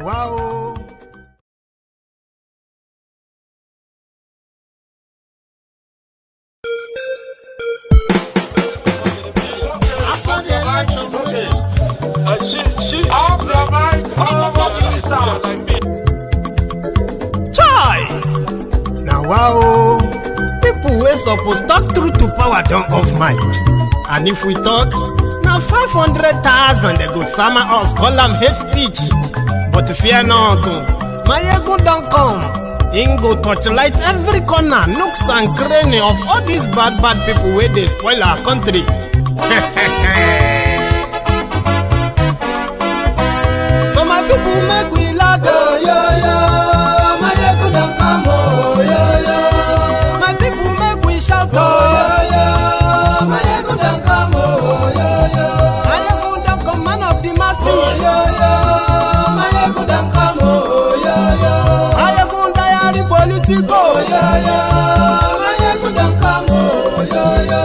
wow. Chai! Now wow, people wey suppose talk truth to power don't off mic. And if we talk, now 500,000 they go summer us, call them hate speech. But fear not, Maiyegun don't come. Ingo torchlight every corner, nooks and cranny of all these bad people where they spoil our country. So my people make we laugh, oh, yo, yo. Maiyegun don't come, oh, yo, yo. My people make we shout, oh, yo, yo. Maiyegun don't come, oh, yo, yo. Maiyegun don't come, man of the masses, oh, yo, yo. Maiyegun don't come, oh, yo, yo. Maiyegun diary Politico, oh, yo, yo. Maiyegun don't come, oh, yo, yo.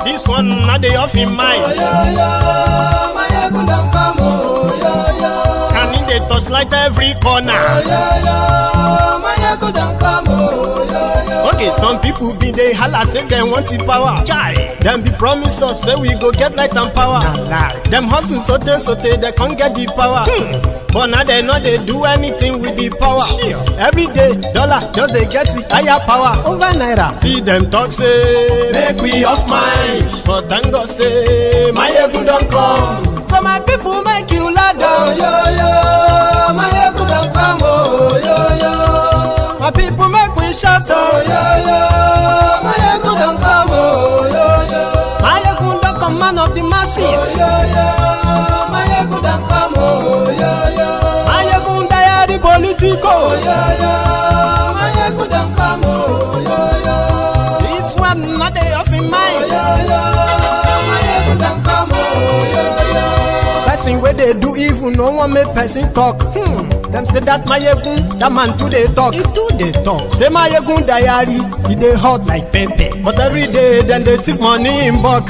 This one not the off in mind, oh, yo, yo. Maiyegun don't come, oh, yo, yo. Can in the touchlight every corner, oh, yo, yo. Maiyegun don't come, oh, yo, yo. Okay, some people be they holla say they want the power. Chai, them be promise us say we go get light and power. Them hustle sote they can't get the power. But now they know they do anything with the power. Every day, dollar just they get the higher power over naira. See them talk say make we off mind, but thank God say Maiyegun don't come. So my people make you loud, oh, yo, yo. Maiyegun don't come, oh, yo, yo. My people make we shout, oh, yo, yo. Maiyegun don't come, oh, yo, yo. Maiyegun don't come, man of the masses, oh, yo, yo. Maiyegun don't come, oh, yo, yo. Maiyegun diary Politico, oh, yo, yo. Maiyegun don't come, oh, yo, yo. This one not they off in mind, oh, yo, yo. Maiyegun don't come, oh, yo, yo. Person where they do evil, no one make person talk. Them say that Maiyegun, that man too they talk. He too they talk. Say Maiyegun diary, he they hot like pepper. But every day, then they take money in bulk.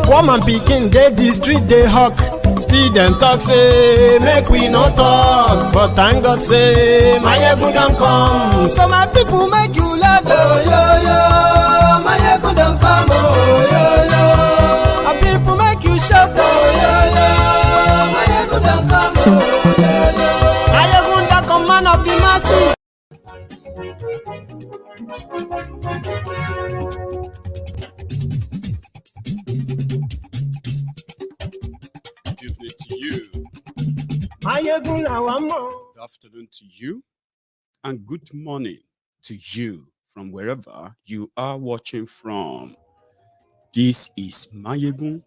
Woman picking, they the street they hawk. Still them talk say, make we no talk. But thank God say, Maiyegun don't come. So my people make you loud, oh, yo, yo. Maiyegun don't come, oh, yo, yo. My people make you shout, oh, yo, yo. Maiyegun don't come, oh, yo, yo. Maiyegun don't come, man of the masses. Good evening to you. Maiyegun lawamo. Good afternoon to you. And good morning to you from wherever you are watching from. This is Maiyegun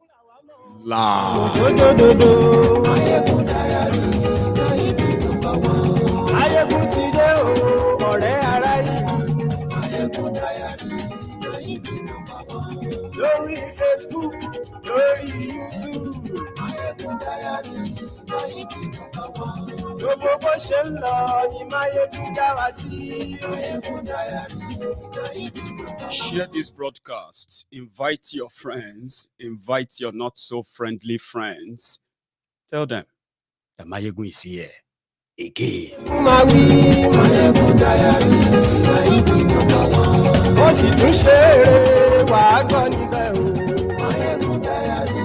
Live. Maiyegun diary, Maiyegun today, oh, ọ̀rẹ́ ará ìlú. Maiyegun diary, lórí Facebook, lórí YouTube. Maiyegun diary, gbogbo bó ṣe ń lọ ni Maiyegun já wa sí. Maiyegun diary. Share this broadcast. Invite your friends. Invite your not so friendly friends. Tell them that Maiyegun is here again. Maiyegun diary, ó sì tún ṣe eré wàá gbọ́ níbẹ̀ o. Maiyegun diary,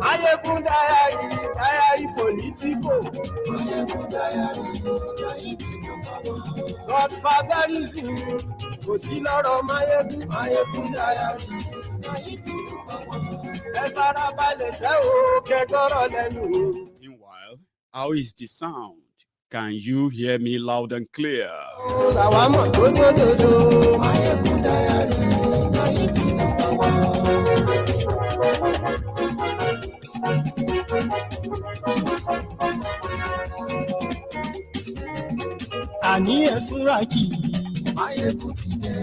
Maiyegun diary, diary Politico. Maiyegun diary, Godfatherism kò sí lọ́rọ̀ Maiyegun. Maiyegun diary. Ẹ farabalẹ̀ ṣẹ́ o kẹ́kọ̀rọ̀ lẹ́nu. Meanwhile, how is the sound? Can you hear me loud and clear? Làwa mọ̀ dódódódó. Maiyegun diary. Àní ẹ̀sùn rákì. Maiyegun ti dé.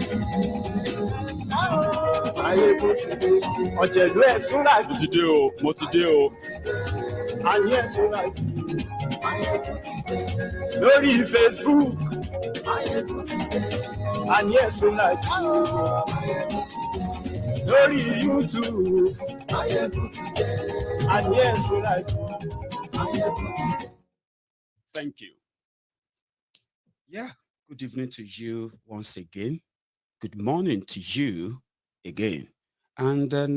Maiyegun ti dé. Ọ̀jẹ̀lú ẹ̀sùn rákì. Mo ti dé o, mo ti dé o. Àní ẹ̀sùn rákì. Lórí Facebook. Maiyegun ti dé. Àní ẹ̀sùn rákì. Lórí YouTube. Maiyegun ti dé. Àní ẹ̀sùn rákì. Thank you. Yeah, good evening to you once again. Good morning to you again. And then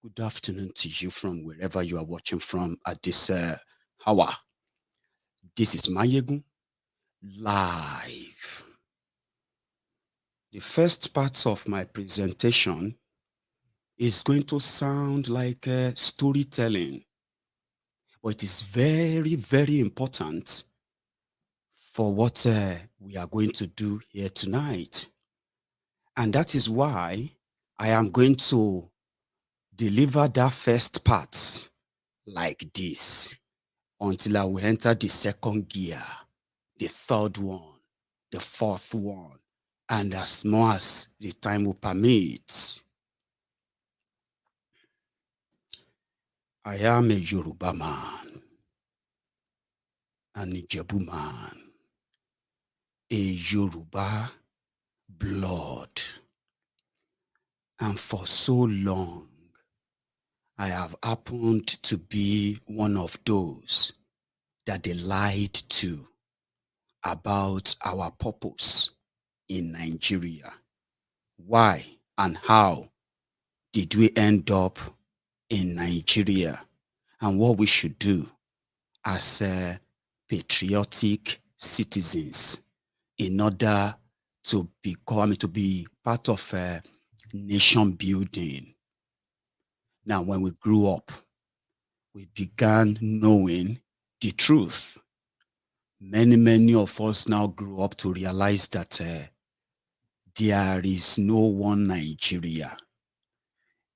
good afternoon to you from wherever you are watching from at this hour. This is Maiyegun live. The first part of my presentation is going to sound like storytelling, but it is very, very important for what we are going to do here tonight. And that is why I am going to deliver that first part like this until I will enter the second gear, the third one, the fourth one, and as more as the time will permit. I am a Yoruba man, an Ijebu man, a Yoruba blood. And for so long, I have happened to be one of those that they lied to about our purpose in Nigeria. Why and how did we end up in Nigeria, and what we should do as patriotic citizens in order to be part of nation building. Now, when we grew up, we began knowing the truth. Many of us now grew up to realize that there is no one Nigeria.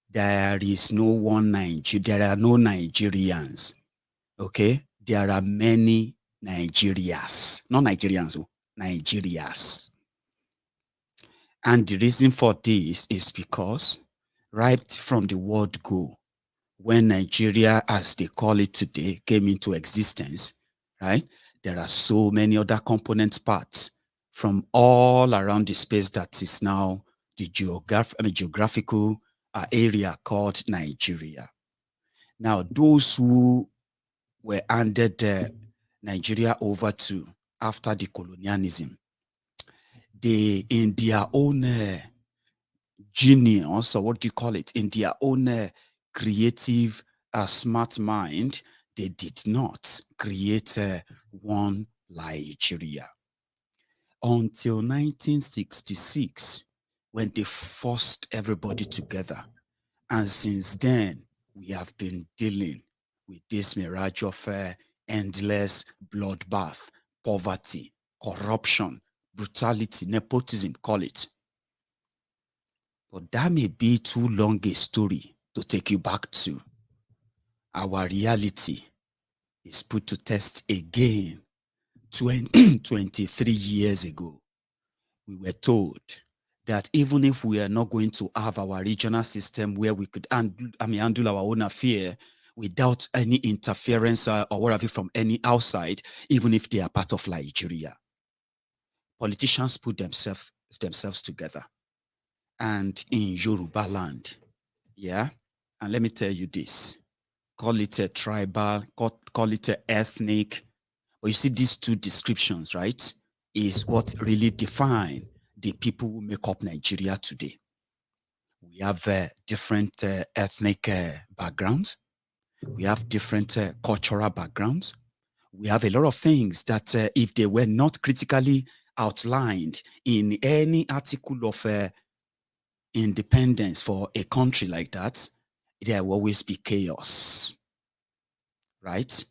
There is no one Nigeria. There are no Nigerians. Okay? There are many Nigerias. Not Nigerians, Nigerias. And the reason for this is because right from the word go, when Nigeria, as they call it today, came into existence, right? There are so many other component parts from all around the space that is now the geographical area called Nigeria. Now, those who were handed Nigeria over to after the colonialism, they, in their own genius, or what do you call it, in their own creative, smart mind, they did not create one Nigeria. Until 1966, when they forced everybody together. And since then, we have been dealing with this mirage of endless bloodbath, poverty, corruption, brutality, nepotism, call it. But that may be too long a story to take you back to. Our reality is put to test again 23 years ago. We were told that even if we are not going to have our regional system where we could handle our own affair without any interference or whatever from any outside, even if they are part of Nigeria. Politicians put themselves together. And in Yoruba land, yeah, and let me tell you this, call it a tribal, call it a ethnic, but you see these two descriptions, right, is what really define the people who make up Nigeria today. We have different ethnic backgrounds. We have different cultural backgrounds. We have a lot of things that if they were not critically outlined in any article of independence for a country like that, there will always be chaos, right?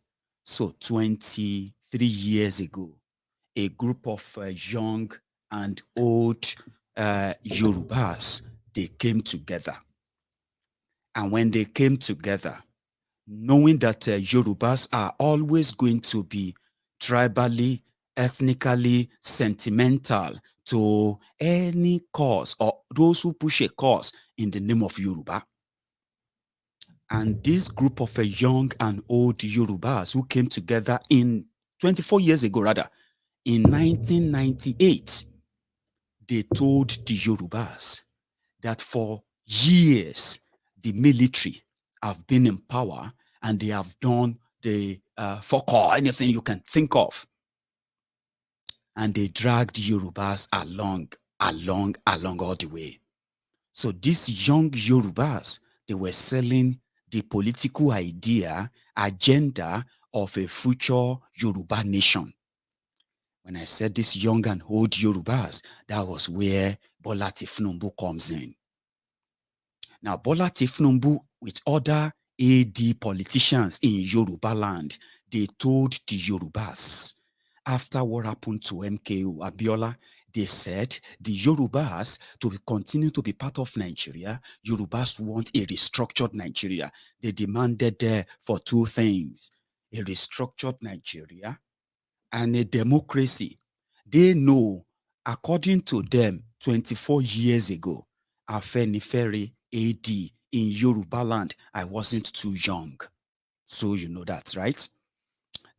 So 23 years ago, a group of young and old Yorubas, they came together. And when they came together, knowing that Yorubas are always going to be tribally, ethnically sentimental to any cause or those who push a cause in the name of Yoruba. And this group of young and old Yorubas who came together in 24 years ago, rather, in 1998, they told the Yorubas that for years, the military have been in power and they have done the Foko, anything you can think of. And they dragged Yorubas along all the way. So these young Yorubas, they were selling the political agenda of a future Yoruba nation. When I said this young and old Yorubas, that was where Bola Tinubu comes in. Now, Bola Tinubu, with other AD politicians in Yoruba land, they told the Yorubas, after what happened to MKO Abiola, they said the Yorubas to continue to be part of Nigeria, Yorubas want a restructured Nigeria. They demanded for two things, a restructured Nigeria and a democracy. They know, according to them, 24 years ago, Afenifere AD in Yoruba land, I wasn't too young. So you know that, right?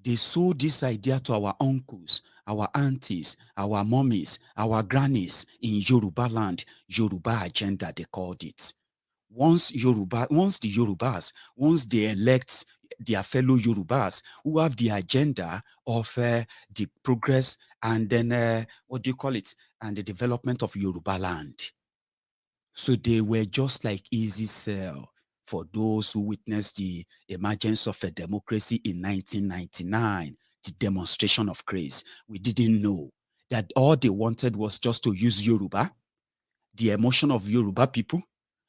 They sold this idea to our uncles, our aunties, our mummies, our grannies in Yoruba land, Yoruba agenda, they called it. Once they elect their fellow Yorubas who have the agenda of the progress and then, and the development of Yoruba land. So they were just like easy sell for those who witnessed the emergence of a democracy in 1999, the demonstration of grace. We didn't know that all they wanted was just to use Yoruba, the emotion of Yoruba people,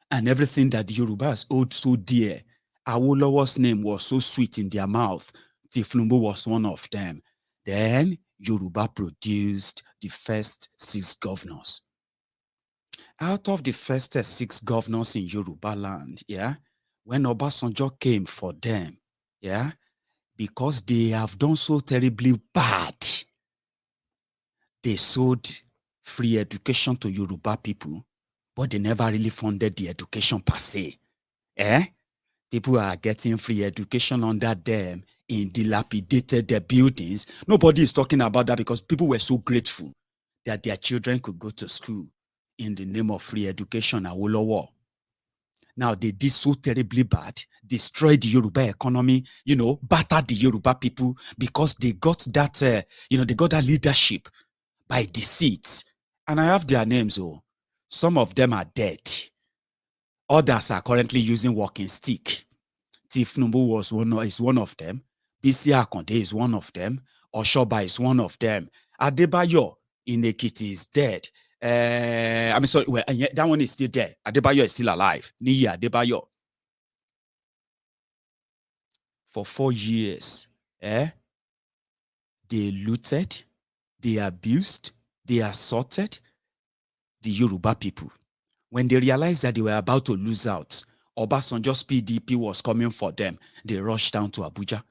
and everything that the Yorubas owed so dear. Awolowo's name was so sweet in their mouth. Tinubu was one of them. Then Yoruba produced the first 6 governors. Out of the first 6 governors in Yoruba land, when Obasanjo came for them, because they have done so terribly bad, they sold free education to Yoruba people, but they never really funded the education per se. People are getting free education under them in dilapidated buildings. Nobody is talking about that because people were so grateful that their children could go to school in the name of free education. Awolowo. Now, they did so terribly bad, destroyed the Yoruba economy, battered the Yoruba people because they got that, they got that leadership by deceit. And I have their names. Some of them are dead. Others are currently using walking stick. Tinubu is one of them. BC Akonde is one of them. Oshoba is one of them. Adebayo in Ekiti is dead. That one is still there. Adebayo is still alive. Niyi Adebayo. For 4 years, they looted, they abused, they assaulted the Yoruba people. When they realized that they were about to lose out, Obasanjo's PDP was coming for them. They rushed down to Abuja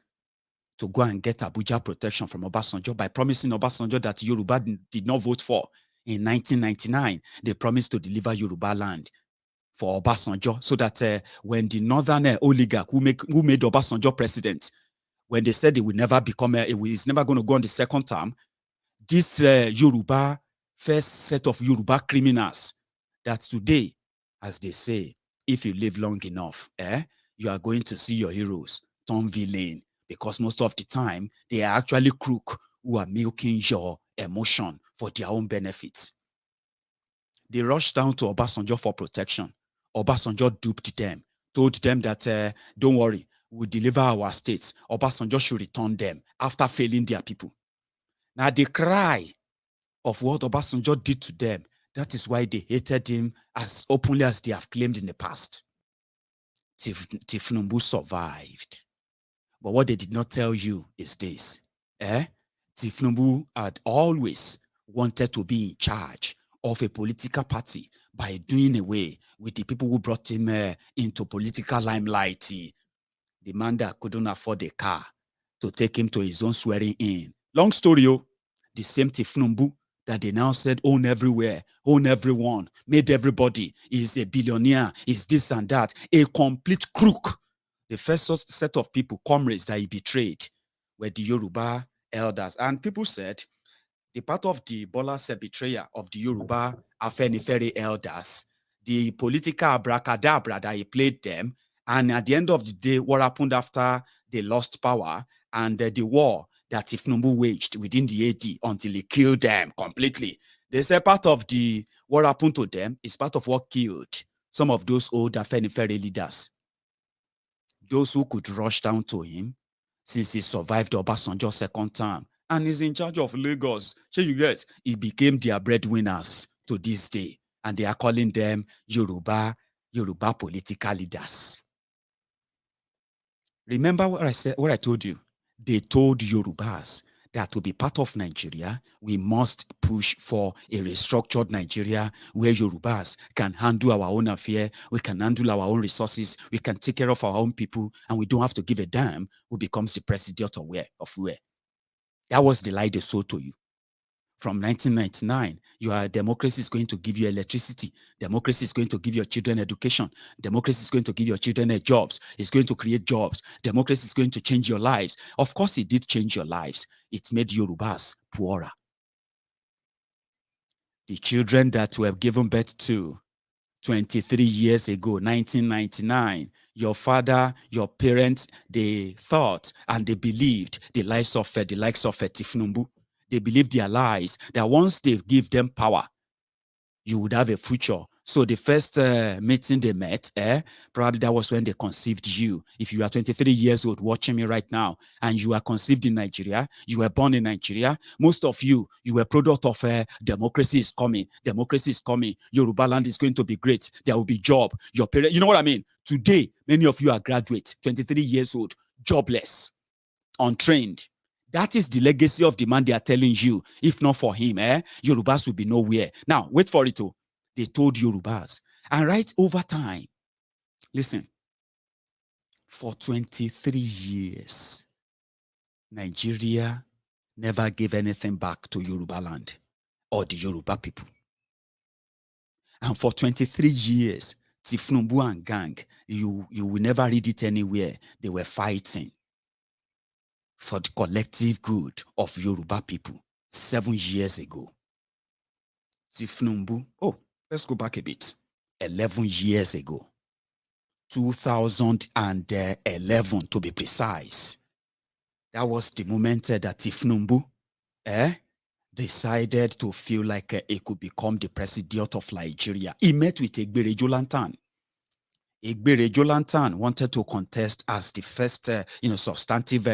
to go and get Abuja protection from Obasanjo by promising Obasanjo that Yoruba did not vote for. In 1999, they promised to deliver Yoruba land for Obasanjo so that when the northern oligarch who made Obasanjo president, when they said he will never become, he's never going to go on the second term, this Yoruba, first set of Yoruba criminals, that today, as they say, if you live long enough, you are going to see your heroes turn villain, because most of the time, they are actually crook who are milking your emotion for their own benefits. They rushed down to Obasanjo for protection. Obasanjo duped them, told them that, don't worry, we'll deliver our states. Obasanjo should return them after failing their people. Now, the cry of what Obasanjo did to them, that is why they hated him as openly as they have claimed in the past. Tinubu survived. But what they did not tell you is this. Tinubu had always wanted to be in charge of a political party by doing away with the people who brought him into political limelight. The man that couldn't afford a car to take him to his own swearing in. Long story, the same Tinubu that they now said own everywhere, own everyone, made everybody, is a billionaire, is this and that, a complete crook. The first set of people, comrades that he betrayed, were the Yoruba elders. And people said the part of the Bola's betrayal of the Yoruba Afenifere elders, the political abracadabra that he played them, and at the end of the day, what happened after they lost power and the war that Tinubu waged within the AD until he killed them completely. They say part of the what happened to them is part of what killed some of those old Afenifere leaders. Those who could rush down to him since he survived Obasanjo's second term and is in charge of Lagos. So you get, he became their breadwinners to this day. And they are calling them Yoruba political leaders. Remember what I said, what I told you? They told Yorubas that to be part of Nigeria, we must push for a restructured Nigeria where Yorubas can handle our own affair, we can handle our own resources, we can take care of our own people, and we don't have to give a damn who becomes the president of where. That was the lie they sold to you. From 1999, your democracy is going to give you electricity. Democracy is going to give your children education. Democracy is going to give your children jobs. It's going to create jobs. Democracy is going to change your lives. Of course, it did change your lives. It made Yorubas poorer. The children that were given birth to 23 years ago, 1999, your father, your parents, they thought and they believed the likes of Tinubu. They believed their lies that once they give them power, you would have a future. So the first meeting they met, probably that was when they conceived you. If you are 23 years old watching me right now and you are conceived in Nigeria, you were born in Nigeria, most of you were product of democracy is coming. Democracy is coming. Yoruba land is going to be great. There will be job. Your parents, you know what I mean? Today, many of you are graduates, 23 years old, jobless, untrained. That is the legacy of the man they are telling you. If not for him, Yorubas will be nowhere. Now, wait for it. They told Yorubas. And right over time, listen, for 23 years, Nigeria never gave anything back to Yoruba land or the Yoruba people. And for 23 years, Tinubu and gang, you will never read it anywhere. They were fighting for the collective good of Yoruba people 7 years ago. Tinubu, let's go back a bit. 11 years ago. 2011 to be precise. That was the moment that Tinubu decided to feel like he could become the president of Nigeria. He met with Egbere Jolantan. Egbere Jolantan wanted to contest as the first, substantive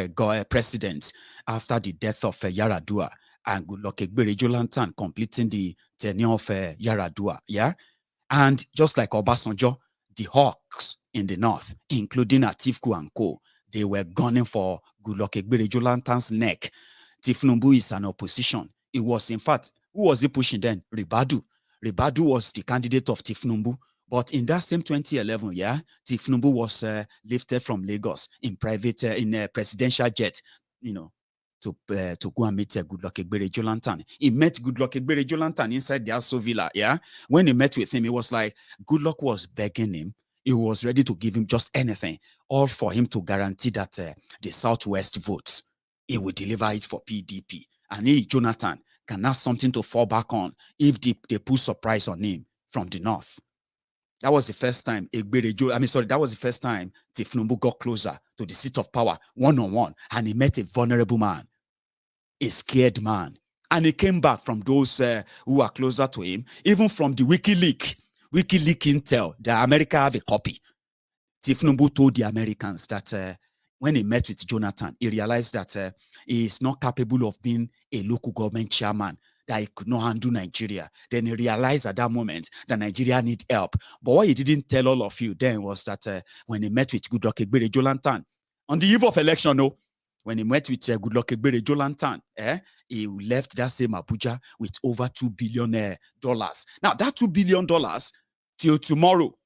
president after the death of Yaradua, and Goodluck Egbere Jolantan completing the tenure of Yaradua, and just like Obasanjo, the hawks in the north, including Atiku and co, they were gunning for Goodluck Egbere Jolantan's neck. Tinubu is an opposition. It was, in fact, who was he pushing then? Ribadu. Ribadu was the candidate of Tinubu. But in that same 2011, Tinubu was lifted from Lagos in in a presidential jet, to go and meet Goodluck Egbere Jolantan. He met Goodluck Egbere Jolantan inside the Aso Villa, When he met with him, it was like Goodluck was begging him. He was ready to give him just anything, all for him to guarantee that the Southwest votes, he would deliver it for PDP. And Jonathan, can have something to fall back on if they put surprise on him from the north. That was the first time that was the first time Tinubu got closer to the seat of power one-on-one, and he met a vulnerable man, a scared man. And he came back from those who are closer to him, even from the WikiLeaks intel that America have a copy. Tinubu told the Americans that when he met with Jonathan, he realized that he is not capable of being a local government chairman, that he could not handle Nigeria. Then he realized at that moment that Nigeria needs help. But what he didn't tell all of you then was that when he met with Goodluck Egbere Jolantan, on the eve of election, when he met with Goodluck Egbere Jolantan, he left that same Abuja with over $2 billion. Now, that $2 billion till tomorrow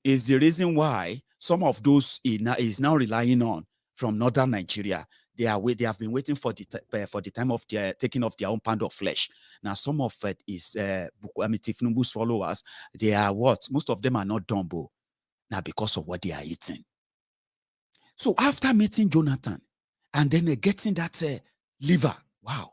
is the reason why some of those is now relying on from northern Nigeria. They have been waiting for the time of their taking off their own pound of flesh. Now, some of it is Tinubu's followers. They are what? Most of them are not Dumbo. Now, because of what they are eating. So after meeting Jonathan and then getting that liver, wow.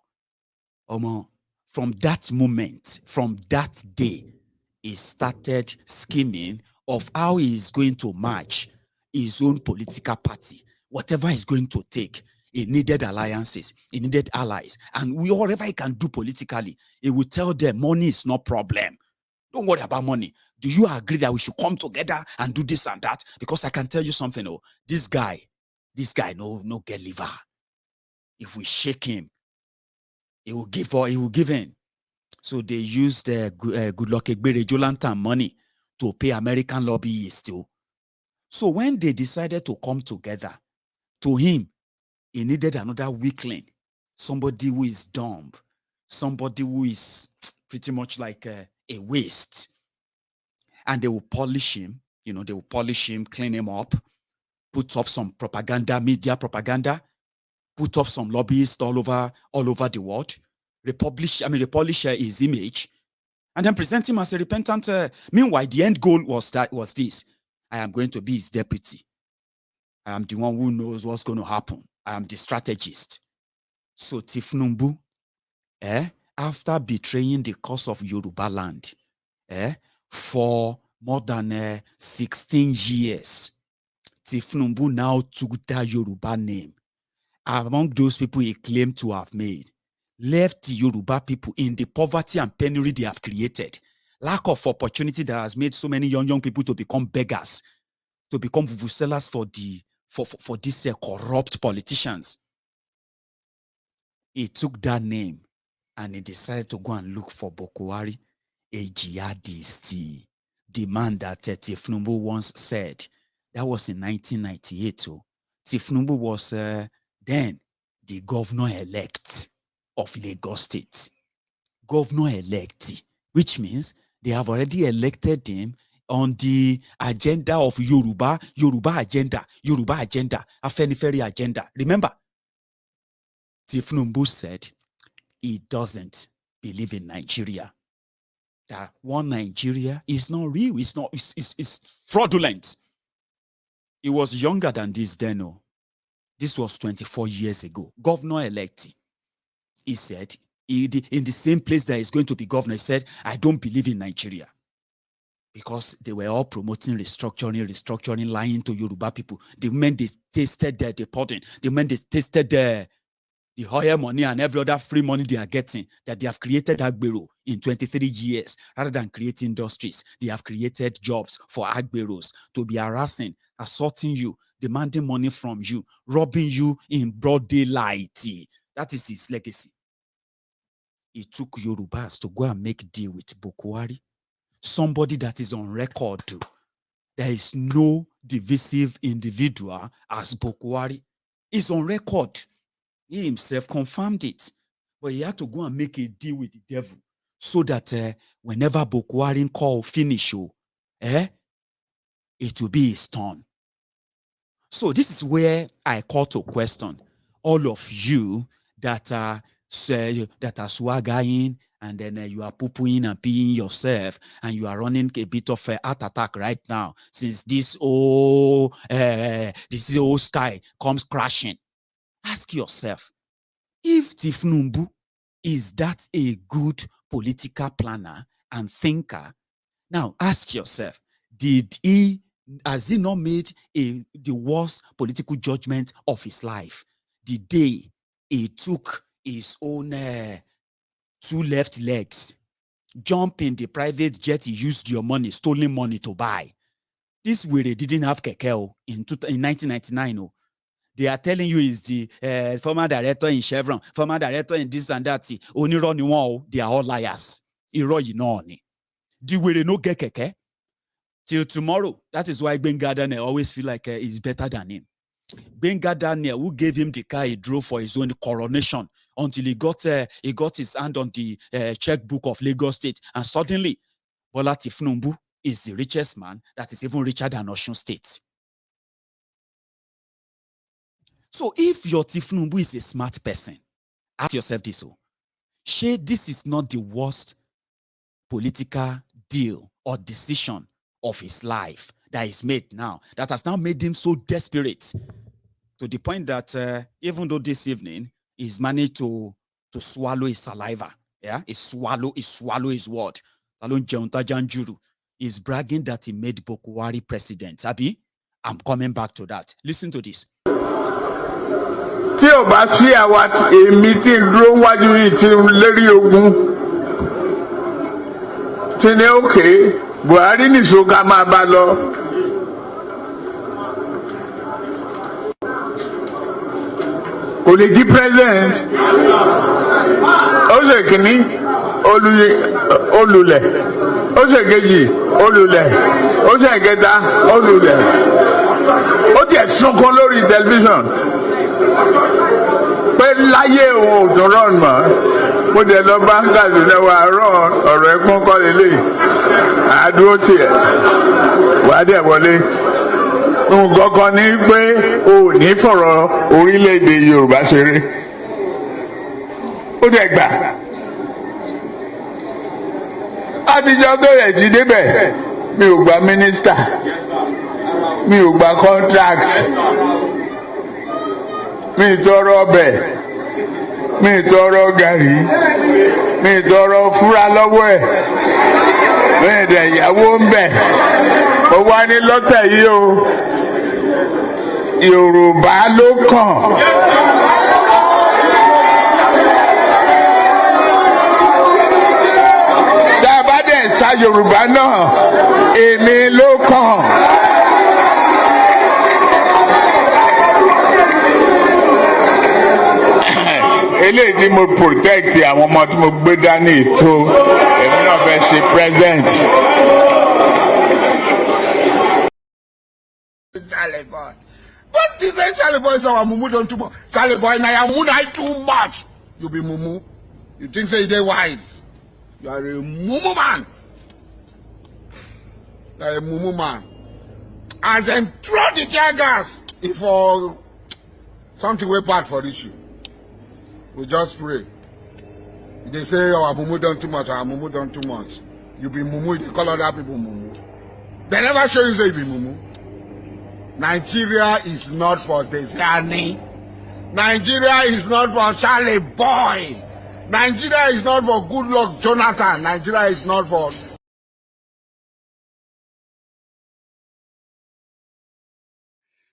From that moment, from that day, he started scheming of how he is going to match his own political party, whatever he's going to take. He needed alliances. He needed allies. And whatever he can do politically, he will tell them money is no problem. Don't worry about money. Do you agree that we should come together and do this and that? Because I can tell you something. Oh, this guy, no get liver. If we shake him, he will give in. So they used Goodluck Egbere Jolantan money to pay American lobbyists too. So when they decided to come together, to him, he needed another weakling, somebody who is dumb, somebody who is pretty much like a waste. And they will polish him, clean him up, put up some propaganda, media propaganda, put up some lobbyists all over the world, republish his image, and then present him as a repentant. Meanwhile, the end goal was this: I am going to be his deputy. I am the one who knows what's going to happen. I am the strategist. So Tinubu, after betraying the cause of Yoruba land, for more than 16 years, Tinubu now took that Yoruba name. Among those people he claimed to have made, left the Yoruba people in the poverty and penury they have created. Lack of opportunity that has made so many young people to become beggars, to become vuvuzelas for these corrupt politicians. He took that name and he decided to go and look for Buhari, a jihadist, the man that Tinubu once said. That was in 1998. Tinubu was then the governor-elect of Lagos State. Governor-elect, which means they have already elected him on the agenda of Yoruba agenda, Afenifere agenda. Remember, Tinubu said he doesn't believe in Nigeria. That one Nigeria is not real. It's fraudulent. He was younger than this then. This was 24 years ago. Governor-elect. He said, in the same place that he's going to be governor, he said, I don't believe in Nigeria. Because they were all promoting restructuring, lying to Yoruba people. The men they tasted the pudding. The men they tasted the oil money and every other free money they are getting, that they have created Agbero in 23 years. Rather than creating industries, they have created jobs for Agberos to be harassing, assaulting you, demanding money from you, robbing you in broad daylight. That is his legacy. He took Yorubas to go and make deal with Buhari, somebody that is on record. There is no divisive individual as Buhari. He's on record. He himself confirmed it. But he had to go and make a deal with the devil so that whenever Buhari call finish, it will be his turn. So this is where I call to question all of you that are swaggering and then you are poo-pooing and peeing yourself and you are running a bit of a heart attack right now since this old style comes crashing. Ask yourself, if Tinubu is that a good political planner and thinker, now ask yourself, has he not made the worst political judgment of his life the day he took his own 2 left legs, jump in the private jet he used your money, stolen money to buy? This were didn't have keke in 1999. They are telling you is the former director in Chevron, former director in this and that. They are all liars. The way no get keke till tomorrow. That is why Benga Daniel always feel like he's better than him. Benga Daniel, who gave him the car he drove for his own coronation until he got his hand on the checkbook of Lagos State, and suddenly Bola Tinubu is the richest man that is even richer than Osun State. So if your Tinubu is a smart person, ask yourself this: this is not the worst political deal or decision of his life that is made now, that has now made him so desperate to the point that even though this evening he's managed to swallow his saliva, he swallow his word. He's bragging that he made Buhari president. Abi, I'm coming back to that. Listen to this. tí ò bá sí àwa èmi tí ń dúró wájú yìí tí ń lérí ogun tí ní òkè Buhari nìṣó ká máa bá lọ. Kò lè di president. Ó ṣe kìíní olùlẹ̀, ó ṣe kejì olùlẹ̀, ó ṣe kẹta olùlẹ̀. Ó tiẹ̀ sunkún lórí tẹlifíṣàn pé láyé òun ò tún rán mọ́. Mo dẹ̀ lọ bá ń gàdú lẹ́wọ̀ àárọ̀ ọ̀rọ̀ ẹ̀kún kọ́ lélẹ̀. Àdúró tiẹ̀ wàá dẹ̀ wọlé. Nǹkan kan ní pé o ò ní fọ̀rọ̀ orílẹ̀-èdè Yorùbá ṣeré. Ó dẹ̀ gbà. Àtijọ́ tó rẹ̀ ti débẹ̀, mi ò gba mínísítà, mi ò gba contract, mi ì tọrọ ọbẹ̀, mi ì tọrọ gàrí, mi ì tọrọ fúra lọ́wọ́ ẹ̀, mi ì dẹ̀ ìyàwó ń bẹ̀. Ó wá ní lọ́tẹ̀ yìí o, Yorùbá ló kàn. Tá a bá dẹ̀ sa Yorùbá náà, èmi ló kàn. Eléyìí tí mo protect àwọn ọmọ tí mo gbé dání tó èmi náà fẹ́ ṣe present. Charlie boy. What is it, Charlie boy? Say our mumu don't too much. Charlie boy, now your mumu not too much. You be mumu. You think say they wise? You are a mumu man. You are a mumu man. And then throw the tear gas if for something way bad for this issue. We just pray. They say our mumu done too much. Our mumu done too much. You be mumu. They call other people mumu. They never show you say you be mumu. Nigeria is not for Desani. Nigeria is not for Charlie Boy. Nigeria is not for Goodluck Jonathan. Nigeria is not for...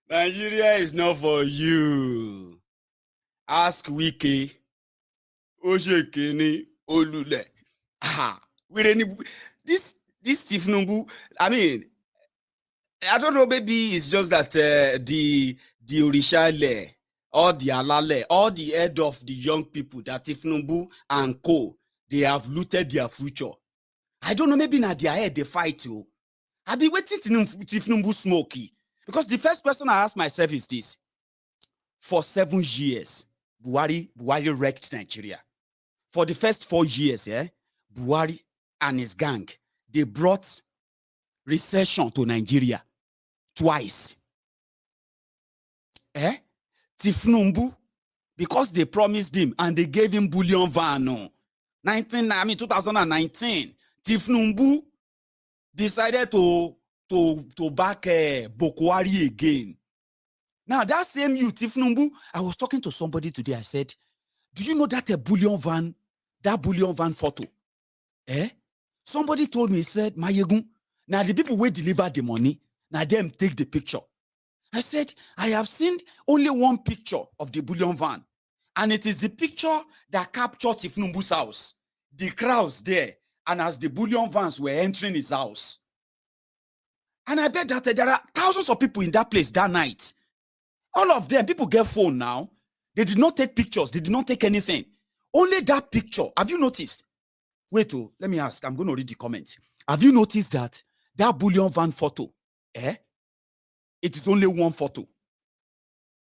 Nigeria is not for you. Ask Wiki. Oshekini Olule. This Tinubu, I mean, I don't know, maybe it's just that the Orishale or the Alale or the head of the young people that Tinubu and co, they have looted their future. I don't know, maybe now their head they fight too. I've been waiting Tinubu smoky. Because the first question I ask myself is this. For 7 years, Buhari wrecked Nigeria. For the first 4 years, Buhari and his gang, they brought recession to Nigeria twice. Tinubu, because they promised him and they gave him bullion van. 2019, Tinubu decided to back Buhari again. Now that same you, Tinubu, I was talking to somebody today. I said, "Do you know that bullion van photo?" Somebody told me, he said, "Maiyegun, now the people will deliver the money, now them take the picture." I said, "I have seen only one picture of the bullion van, and it is the picture that captured Tinubu's house, the crowds there, and as the bullion vans were entering his house. And I bet that there are thousands of people in that place that night. All of them, people get phone now. They did not take pictures. They did not take anything. Only that picture. Have you noticed? Wait, let me ask. I'm going to read the comment. Have you noticed that bullion van photo, it is only one photo.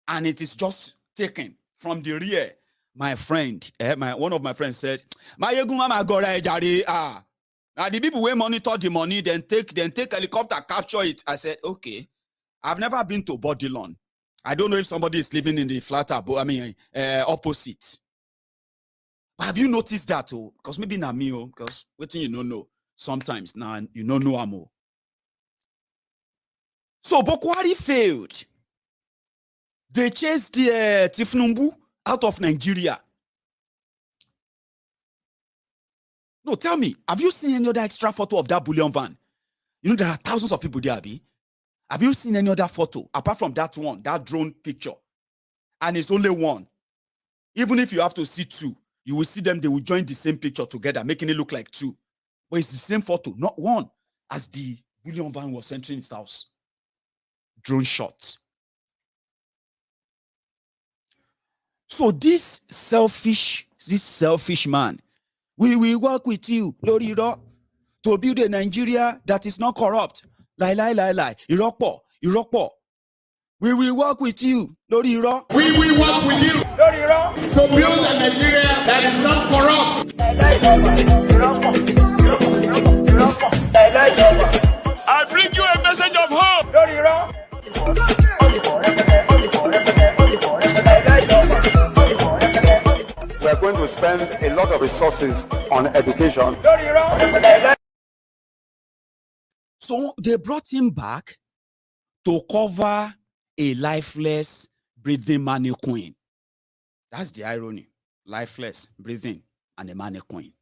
And it is just taken from the rear. My friend, one of my friends said, "Maiyegun mama gore jare ah." Now the people will monitor the money, then take helicopter, capture it. I said, okay. I've never been to Bodilon. I don't know if somebody is living in the flat opposite. But have you noticed that? Oh, because maybe not me, because waiting you don't know. Sometimes now you don't know amo. So Buhari failed. They chased the Tinubu out of Nigeria. No, tell me, have you seen any other extra photo of that bullion van? You know there are thousands of people there, Abi. Have you seen any other photo apart from that one, that drone picture? And it's only one. Even if you have to see two, you will see them, they will join the same picture together, making it look like two. But it's the same photo, not one, as the bullion van was entering his house. Drone shot. So this selfish man, we will work with you, Loriro, to build a Nigeria that is not corrupt. Lie. Irokpo. We will work with you, Loriro. We will work with you to build a Nigeria that is not corrupt. I bring you a message of hope. We are going to spend a lot of resources on education. So they brought him back to cover a lifeless, breathing mannequin. That's the irony. Lifeless, breathing, and a mannequin.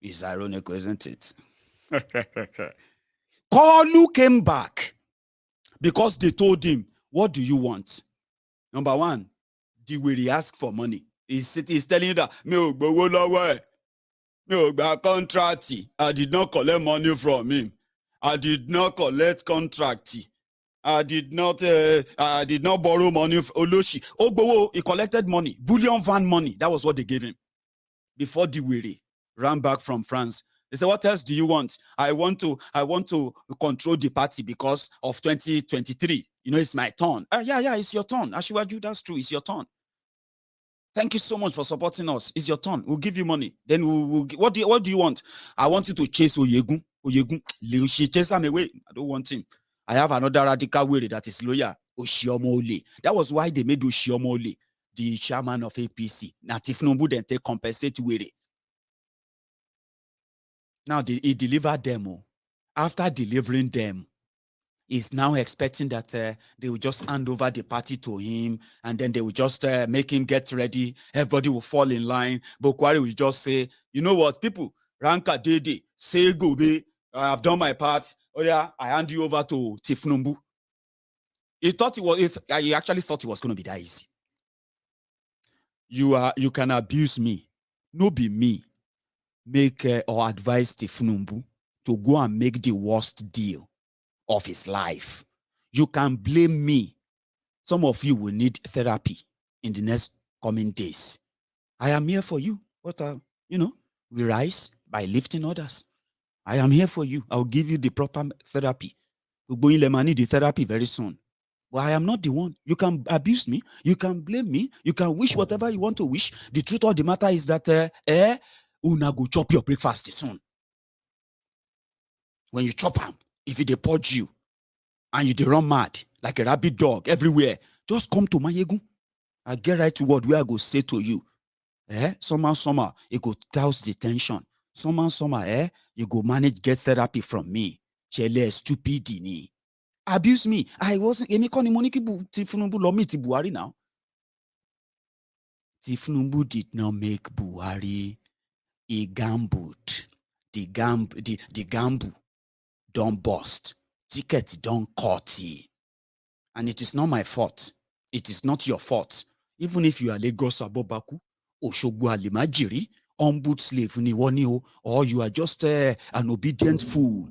It's ironic, isn't it? Kalu came back because they told him, what do you want? Number one, he asked for money. He's telling you that, contract. I did not collect money from him. I did not collect contract. I did not borrow money from Oloshi. Ogbowo, he collected money, bullion van money. That was what they gave him. Before Diwere ran back from France. They said, what else do you want? I want to control the party because of 2023. You know, it's my turn. Yeah, it's your turn. Ashiwaju, that's true. It's your turn. Thank you so much for supporting us. It's your turn. We'll give you money. Then what do you want? I want you to chase Maiyegun. Chase him away. I don't want him. I have another radical way that is lawyer, Oshiomole. That was why they made Oshiomole the chairman of APC. Tinubu then take compensate Were. Now he delivered them. After delivering them, he's now expecting that they will just hand over the party to him, and then they will just make him get ready. Everybody will fall in line. Buhari will just say, you know what, people, Ranka Dede, say go be. I have done my part. Oh yeah, I hand you over to Tinubu. He actually thought it was going to be that easy. You can abuse me, no be me. Make or advise Tinubu to go and make the worst deal of his life. You can blame me. Some of you will need therapy in the next coming days. I am here for you. But we rise by lifting others. I am here for you. I'll give you the proper therapy. We're going to need the therapy very soon. But I am not the one. You can abuse me. You can blame me. You can wish whatever you want to wish. The truth of the matter is that una go chop your breakfast soon. When you chop them, if they purge you and you run mad like a rabid dog everywhere, just come to Maiyegun. I get right to what where I go say to you. Somehow, it go douse the tension. Somehow, you go manage get therapy from me. Chele stupid ni. Abuse me. I wasn't Tinubu lo me ti Buhari now. Tinubu did not make Buhari. He gambled. The gamble don't bust. Ticket don't cut. And it is not my fault. It is not your fault. Even if you are Lagos Abobaku, Oshogbo Alimajiri, ombud slave ni woni o, or you are just an obedient fool.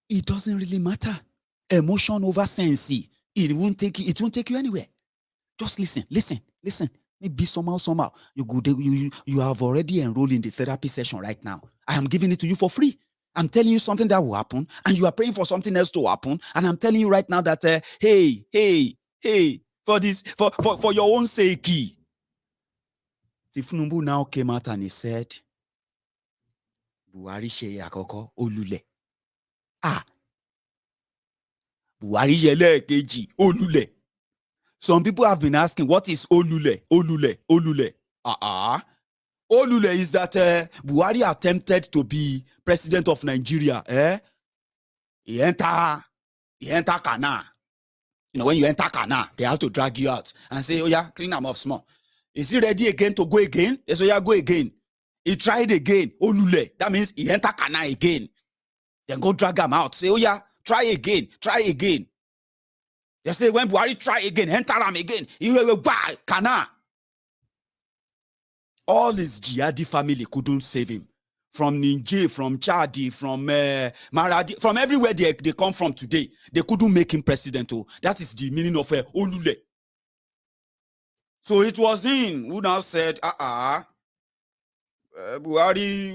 It doesn't really matter. Emotion over sense. It won't take you anywhere. Just listen. Maybe somehow you have already enrolled in the therapy session right now. I am giving it to you for free. I'm telling you something that will happen, and you are praying for something else to happen. And I'm telling you right now that hey, for your own sake. Tinubu now came out and he said, Buhari ṣe àkọ́kọ́ olùlẹ̀. Buhari ṣe lẹ́ẹ̀kejì olùlẹ̀. Some people have been asking, what is Olule? Olule is that Buhari attempted to be president of Nigeria. He enter Kana. You know, when you enter Kana, they have to drag you out and say, oh yeah, clean them up small. Is he ready again to go again? Yes, oh yeah, go again. He tried again. Olule. That means he enter Kana again. Then go drag him out. Say, oh yeah, try again. They say when Buhari try again, enter him again, he will buy Kana. All his jihadi family couldn't save him. From Niger, from Chadi, from Maradi, from everywhere they come from today, they couldn't make him president. Oh, that is the meaning of Olule. So it was him who now said, Buhari,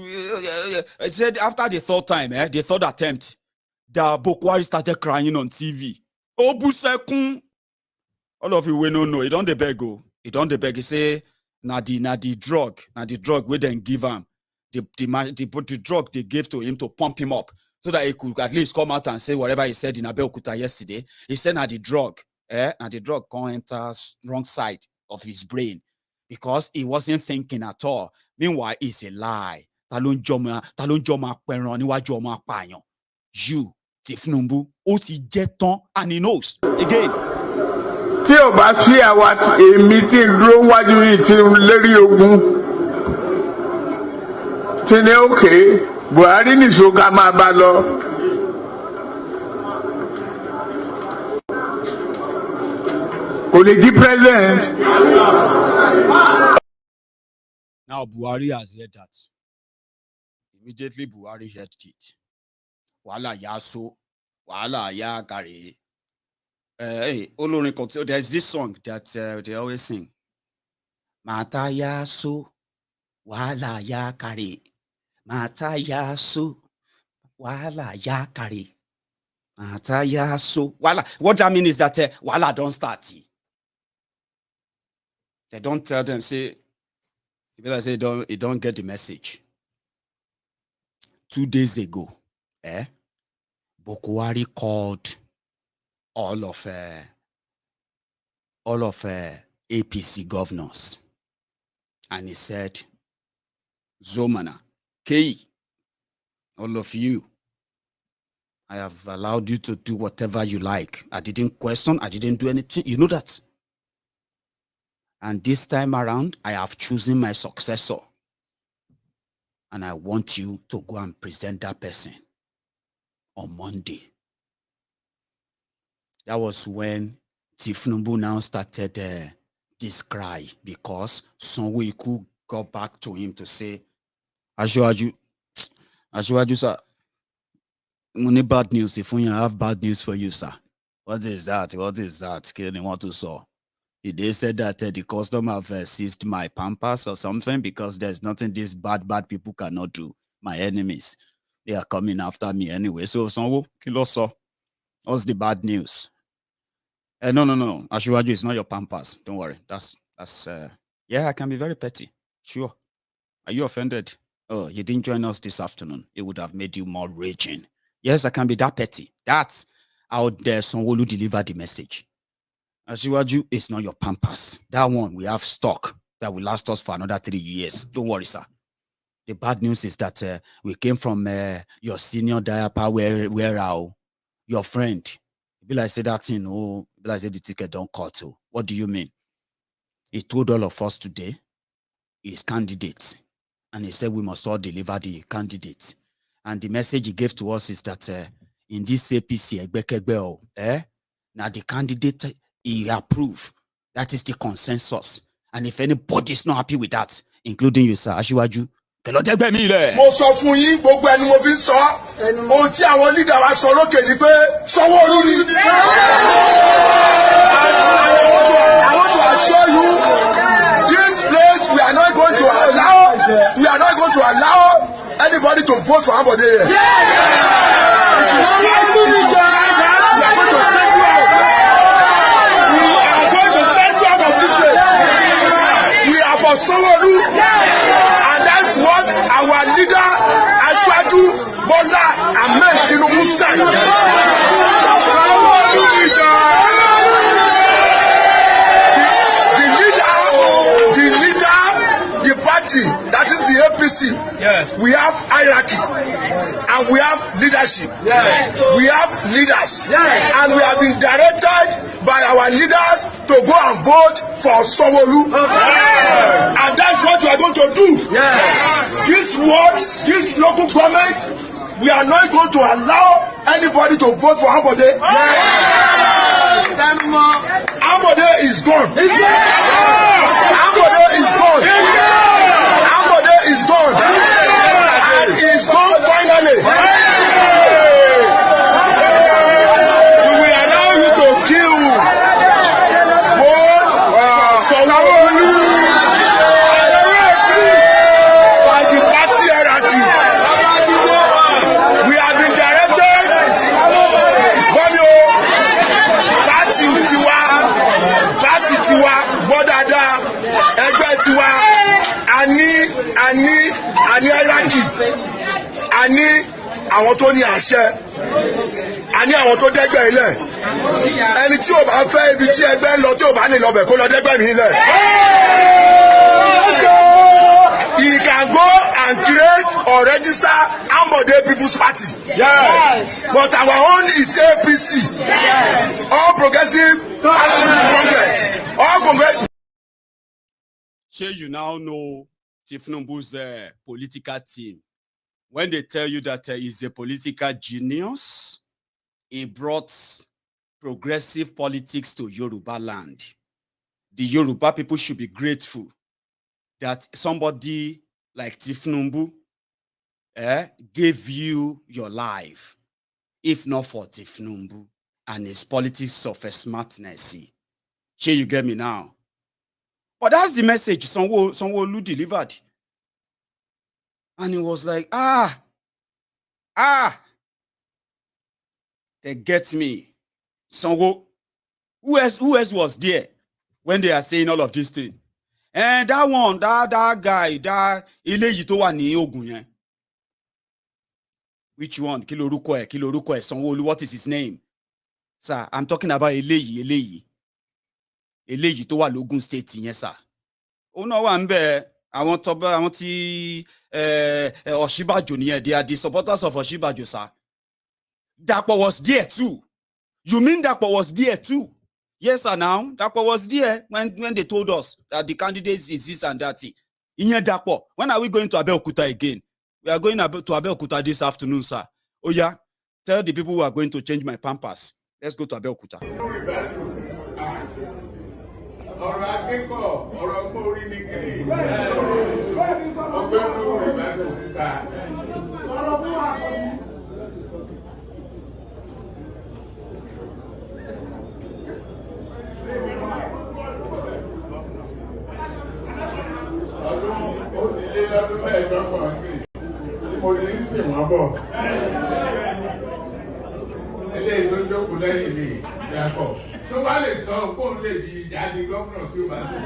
said after the third time, the third attempt, that Buhari started crying on TV. Oh, Busekun. All of you will know, he don't beg. He don't beg. He say, na the drug where they give him. The drug they gave to him to pump him up so that he could at least come out and say whatever he said in Abeokuta yesterday. He said, na the drug can't enter wrong side of his brain because he wasn't thinking at all. Meanwhile, it's a lie. Talon joma peron niwaju omo apayan. You, Tinubu, ó ti jẹ́ tán, and he knows. Again. Tí o bá sí àwa èmi tí ń dúró wájú yìí tí ń lérí ogun tí ní òkè Buhari nìṣó ká máa bá lọ. Kò lè di president. Now Buhari has heard that. Immediately Buhari heard it. Wala yaso, wala ya kare. There's this song that they always sing. Mata yaso, wala ya kare. Mata yaso, wala ya kare. Mata yaso, wala. What that means is that wala don't start. They don't tell them, say, people say you don't get the message. 2 days ago, Buhari called all of APC governors, and he said, Zomana, K, all of you, I have allowed you to do whatever you like. I didn't question, I didn't do anything. You know that. And this time around, I have chosen my successor. And I want you to go and present that person on Monday. That was when Tinubu now started this cry because Sanwo-Iku got back to him to say, Ashwaju, sir, only bad news. If we have bad news for you, sir. What is that? What is that? What to saw? They said that the customer have seized my Pampers or something because there's nothing these bad people cannot do. My enemies, they are coming after me anyway. So, Sanwo, kilo so. What's the bad news? No. Ashwaju, it's not your Pampers. Don't worry. That's yeah, I can be very petty. Sure. Are you offended? Oh, you didn't join us this afternoon. It would have made you more raging. Yes, I can be that petty. That's how Sanwo-Olu deliver the message. Ashwaju, it's not your Pampers. That one, we have stock that will last us for another 3 years. Don't worry, sir. The bad news is that we came from your senior diaper wearer, your friend. Be like say that thing, oh, be like say the ticket don't cut. Oh. What do you mean? He told all of us today his candidate, and he said we must all deliver the candidate. And the message he gave to us is that in this APC, now the candidate he approved. That is the consensus. And if anybody is not happy with that, including you, sir, Ashwaju, mo sọ fún yín gbogbo ẹni mo fi sọ ohun tí àwọn leader wa sọ lókè ni pé Sanwó-Olú ni. I want to assure you this place we are not going to allow anybody to vote for anybody here. Sanwó-Olú, and that's what our leader Ashwaju Bola Ahmed Tinubu said. The party, that is the APC. Yes. We have hierarchy and we have leadership. Yes. We have leaders. Yes. And we have been directed by our leaders to go and vote for Sanwó-Olú. Yes. And that's what we are going to do. Yes. This local government, we are not going to allow anybody to vote for anybody. Yes. Ambode is gone. Ambode is gone. Ambode is gone. And is gone finally. We will allow you to kill both Sanwo-Olu by the party hierarchy. We have been directed party tiwa gbọ́dada ẹgbẹ́ tiwa ani hierarchy ani àwọn tó ní àṣẹ ani àwọn tó dẹ́gbẹ́ ilẹ̀ ẹni tí ò bá fẹ́ ibi tí ẹgbẹ́ lọ tí ò bá lè lọ bẹ̀ kó lọ dẹ́gbẹ́ mi ilẹ̀. He can go and create or register Ambode People's Party. Yes. But our own is APC. Yes. All Progressive Party Congress. All Congress. Sure, you now know Tinubu's political team. When they tell you that he's a political genius, he brought progressive politics to Yoruba land. The Yoruba people should be grateful that somebody like Tinubu gave you your life, if not for Tinubu and his politics of smartness. Sure, you get me now? But that's the message Sanwo-Olu delivered. And he was like, they get me. Sanwo, who else was there when they are saying all of these things? And that one, that guy, that eléyìí tó wà ní Ògùn yẹn. Which one? Kí lorúkọ ẹ̀, Sanwo-Olu, what is his name? Sir, I'm talking about eléyìí tó wà l'Ògùn state yẹn, sir. Ó náà wà ńbẹ̀, àwọn tí Ọ̀ṣínbàjò nìyẹn, they are the supporters of Ọ̀ṣínbàjò, sir. Dapo was there too. You mean Dapo was there too? Yes, sir, now. Dapo was there when they told us that the candidates is this and that. Inye Dapo, when are we going to Abeokuta again? We are going to Abeokuta this afternoon, sir. Oh, yeah? Tell the people who are going to change my pampers. Let's go to Abeokuta. Eléyìí tó jókòó lẹ́yìn mi yàtọ̀ tó wá lè sọ kó lè di ìjáde gómìnà tí ó bá tó.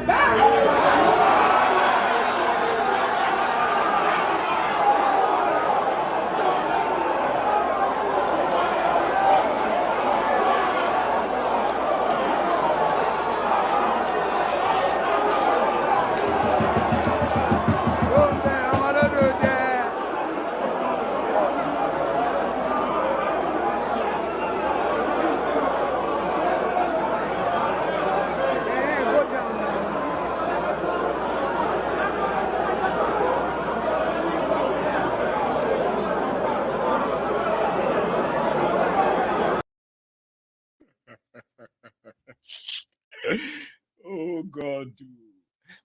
Oh, God.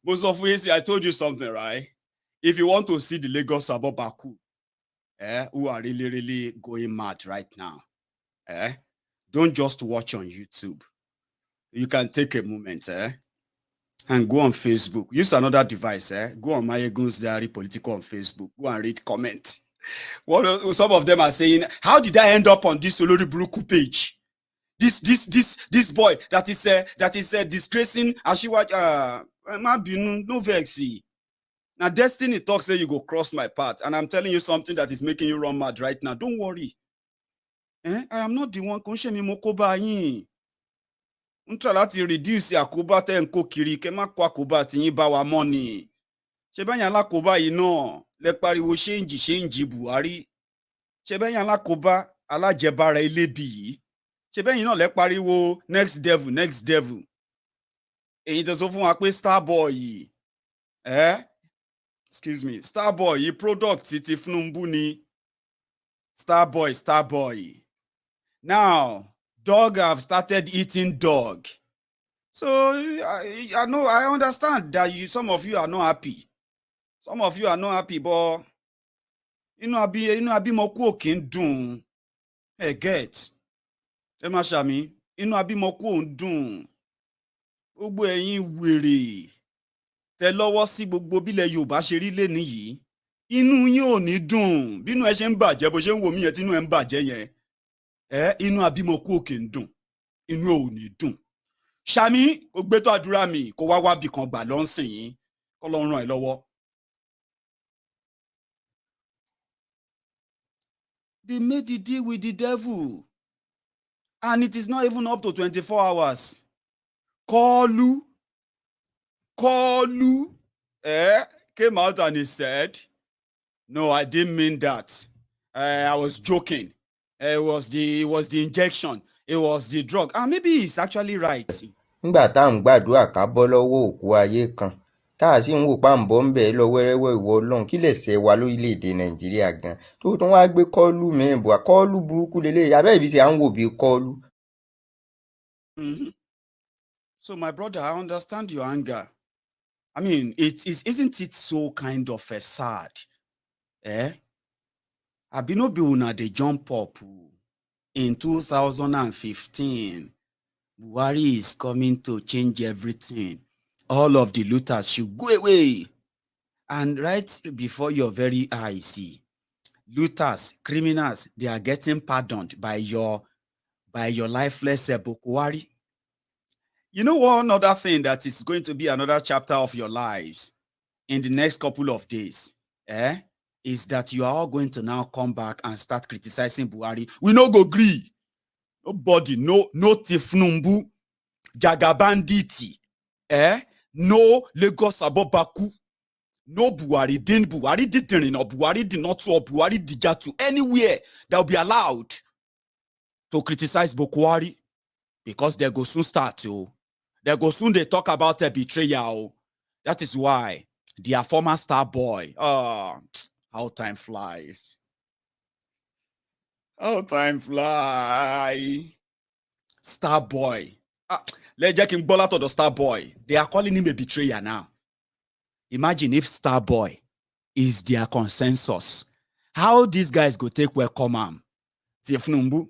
Most of you, I told you something, right? If you want to see the Lagos Abobaku, who are really, really going mad right now, don't just watch on YouTube. You can take a moment, and go on Facebook. Use another device, go on MaiyegunSdiary Politico on Facebook. Go and read comment. Some of them are saying, how did I end up on this Olori Buruku page? This boy that is disgracing Ashiwa. No vexy. Now destiny talks say you go cross my path, and I'm telling you something that is making you run mad right now. Don't worry. I am not the one. Konse mi mokoba yin. Untra lati reduce akoba te nko kiri ke ma kwa akoba ti yin ba wa money. Se ba yan lakoba yi no le pariwo change Buhari. Se ba yan lakoba alajebara elebi yi. Se ba yin no le pariwo next devil. Èyí tó sọ fún wa pé Starboy yìí, excuse me, Starboy yìí product ti Tinubu ni. Starboy. Now, Dog have started eating dog. So I know, I understand that some of you are not happy. Some of you are not happy, but abimo ku òkè ń dùn. Get. Ẹ má ṣàmì, inú abimo ku ń dùn. Gbogbo ẹ̀yin wèrè. Tẹ lọ́wọ́ sí gbogbo bílẹ̀ Yorùbá ṣe rí lénìí yìí. Inú yín ò ní dùn. Bínú ẹ ṣe ń bàjẹ́ bó ṣe ń wò mí yẹn tínú ẹ ń bàjẹ́ yẹn. Inú abimo ku òkè ń dùn. Inú ò ní dùn. Ṣàmì, kò gbé tó àdúrà mi, kò wá wábì kan gbà lọ́nsìn yín. K'Ọlọ́run ràn ẹ́ lọ́wọ́. They made the deal with the devil. And it is not even up to 24 hours. Kolu came out and he said, no, I didn't mean that. I was joking. It was the injection. It was the drug. And maybe he's actually right. Nígbà tá à ń gbàdúrà ká bọ́ lọ́wọ́ òkú ayé kan tá a sì ń wò páǹbọ̀ ń bẹ̀ lọ wẹ́rẹ́wẹ́ ìwọ Ọlọ́run kí lè ṣe wa lórílẹ̀‐èdè Nàìjíríà gan tó tún wá gbé kọ́ọ̀lù mìíràn bọ̀ kọ́ọ̀lù burúkú lélẹ̀ abẹ́ ìbí ṣe à ń wò bí kọ́ọ̀lù. So my brother, I understand your anger. I mean, isn't it so kind of sad? Abinobi una dey jump up in 2015. Buhari is coming to change everything. All of the looters should go away. And right before your very eyes, looters, criminals, they are getting pardoned by your lifeless Buhari. You know one other thing that is going to be another chapter of your lives in the next couple of days, is that you are all going to now come back and start criticizing Buhari. We no go agree. Nobody, no Tifnumbu, Jagabanditi, no Lagos Abobaku, no Buhari didn't, or Buhari did not, or Buhari did to anywhere that will be allowed to criticize Buhari, because they go soon start to. They go soon they talk about a betrayal. That is why their former star boy, how time flies. How time fly. Star boy. Let's check him bola to the star boy. They are calling him a betrayer now. Imagine if star boy is their consensus. How these guys go take welcome him? Tifnumbu.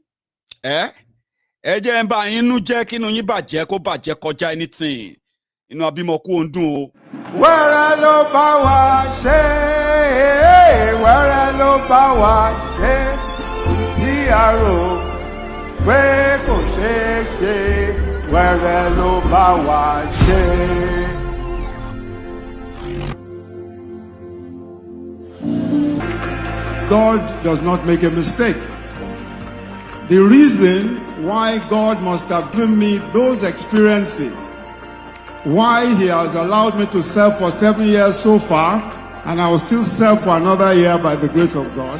Jẹ́ ń bá inú jẹ́ kínú yín bàjẹ́ kó bàjẹ́ kọjá anything. Inú abímọ kú ó ń dùn o. Wẹ́rẹ́ ló bá wa ṣe, wẹ́rẹ́ ló bá wa ṣe, tí a rò pé kò ṣeé ṣe, wẹ́rẹ́ ló bá wa ṣe. God does not make a mistake. The reason why God must have given me those experiences, why He has allowed me to serve for 7 years so far, and I will still serve for another year by the grace of God,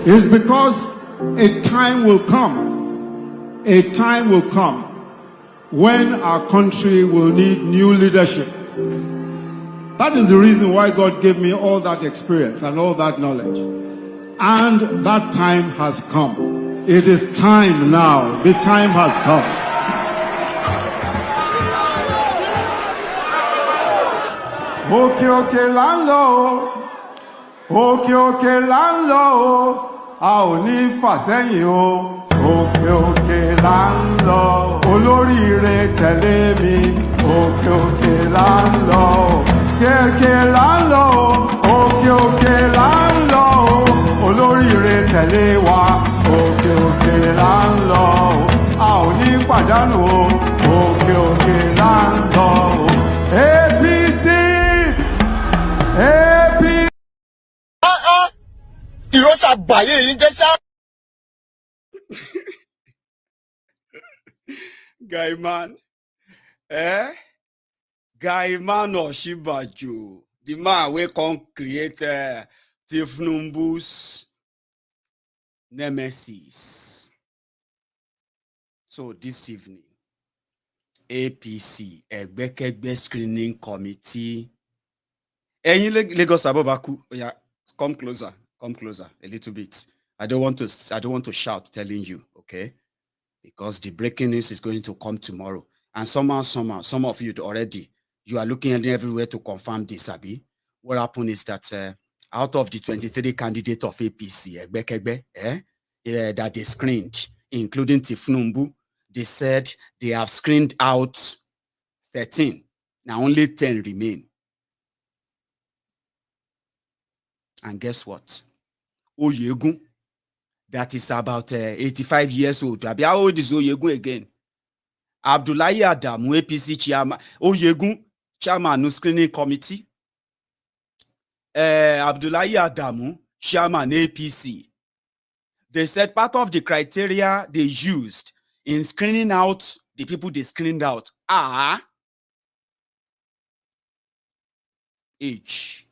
is because a time will come when our country will need new leadership. That is the reason why God gave me all that experience and all that knowledge. And that time has come. It is time now. The time has come. Òkè òkè là ń lọ o. Òkè òkè là ń lọ o. A ò ní fà sẹ́yìn o. Òkè òkè là ń lọ. Olóríire tẹ̀lé mi. Òkè òkè là ń lọ o. Òkè là ń lọ o. Òkè òkè là ń lọ o. Olóríire tẹ̀lé wa. Òkè òkè là ń lọ o. A ò ní pàdánù o. Òkè òkè là ń lọ o. APC. APC. Ìrọ́ṣà bàyè yìí jẹ́ ṣá. Guy man. Guy man Oshibajo. The man we can create Tifnumbu's nemesis. So this evening, APC, Egbekegbe Screening Committee. Any Lagos Abobaku, yeah, come closer a little bit. I don't want to shout telling you, okay? because the breaking news is going to come tomorrow. And somehow, some of you already, you are looking everywhere to confirm this, Abi. What happened is that out of the 23 candidates of APC, that they screened, including Tinubu, they said they have screened out 13. Now only 10 remain. And guess what? Maiyegun, that is about 85 years old. How old is Maiyegun again? Abdullahi Adamu, APC chairman. Maiyegun, chairman no screening committee. Abdullahi Adamu, chairman APC. They said part of the criteria they used in screening out the people they screened out are age.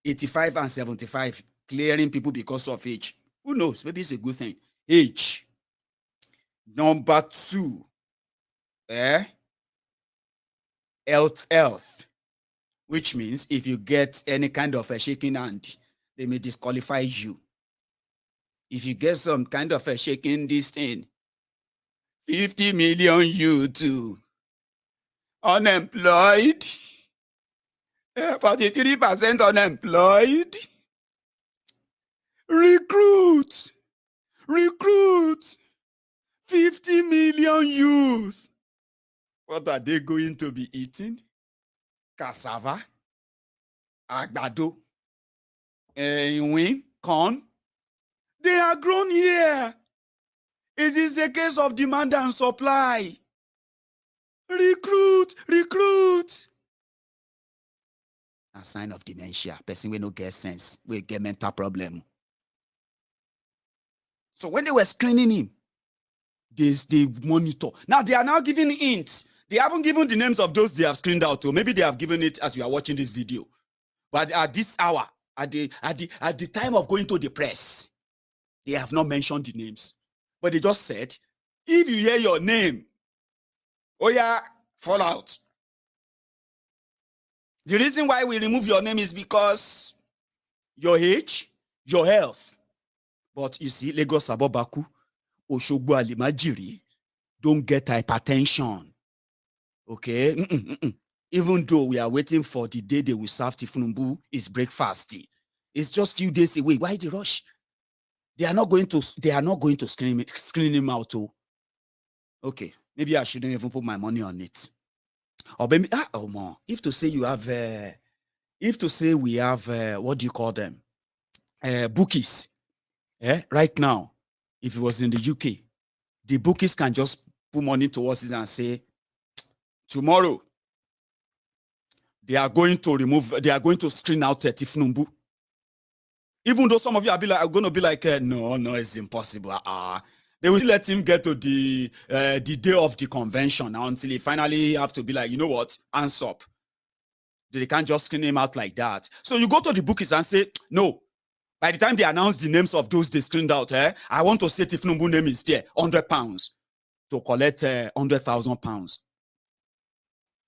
85 and 75, clearing people because of age. Who knows? Maybe it's a good thing. Age. Number 2, health, which means if you get any kind of a shaking hand, they may disqualify you. If you get some kind of a shaking this thing, 50 million you too. Unemployed. 43% unemployed. Recruit. 50 million youth. What are they going to be eating? Cassava, àgbàdo, corn. They are grown here. It is a case of demand and supply. Recruit. A sign of dementia. Person will not get sense. We get mental problem. So when they were screening him, they monitor. Now they are now giving hints. They haven't given the names of those they have screened out, or maybe they have given it as you are watching this video. But at this hour, at the time of going to the press, they have not mentioned the names. But they just said, if you hear your name, oh yeah, fall out. The reason why we remove your name is because your age, your health. But you see, Lagos Abobaku, Oshogbo Alimajiri don't get hypertension. Okay? Even though we are waiting for the day they will serve Tinubu is breakfast. It's just few days away. Why the rush? They are not going to screen him out. Oh. Okay. Maybe I shouldn't even put my money on it. Or maybe if to say we have what do you call them? Bookies. Right now, if it was in the UK, the bookies can just put money towards it and say, tomorrow they are going to screen out Tinubu. Even though some of you are going to be like, no, it's impossible. They will let him get to the day of the convention until he finally have to be like, you know what, hands up. They can't just screen him out like that. So you go to the bookies and say, no. By the time they announce the names of those they screened out, I want to say Tinubu name is there, £100 to collect £100,000.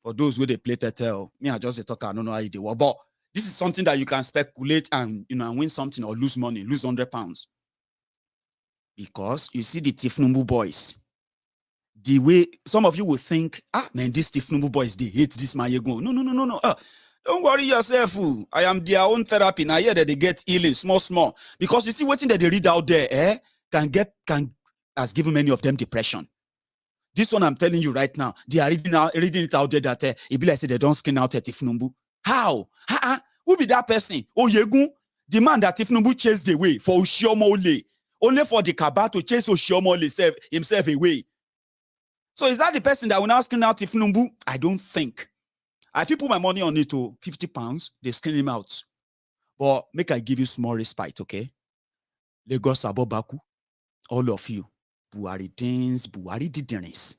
For those who they play tell me, I just talk, I don't know how they work. But this is something that you can speculate and and win something or lose money, lose £100. Because you see the Tinubu boys, the way some of you will think, man, these Tinubu boys, they hate this Maiyegun. No. Don't worry yourself. I am their own therapy. Now here that they get healing, small. Because you see, what thing that they read out there, has given many of them depression. This one I'm telling you right now, they are reading it out there that it be like say they don't screen out Tinubu. How? Who be that person? Maiyegun, the man that Tinubu chased away for Oshiomole. Only for the Kaba to chase Oshiomole himself away. So is that the person that will now screen out Tinubu? I don't think. I feel put my money on it to £50, they screen him out. But make I give you small respite, okay? Lagos Abobaku, all of you, Buhari Dins, Buhari Diderins,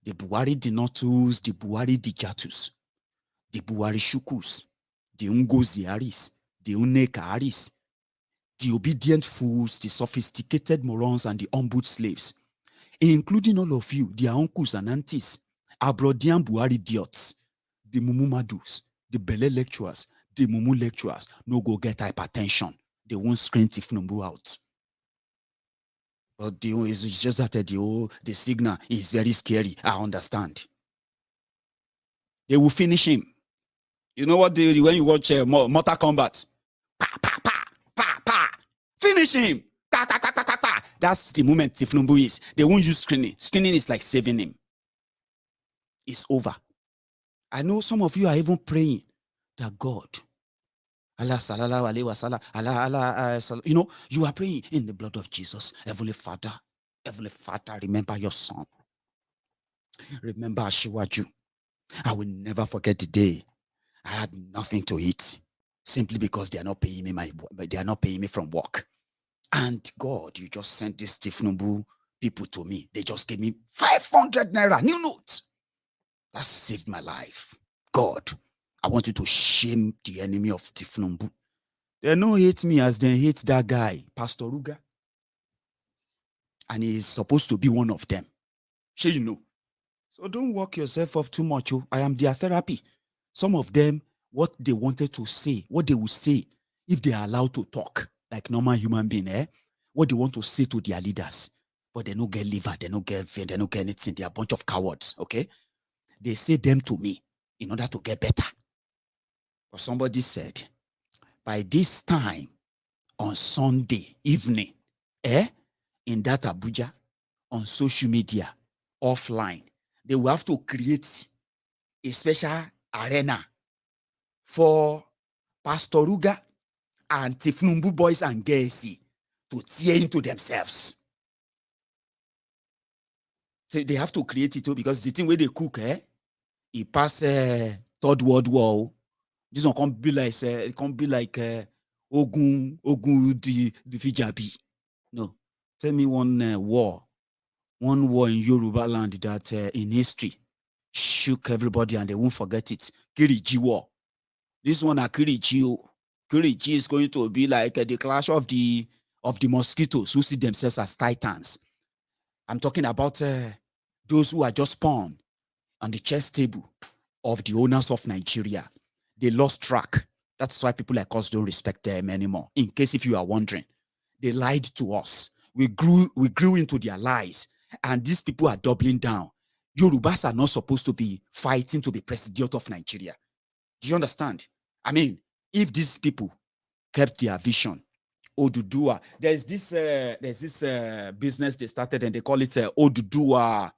the Buhari Dinotus, the Buhari Dijatus, the Buhari Shukus, the Ungoziaris, the Unekaris, the obedient fools, the sophisticated morons, and the humbled slaves, including all of you, their uncles and aunties, Abrodian Buhari idiots, the Mumu Madus, the Bele lecturers, the Mumu lecturers, no go get hypertension. They won't screen Tinubu out. But it's just that the signal is very scary. I understand. They will finish him. You know what? When you watch Mortal Kombat, pa pa pa pa pa, finish him. Ta ta ta ta ta ta. That's the moment Tinubu is. They won't use screening. Screening is like saving him. It's over. I know some of you are even praying that God, Allah sallallahu alaihi wasallam, Allah, you know, you are praying in the blood of Jesus. Heavenly Father, remember your son. Remember Ashiwaju. I will never forget the day I had nothing to eat simply because they are not paying me from work. And God, you just sent this Tinubu people to me. They just gave me 500 naira new note. That saved my life. God, I want you to shame the enemy of Tinubu. They don't hate me as they hate that guy, Pastor Ruga. And he's supposed to be one of them. Sure, you know. So don't work yourself up too much. Oh. I am their therapy. Some of them, what they wanted to say, what they will say, if they are allowed to talk like normal human being, what they want to say to their leaders. But they don't get liver, they don't get vein, they don't get anything. They are a bunch of cowards, okay? They say them to me in order to get better. But somebody said, by this time on Sunday evening, in that Abuja, on social media, offline, they will have to create a special arena for Pastor Ruga and Tinubu boys and girls to tear into themselves. So they have to create it too, because the thing where they cook, it pass Third World War. This one can't be like Ogun the Fijabi. No, tell me one war in Yoruba land that in history shook everybody and they won't forget it. Kiriji War. This one at Kiriji. Kiriji is going to be like the clash of the mosquitoes who see themselves as titans. I'm talking about those who are just spawned on the chess table of the owners of Nigeria. They lost track. That's why people like us don't respect them anymore. In case if you are wondering, they lied to us. We grew into their lies. And these people are doubling down. Yorubas are not supposed to be fighting to be president of Nigeria. Do you understand? I mean, if these people kept their vision, Odudua, there's this business they started and they call it Odudua.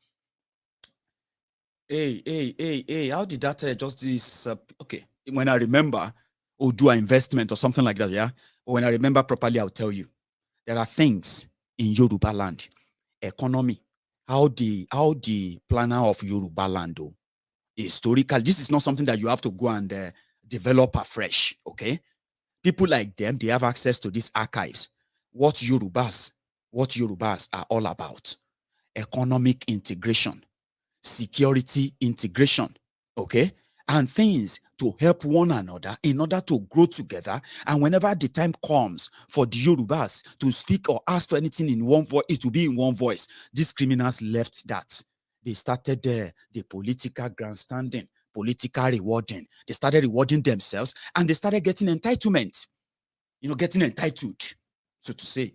Hey, how did that just this? Okay, when I remember Odua investment or something like that, yeah. But when I remember properly, I'll tell you. There are things in Yoruba land, economy, how the planner of Yoruba land, historical. This is not something that you have to go and develop afresh. Okay, people like them, they have access to these archives. What Yorubas are all about: economic integration, security integration, okay, and things to help one another in order to grow together. And whenever the time comes for the Yorubas to speak or ask for anything in one voice, it will be in one voice. These criminals left that. They started the political grandstanding, political rewarding. They started rewarding themselves and they started getting entitlement. You know, getting entitled, so to say.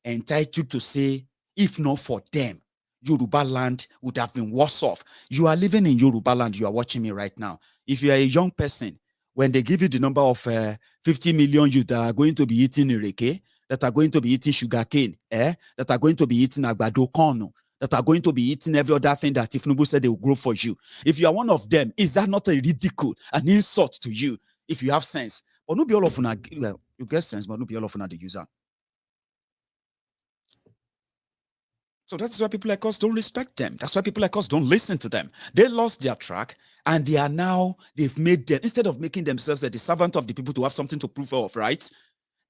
Entitled to say, if not for them, Yoruba land would have been worse off. You are living in Yoruba land. You are watching me right now. If you are a young person, when they give you the number of 50 million youth that are going to be eating ireke, that are going to be eating sugarcane, that are going to be eating agbado corn, that are going to be eating every other thing that Tinubu said they will grow for you. If you are one of them, is that not a ridicule, an insult to you if you have sense? But not be all of them, well, you get sense, but not be all of them the user. So that's why people like us don't respect them. That's why people like us don't listen to them. They lost their track and they've made them, instead of making themselves the servant of the people to have something to prove of, right?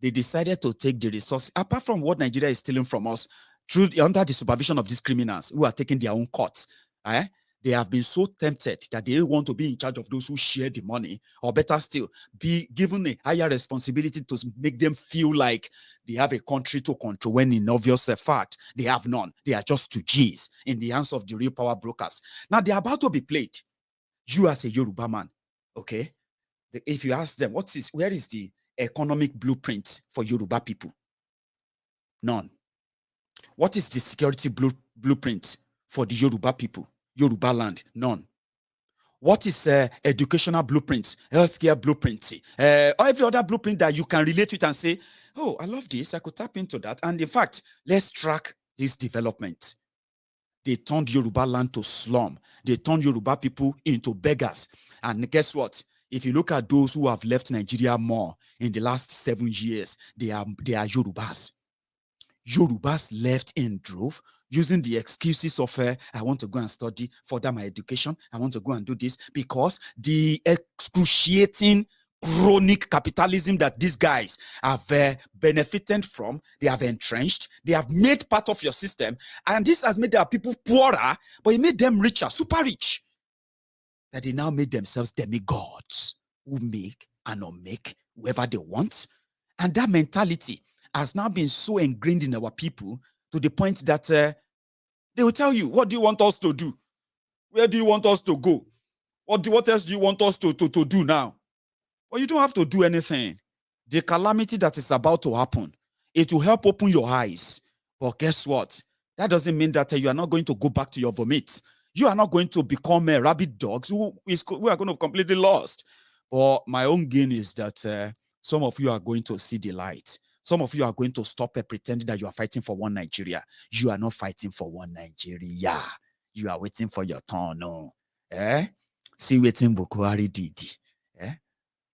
They decided to take the resource, apart from what Nigeria is stealing from us, under the supervision of these criminals who are taking their own cuts. They have been so tempted that they want to be in charge of those who share the money, or better still, be given a higher responsibility to make them feel like they have a country to control, when in obvious fact, they have none. They are just 2Gs in the hands of the real power brokers. Now, they are about to be played. You as a Yoruba man, okay? If you ask them, where is the economic blueprint for Yoruba people? None. What is the security blueprint for the Yoruba people? Yoruba land? None. What is educational blueprint, healthcare blueprint, or every other blueprint that you can relate with and say, oh, I love this, I could tap into that. And in fact, let's track this development. They turned Yoruba land to slum. They turned Yoruba people into beggars. And guess what? If you look at those who have left Nigeria more in the last 7 years, they are Yorubas. Yorubas left in drove, using the excuses of, I want to go and study, further my education, I want to go and do this, because the excruciating chronic capitalism that these guys have benefited from, they have entrenched, they have made part of your system, and this has made their people poorer, but it made them richer, super rich, that they now made themselves demigods who make and unmake whoever they want. And that mentality has now been so ingrained in our people to the point that they will tell you, what do you want us to do? Where do you want us to go? What else do you want us to do now? Well, you don't have to do anything. The calamity that is about to happen, it will help open your eyes. But guess what? That doesn't mean that you are not going to go back to your vomit. You are not going to become rabid dogs who are going to completely lost. But my own gain is that some of you are going to see the light. Some of you are going to stop pretending that you are fighting for one Nigeria. You are not fighting for one Nigeria. You are waiting for your turn. No. See waiting Buhari did.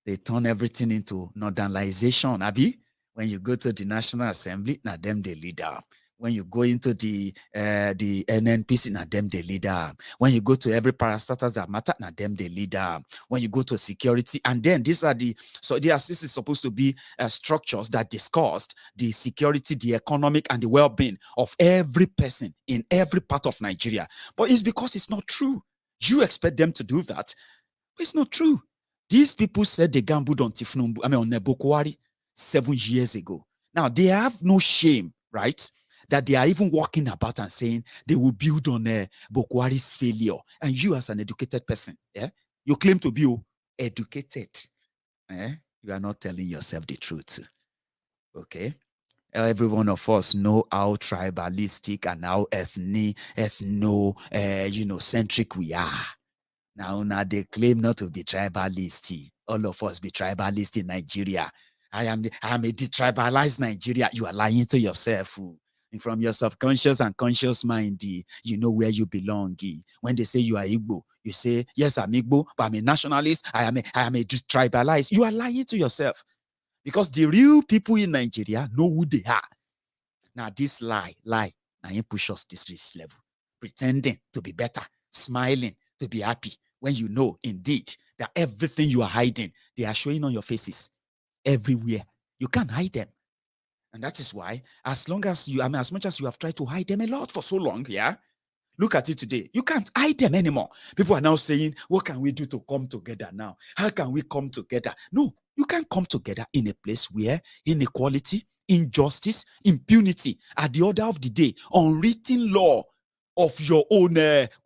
They turn everything into northernization. Abi, when you go to the National Assembly, now them the leader. When you go into the NNPC, now them the leader. When you go to every parastatals that matter, now them the leader. When you go to security, and then these are this is supposed to be structures that discussed the security, the economic, and the well-being of every person in every part of Nigeria. But it's because it's not true. You expect them to do that, but it's not true. These people said they gambled on Tinubu, on Buhari 7 years ago. Now they have no shame, right? That they are even walking about and saying they will build on Buhari's failure. And you, as an educated person, you claim to be educated. You are not telling yourself the truth. Okay? Every one of us know how tribalistic and how ethno-centric we are. Now they claim not to be tribalist. All of us be tribalist in Nigeria. I am a detribalized Nigeria. You are lying to yourself. And from your subconscious and conscious mind, you know where you belong. When they say you are Igbo, you say, yes, I'm Igbo, but I'm a nationalist. I am a tribalized. You are lying to yourself. Because the real people in Nigeria know who they are. Now this lie, now you push us this level. Pretending to be better, smiling, to be happy, when you know, indeed, that everything you are hiding, they are showing on your faces everywhere. You can't hide them. And that is why, as much as you have tried to hide them a lot for so long, look at it today. You can't hide them anymore. People are now saying, what can we do to come together now? How can we come together? No, you can't come together in a place where inequality, injustice, impunity are the order of the day, unwritten law of your own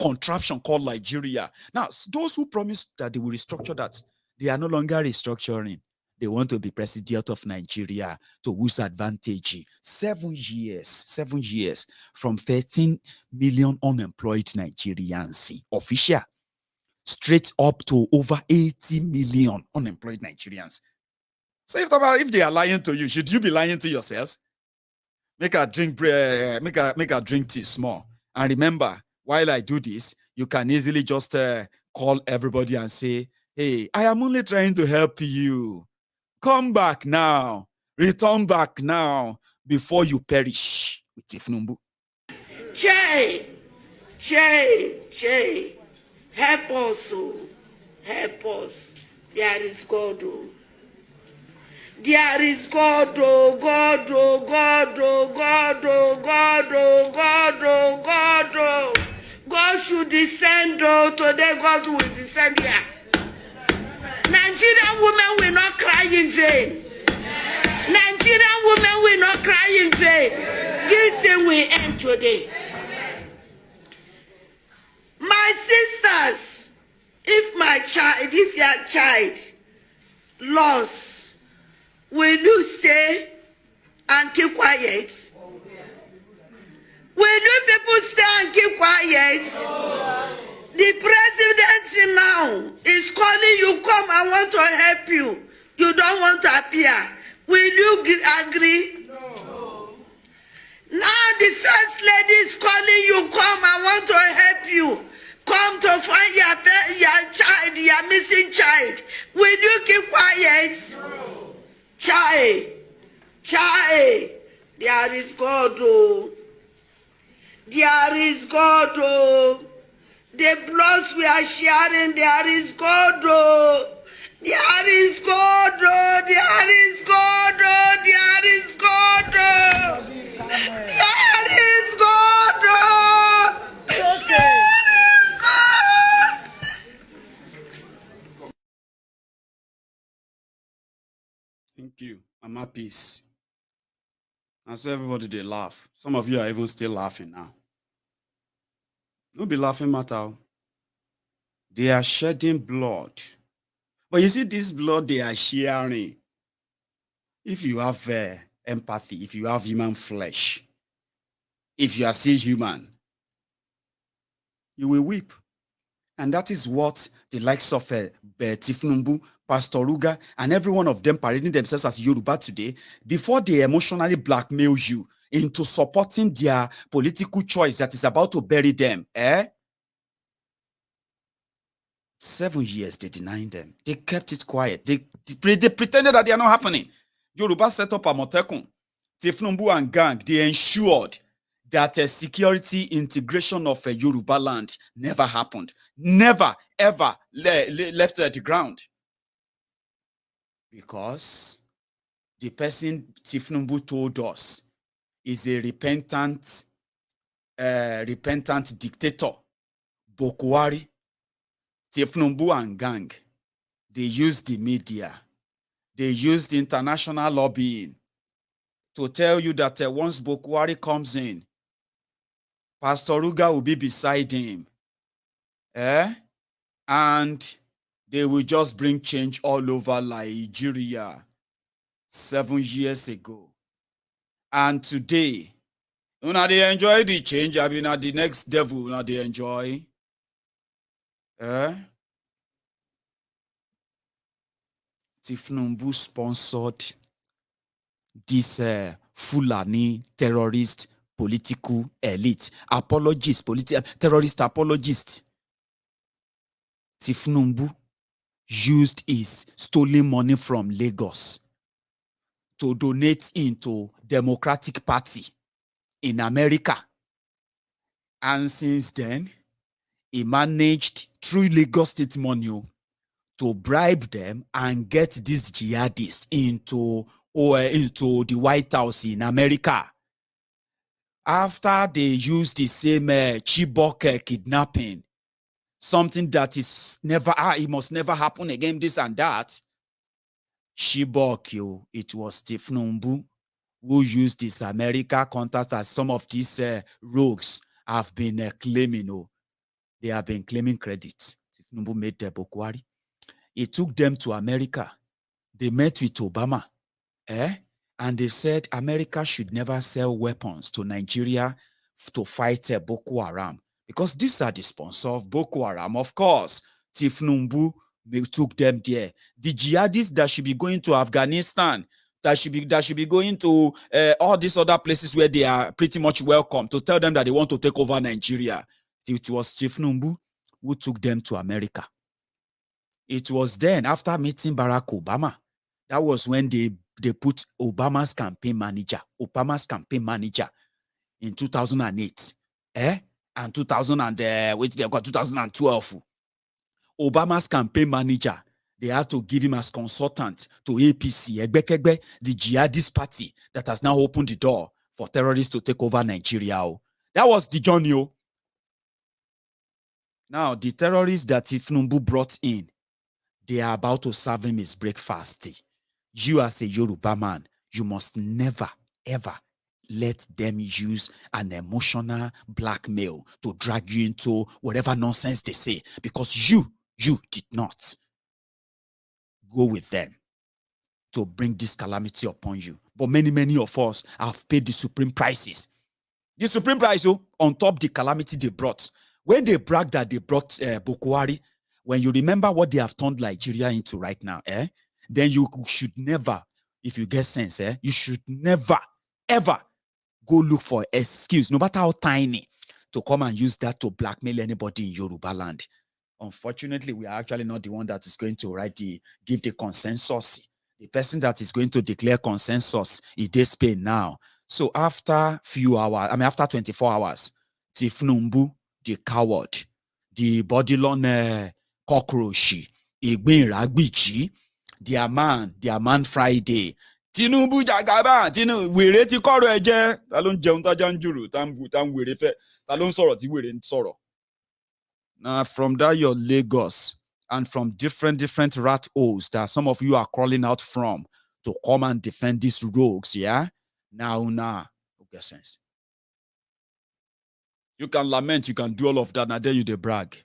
contraption called Nigeria. Now, those who promised that they will restructure that, they are no longer restructuring. They want to be president of Nigeria, to whose advantage? 7 years from 13 million unemployed Nigerians, official, straight up to over 80 million unemployed Nigerians. So if they are lying to you, should you be lying to yourselves? Make a drink tea small. And remember, while I do this, you can easily just call everybody and say, hey, I am only trying to help you. Come back now. Return back now before you perish with Tinubu. Che, help us, help us. There is God. There is God, God. God should descend, today God will descend here. Nigerian women will not cry in vain. Nigerian women will not cry in vain. This thing will end today. My sisters, if your child lost, will you stay and keep quiet? Will you people stay and keep quiet? The president now is calling you, come, I want to help you. You don't want to appear. Will you agree? No. Now the first lady is calling you, come, I want to help you. Come to find your child, your missing child. Will you keep quiet? No. Child, there is God, oh. There is God, oh. The bloods we are sharing, there is God, oh. There is God, oh. There is God, oh. There is God, oh. There is God, oh. There is God. Thank you. I'm at peace. And so everybody, they laugh. Some of you are even still laughing now. Don't be laughing, matter. They are shedding blood. But you see, this blood they are sharing. If you have empathy, if you have human flesh, if you are still human, you will weep. And that is what the likes of Tinubu, Pastor Ruga, and every one of them parading themselves as Yoruba today, before they emotionally blackmail you into supporting their political choice that is about to bury them. 7 years, they denied them. They kept it quiet. They pretended that they are not happening. Yoruba set up a Motekun. Tinubu and gang, they ensured that a security integration of a Yoruba land never happened. Never, ever left the ground. Because the person Tinubu told us is a repentant dictator, Buhari. Tinubu and gang, they used the media, they used international lobbying to tell you that once Buhari comes in, Pastor Ruga will be beside him. And they will just bring change all over Nigeria 7 years ago. And today, una they enjoy the change. I mean, the next devil, una they enjoy. Tinubu sponsored this Fulani terrorist political elite, terrorist apologist. Tinubu used his stolen money from Lagos to donate into Democratic Party in America. And since then, he managed through Lagos State money to bribe them and get these jihadists into the White House in America. After they used the same Chibok kidnapping, something that is never, it must never happen again, this and that. Chibok, it was Tinubu who used this America contact as some of these rogues have been claiming. They have been claiming credit. Tinubu made the Buhari. He took them to America. They met with Obama. And they said America should never sell weapons to Nigeria to fight Boko Haram. Because these are the sponsors of Boko Haram. Of course, Tinubu took them there. The jihadists that should be going to Afghanistan, that should be going to all these other places where they are pretty much welcome, to tell them that they want to take over Nigeria. It was Tinubu who took them to America. It was then, after meeting Barack Obama, that was when they put Obama's campaign manager in 2008. And 2012. Obama's campaign manager, they had to give him as consultant to APC, the jihadist party that has now opened the door for terrorists to take over Nigeria. That was the journey. Now, the terrorists that Tinubu brought in, they are about to serve him his breakfast. You as a Yoruba man, you must never, ever let them use an emotional blackmail to drag you into whatever nonsense they say, because you did not go with them to bring this calamity upon you. But many of us have paid the supreme prices. The supreme price, on top the calamity they brought. When they brag that they brought Buhari, when you remember what they have turned Nigeria into right now, then you should never, if you get sense, you should never, ever go look for excuse, no matter how tiny, to come and use that to blackmail anybody in Yoruba land. Unfortunately, we are actually not the one that is going to give the consensus. The person that is going to declare consensus is this Spain now. So after few hours, after 24 hours, Tinubu, the coward, the bodilon cockroachy, Igbin Ragbichi, their man Friday, Tinubu Jagaba, Tinubu, wèrè ti kọ́rọ̀ ẹ jẹ́, ta ló ń jẹun tájá ń jùrù, tá ń wèrè fẹ́, ta ló ń sọ̀rọ̀ tí wèrè ń sọ̀rọ̀. Now, from that, your Lagos, and from different rat holes that some of you are crawling out from to come and defend these rogues, yeah? Now, okay, sense. You can lament, you can do all of that, now there you the brag.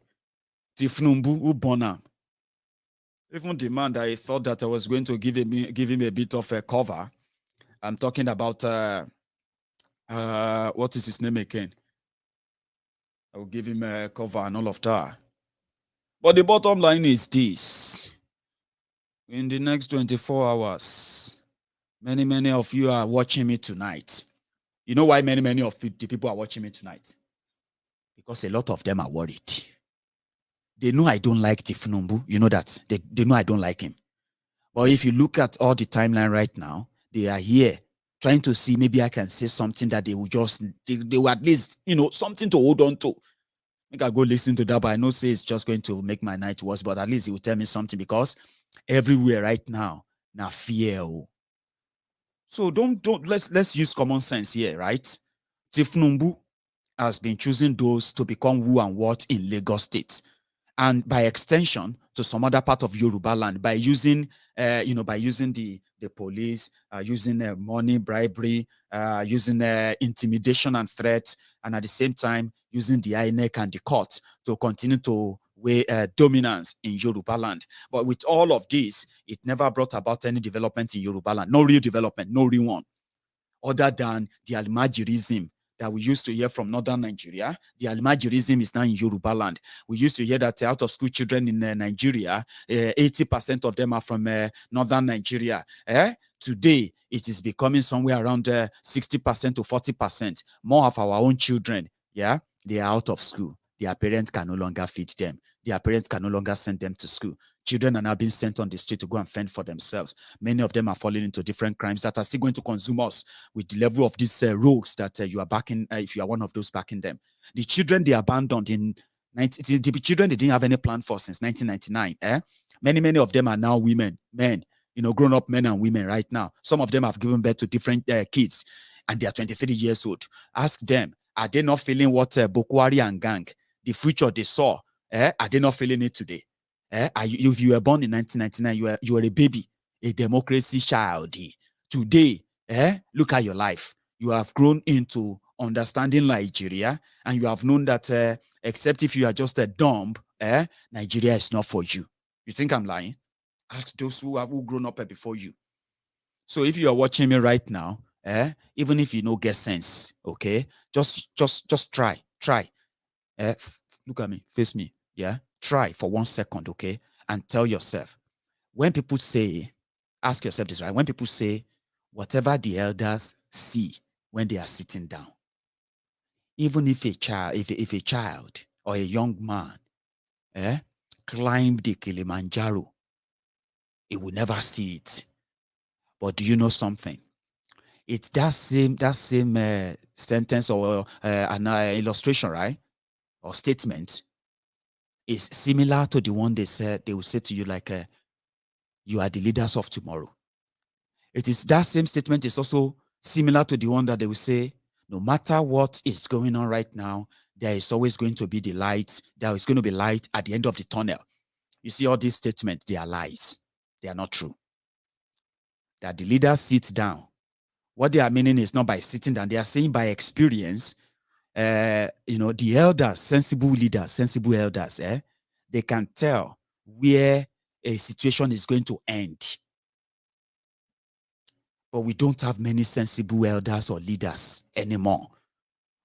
Tifnumbu Ubona. Even the man that I thought that I was going to give him a bit of a cover. I'm talking about, what is his name again? I will give him a cover and all of that. But the bottom line is this. In the next 24 hours, many of you are watching me tonight. You know why many of the people are watching me tonight? Because a lot of them are worried. They know I don't like Tinubu. You know that. They know I don't like him. But if you look at all the timeline right now, they are here trying to see maybe I can say something that they will at least, something to hold on to. I think I'll go listen to that, but I know say it's just going to make my night worse, but at least he will tell me something, because everywhere right now fear. So let's use common sense here, right? Tinubu has been choosing those to become who and what in Lagos State, and by extension to some other part of Yoruba land, by using the police, using money, bribery, using intimidation and threats, and at the same time using the INEC and the court to continue to weigh dominance in Yoruba land. But with all of this, it never brought about any development in Yoruba land. No real development, no real one, other than the Almajirism that we used to hear from northern Nigeria. The Almajirism is now in Yoruba land. We used to hear that out of school children in Nigeria, 80% of them are from northern Nigeria. Today, it is becoming somewhere around 60% to 40%. More of our own children, they are out of school. Their parents can no longer feed them. Their parents can no longer send them to school. Children are now being sent on the street to go and fend for themselves. Many of them are falling into different crimes that are still going to consume us with the level of these rogues that you are backing, if you are one of those backing them. The children they abandoned the children they didn't have any plan for since 1999. Many of them are now men, grown-up men and women right now. Some of them have given birth to different kids, and they are 23 years old. Ask them, are they not feeling what Buhari and gang, the future they saw, are they not feeling it today? If you were born in 1999, you were a baby, a democracy child. Today, look at your life. You have grown into understanding Nigeria, and you have known that except if you are just a dumb, Nigeria is not for you. You think I'm lying? Ask those who have grown up before you. So if you are watching me right now, even if you don't get sense, okay, just try. Look at me, face me, try for 1 second, okay, and tell yourself, when people say, ask yourself this, right? When people say, whatever the elders see when they are sitting down, even if a child or a young man climbed the Kilimanjaro, he will never see it. But do you know something? It's that same sentence or an illustration, right? Or statement is similar to the one they will say to you, like, you are the leaders of tomorrow. It is that same statement is also similar to the one that they will say, no matter what is going on right now, there is always going to be the light. There is going to be light at the end of the tunnel. You see, all these statements, they are lies. They are not true. That the leaders sit down. What they are meaning is not by sitting down. They are saying by experience, the elders, sensible leaders, sensible elders, they can tell where a situation is going to end. But we don't have many sensible elders or leaders anymore.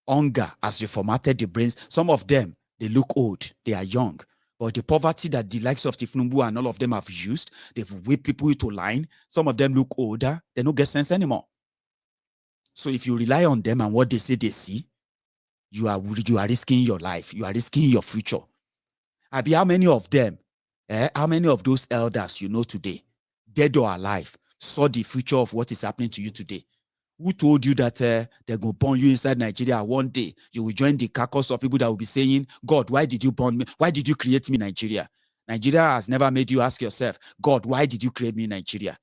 Hunger has reformatted the brains. Some of them, they look old, they are young. But the poverty that the likes of Tinubu and all of them have used, they've whipped people into line. Some of them look older, they don't get sense anymore. So if you rely on them and what they say they see, you are risking your life. You are risking your future. Abi, how many of them, how many of those elders you know today, dead or alive, saw the future of what is happening to you today? Who told you that they're going to burn you inside Nigeria one day? You will join the carcass of people that will be saying, God, why did you burn me? Why did you create me in Nigeria? Nigeria has never made you ask yourself, God, why did you create me in Nigeria?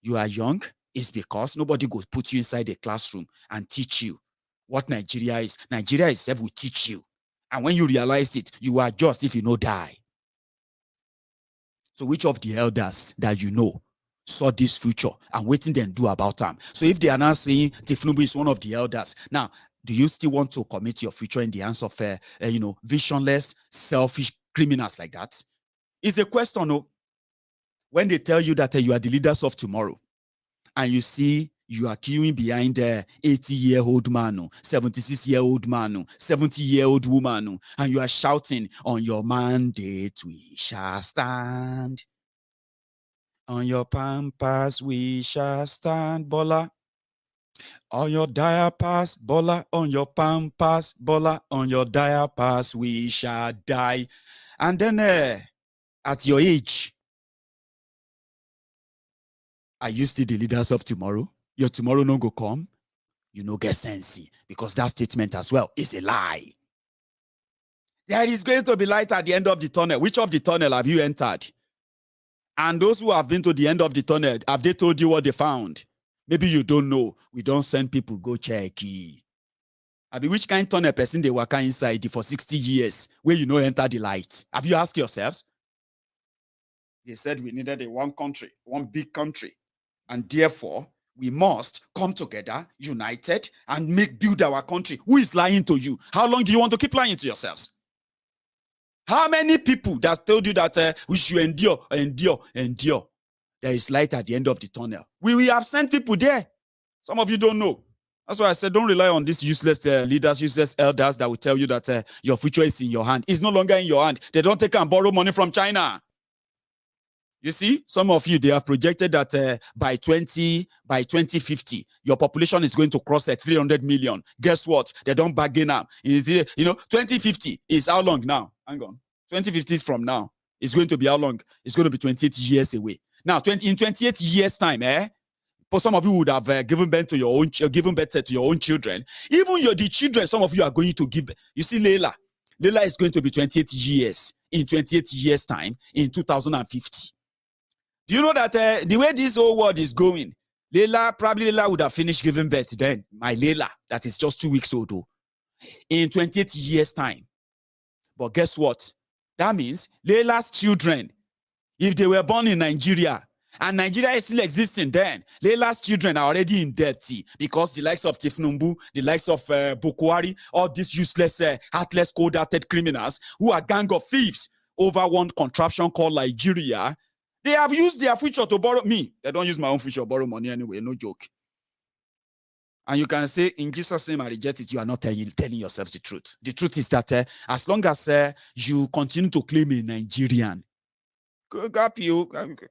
You are young. It's because nobody goes put you inside a classroom and teach you what Nigeria is. Nigeria itself will teach you. And when you realize it, you are just if you know die. So which of the elders that you know saw this future and waiting them do about them? So if they are now saying Tinubu is one of the elders, now do you still want to commit your future in the hands of visionless, selfish criminals like that? It's a question. No, when they tell you that you are the leaders of tomorrow, and you see you are queuing behind a 80-year-old man, 76-year-old man, 70-year-old woman, and you are shouting, on your mandate we shall stand. On your pampas we shall stand, Bola. On your diapers, Bola. On your pampas, Bola. On your diapers we shall die. And then at your age, are you still the leaders of tomorrow? Your tomorrow no go come? You no get sensey, because that statement as well is a lie. There is going to be light at the end of the tunnel. Which of the tunnel have you entered? And those who have been to the end of the tunnel, have they told you what they found? Maybe you don't know. We don't send people go check. I mean, which kind of tunnel person they work inside for 60 years where you know enter the light? Have you asked yourselves? They said we needed a one country, one big country. And therefore, we must come together, united, and build our country. Who is lying to you? How long do you want to keep lying to yourselves? How many people that told you that we should endure? There is light at the end of the tunnel. We have sent people there. Some of you don't know. That's why I said don't rely on these useless leaders, useless elders that will tell you that your future is in your hand. It's no longer in your hand. They don't take and borrow money from China. You see, some of you, they have projected that by 2050, your population is going to cross 300 million. Guess what? They don't bargain up. 2050 is how long now? Hang on. 2050 is from now. It's going to be how long? It's going to be 28 years away. Now, in 28 years' time, for some of you would have given birth to your own children. Even the children, some of you are going to give. You see, Leila is going to be 28 years in 28 years' time in 2050. Do you know that the way this whole world is going, Leila would have finished giving birth then. My Leila, that is just 2 weeks old, in 28 years' time. But guess what? That means Leila's children, if they were born in Nigeria, and Nigeria is still existing then, Leila's children are already in debt because the likes of Tinubu, the likes of Buhari, all these useless, heartless, cold-hearted criminals who are gang of thieves over one contraption called Nigeria, they have used their future to borrow me. They don't use my own future to borrow money anyway, no joke. And you can say, in Jesus' name, I reject it. You are not telling yourselves the truth. The truth is that as long as you continue to claim a Nigerian,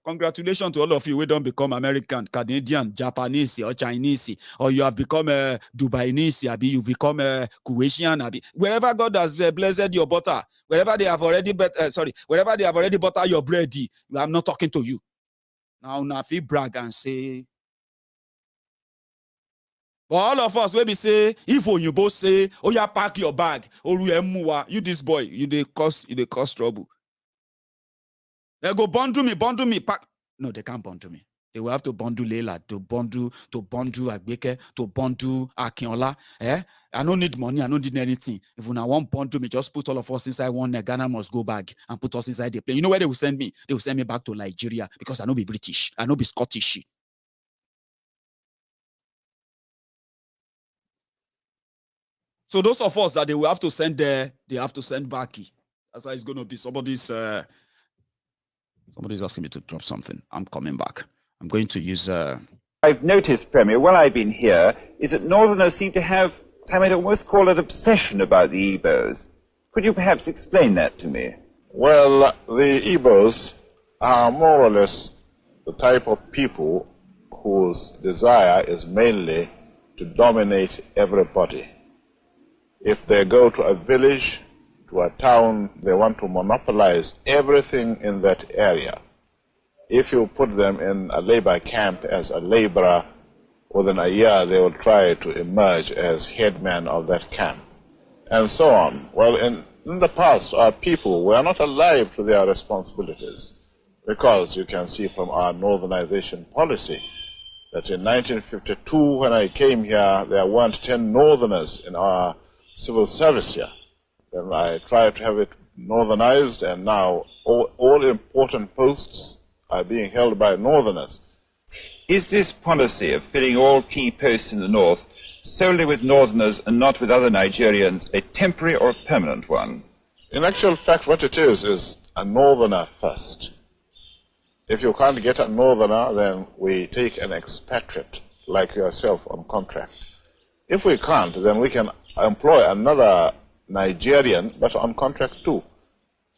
congratulations to all of you who don't become American, Canadian, Japanese, or Chinese, or you have become Dubainese, you become Kuwaitian, wherever God has blessed your butter, wherever they have already butter your bread, I'm not talking to you. Now, if you brag and say, but all of us will be say, if you both say, oh yeah, pack your bag, or you this boy, you they cause trouble. They go bundle me, pack. No, they can't bundle me. They will have to bundle Leila, to bundle Agbeke, to bundle Akinola. I don't need money, I don't need anything. If you now want bundle me, just put all of us inside one Ghana must go back and put us inside the plane. You know where they will send me? They will send me back to Nigeria because I know be British, I know be Scottish. So those of us that they will have to send there, they have to send back. That's how it's going to be. Somebody's asking me to drop something. I'm coming back. I'm going to use... I've noticed, Premier, while I've been here, is that Northerners seem to have I might almost call it obsession about the Igbos. Could you perhaps explain that to me? Well, the Igbos are more or less the type of people whose desire is mainly to dominate everybody. If they go to a village, to a town, they want to monopolize everything in that area. If you put them in a labor camp as a laborer, within a year they will try to emerge as headman of that camp, and so on. Well, in the past, our people were not alive to their responsibilities, because you can see from our northernization policy that in 1952, when I came here, there weren't 10 northerners in our civil service here. Then I tried to have it northernized, and now all important posts are being held by northerners. Is this policy of filling all key posts in the north solely with northerners and not with other Nigerians a temporary or a permanent one? In actual fact, what it is a northerner first. If you can't get a northerner, then we take an expatriate like yourself on contract. If we can't, then we can employ another Nigerian, but on contract too.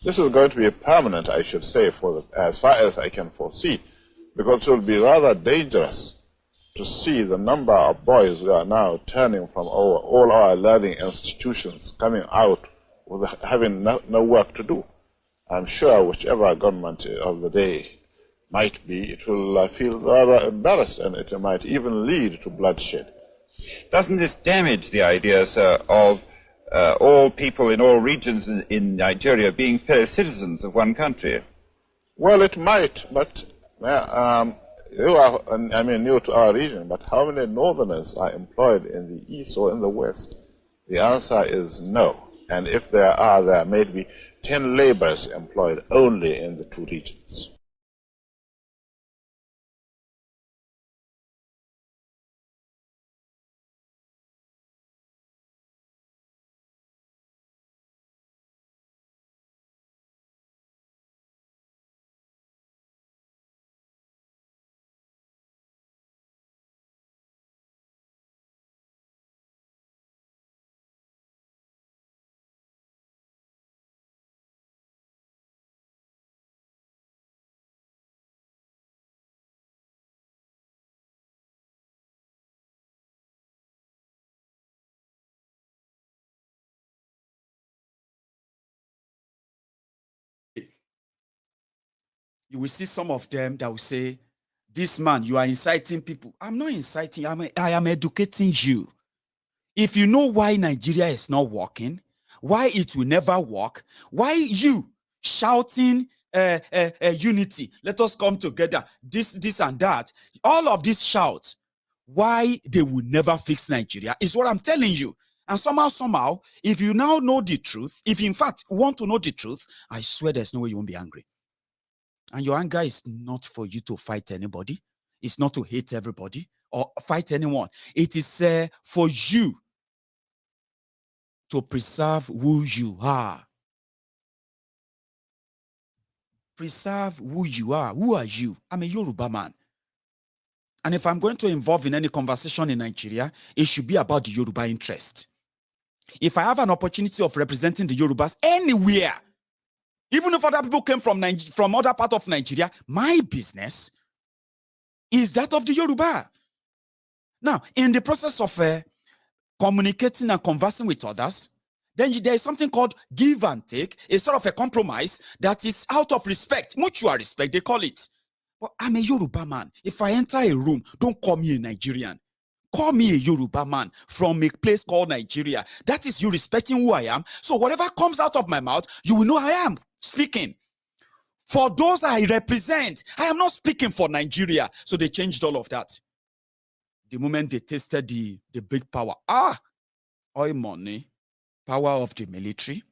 This is going to be permanent, I should say, as far as I can foresee, because it will be rather dangerous to see the number of boys who are now turning from all our learning institutions, coming out with having no work to do. I'm sure whichever government of the day might be, it will feel rather embarrassed, and it might even lead to bloodshed. Doesn't this damage the idea, sir, of all people in all regions in Nigeria being fellow citizens of one country? Well, it might, but you are, new to our region, but how many northerners are employed in the east or in the west? The answer is no. And if there are, there may be 10 laborers employed only in the two regions. You will see some of them that will say, this man, you are inciting people. I'm not inciting, I am educating you. If you know why Nigeria is not working, why it will never work, why you shouting unity, let us come together, this and that, all of these shouts, why they will never fix Nigeria is what I'm telling you. And somehow, if you now know the truth, if you in fact want to know the truth, I swear there's no way you won't be angry. And your anger is not for you to fight anybody. It's not to hate everybody or fight anyone. It is for you to preserve who you are. Preserve who you are. Who are you? I'm a Yoruba man. And if I'm going to involve in any conversation in Nigeria, it should be about the Yoruba interest. If I have an opportunity of representing the Yorubas anywhere, even if other people came from other part of Nigeria, my business is that of the Yoruba. Now, in the process of communicating and conversing with others, then there is something called give and take, a sort of a compromise that is out of respect, mutual respect, they call it. But I'm a Yoruba man. If I enter a room, don't call me a Nigerian. Call me a Yoruba man from a place called Nigeria. That is you respecting who I am. So whatever comes out of my mouth, you will know I am speaking for those I represent. I am not speaking for Nigeria. So they changed all of that. The moment they tasted the big power, oil money, power of the military,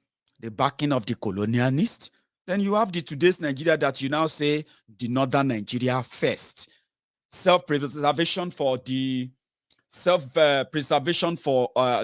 the backing of the colonialists, then you have the today's Nigeria that you now say the northern Nigeria first. Self-preservation for the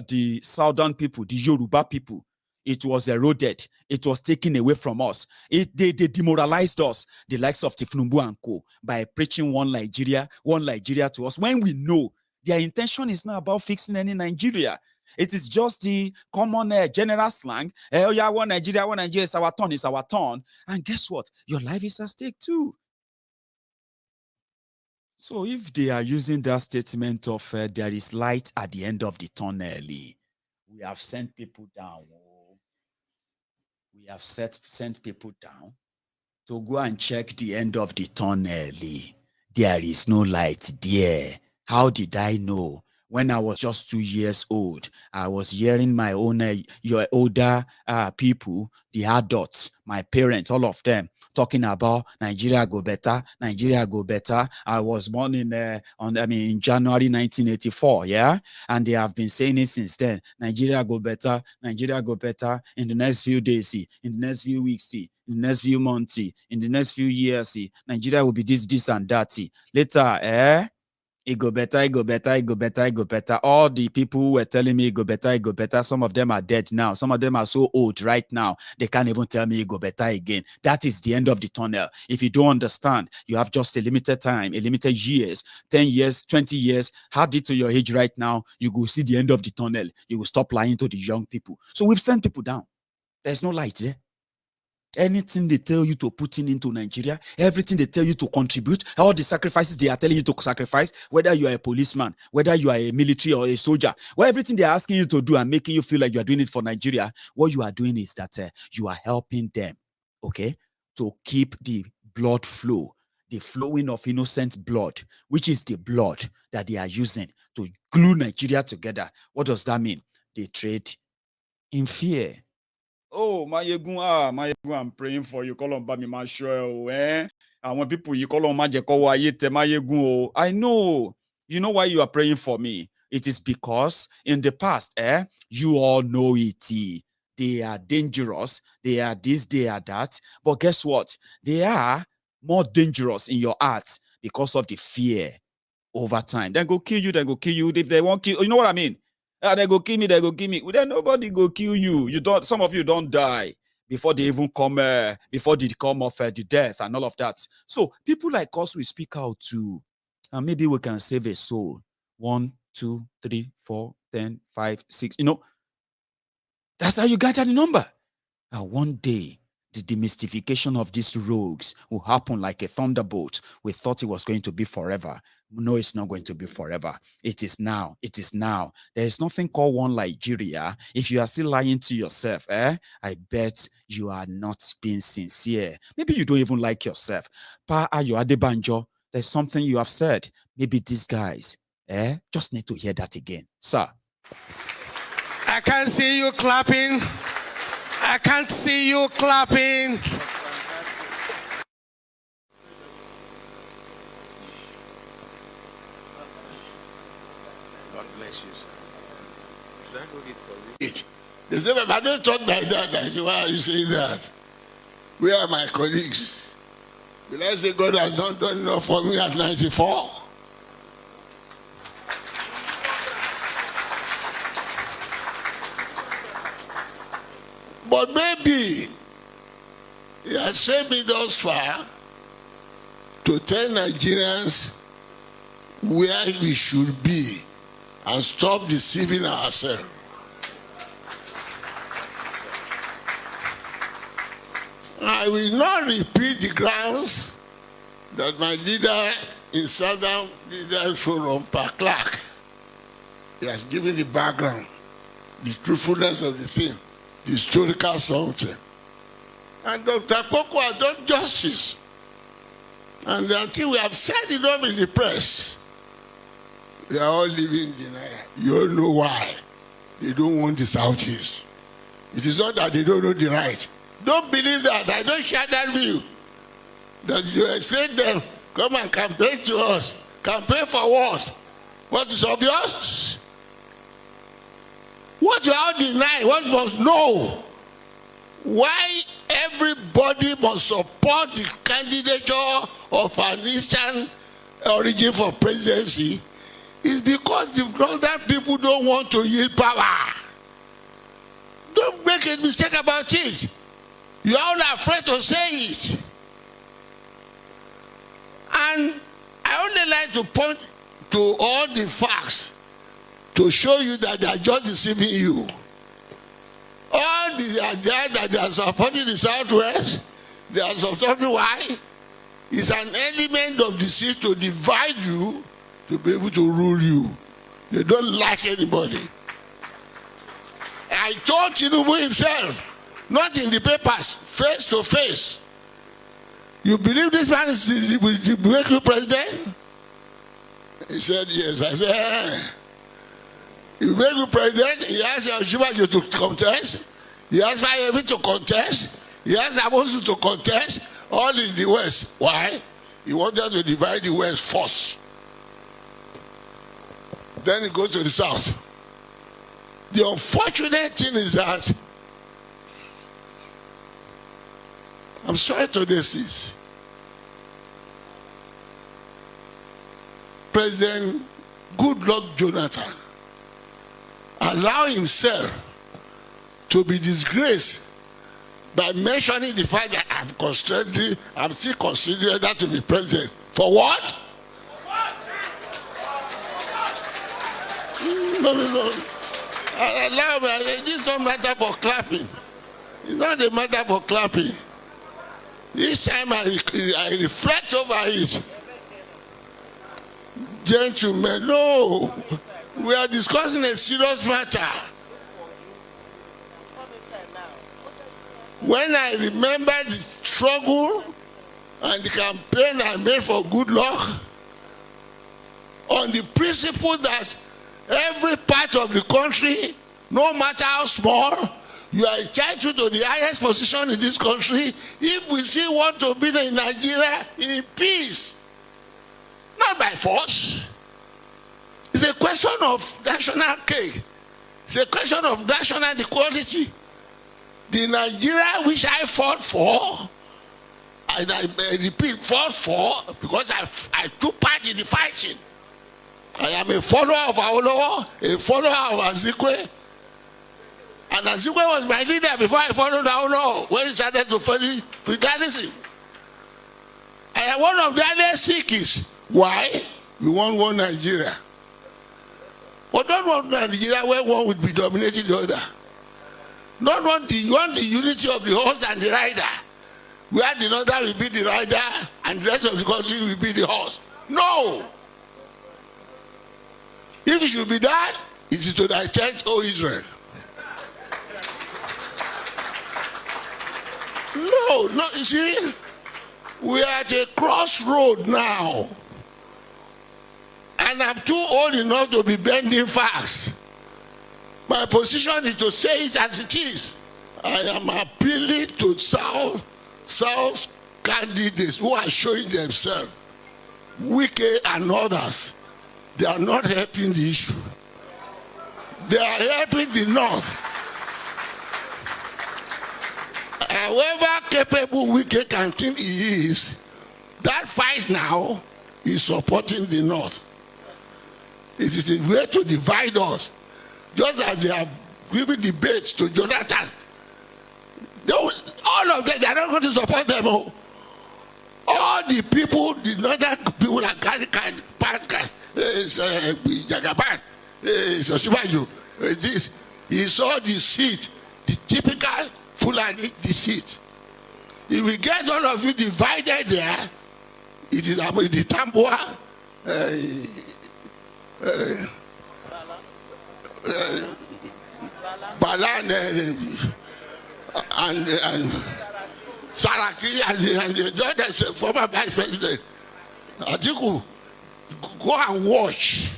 the southern people, the Yoruba people. It was eroded. It was taken away from us. They demoralized us, the likes of Tinubu and co, by preaching one Nigeria to us, when we know their intention is not about fixing any Nigeria. It is just the common general slang. Oh yeah, one Nigeria, it's our turn, it's our turn. And guess what? Your life is at stake too. So if they are using that statement of there is light at the end of the tunnel, we have sent people down. We have sent people down to go and check the end of the tunnel. There is no light there. How did I know? When I was just 2 years old, I was hearing my own, your older people, the adults, my parents, all of them, talking about Nigeria go better, Nigeria go better. I was born in January 1984, yeah? And they have been saying it since then. Nigeria go better, Nigeria go better in the next few days, in the next few weeks, in the next few months, in the next few years, Nigeria will be this and that. Later, it go better, it go better, it go better, it go better. All the people who were telling me it go better, it go better, some of them are dead now. Some of them are so old right now, they can't even tell me it go better again. That is the end of the tunnel. If you don't understand, you have just a limited time, a limited years, 10 years, 20 years. Add it to your age right now, you will see the end of the tunnel. You will stop lying to the young people. So we've sent people down. There's no light there. Anything they tell you to put into Nigeria, everything they tell you to contribute, all the sacrifices they are telling you to sacrifice, whether you are a policeman, whether you are a military or a soldier, everything they are asking you to do and making you feel like you are doing it for Nigeria, what you are doing is that you are helping them, okay, to keep the blood flow, the flowing of innocent blood, which is the blood that they are using to glue Nigeria together. What does that mean? They trade in fear. Oh, Maiyegun, I'm praying for you. Call on Bami Mashoel, And when people you call on Maiyegun, I know. You know why you are praying for me? It is because in the past, you all know it. They are dangerous. They are this, they are that. But guess what? They are more dangerous in your heart because of the fear over time. Then go kill you, then go kill you. If they won't kill, you know what I mean? They go kill me, they go kill me. Well, then nobody go kill you. Some of you don't die before they even come, before they come of the death and all of that. So people like us will speak out too. And maybe we can save a soul. 1, 2, 3, 4, 10, 5, 6. That's how you gather the number. And one day, the demystification of these rogues will happen like a thunderbolt. We thought it was going to be forever. No, it's not going to be forever. It is now. It is now. There is nothing called one Nigeria. If you are still lying to yourself, I bet you are not being sincere. Maybe you don't even like yourself. Pa Ayo Adebanjo, there's something you have said. Maybe these guys, just need to hear that again. Sir. I can't see you clapping. I can't see you clapping. God bless you, sir. Should I go get for you? They say, but I don't talk like that. Why are you saying that? Where are my colleagues? Will I say God has not done enough for me at 94? But maybe he has sent me thus far to tell Nigerians where we should be and stop deceiving ourselves. I will not repeat the grounds that my leader in Southern Leaders Forum, Per Clark, he has given the background, the truthfulness of the thing, the historical something. And Dr. Koko has done justice. And until we have said enough in the press, we are all living in denial. You all know why. They don't want the Southeast. It is not that they don't know the right. Don't believe that. I don't share that view. That you explain them, come and campaign to us. Campaign for what? What is obvious? What you all deny, what you must know. Why everybody must support the candidature of an Eastern origin for presidency is because the northern people don't want to yield power. Don't make a mistake about it. You are all afraid to say it. And I only like to point to all the facts to show you that they are just deceiving you. All the idea that they are supporting the Southwest, they are supporting why? It's an element of deceit to divide you, to be able to rule you. They don't like anybody. I told Tinubu himself, not in the papers, face to face. You believe this man is the breakthrough president? He said yes. I said, you make you president, he asked Yoruba to contest, he asked Maiyegun to contest, he asked Amosu to contest, all in the West. Why? He wanted to divide the West first. Then he goes to the South. The unfortunate thing is that, I'm sorry to this, President Goodluck Jonathan allow himself to be disgraced by mentioning the fact that I'm still considering that to be president. For what? No. Allow me. This don't matter for clapping. It's not a matter for clapping. This time I reflect over it. Gentlemen, no. We are discussing a serious matter. When I remember the struggle and the campaign I made for Goodluck, on the principle that every part of the country, no matter how small, you are entitled to the highest position in this country if we still want to be in Nigeria in peace. Not by force. It's a question of national cake. It's a question of national equality. The Nigeria which I fought for, and I repeat, fought for, because I took part in the fighting. I am a follower of Awolowo, a follower of Azikwe. And Azikwe was my leader before I followed Awolowo, when he started to follow feudalism. I am one of the earliest Sikhs. Why? We want one Nigeria. But don't want Nigeria where one would be dominating the other. Not want you want the unity of the horse and the rider, where the other will be the rider and the rest of the country will be the horse. No. If it should be that, it is to thy church, O Israel. No, you see, we are at a crossroad now. And I'm too old enough to be bending fast. My position is to say it as it is. I am appealing to South candidates who are showing themselves, Wike and others. They are not helping the issue. They are helping the North. However capable Wike can think he is, that fight now is supporting the North. It is the way to divide us. Just as they have given debates to Jonathan. All of them, they are not going to support them. All the people, the northern people that carry Jagaban, this, he saw the seat, the typical Fulani deceit. If we get all of you divided there, it is the Tambua, Balan and Saraki and the other former vice president. Atiku, go and watch.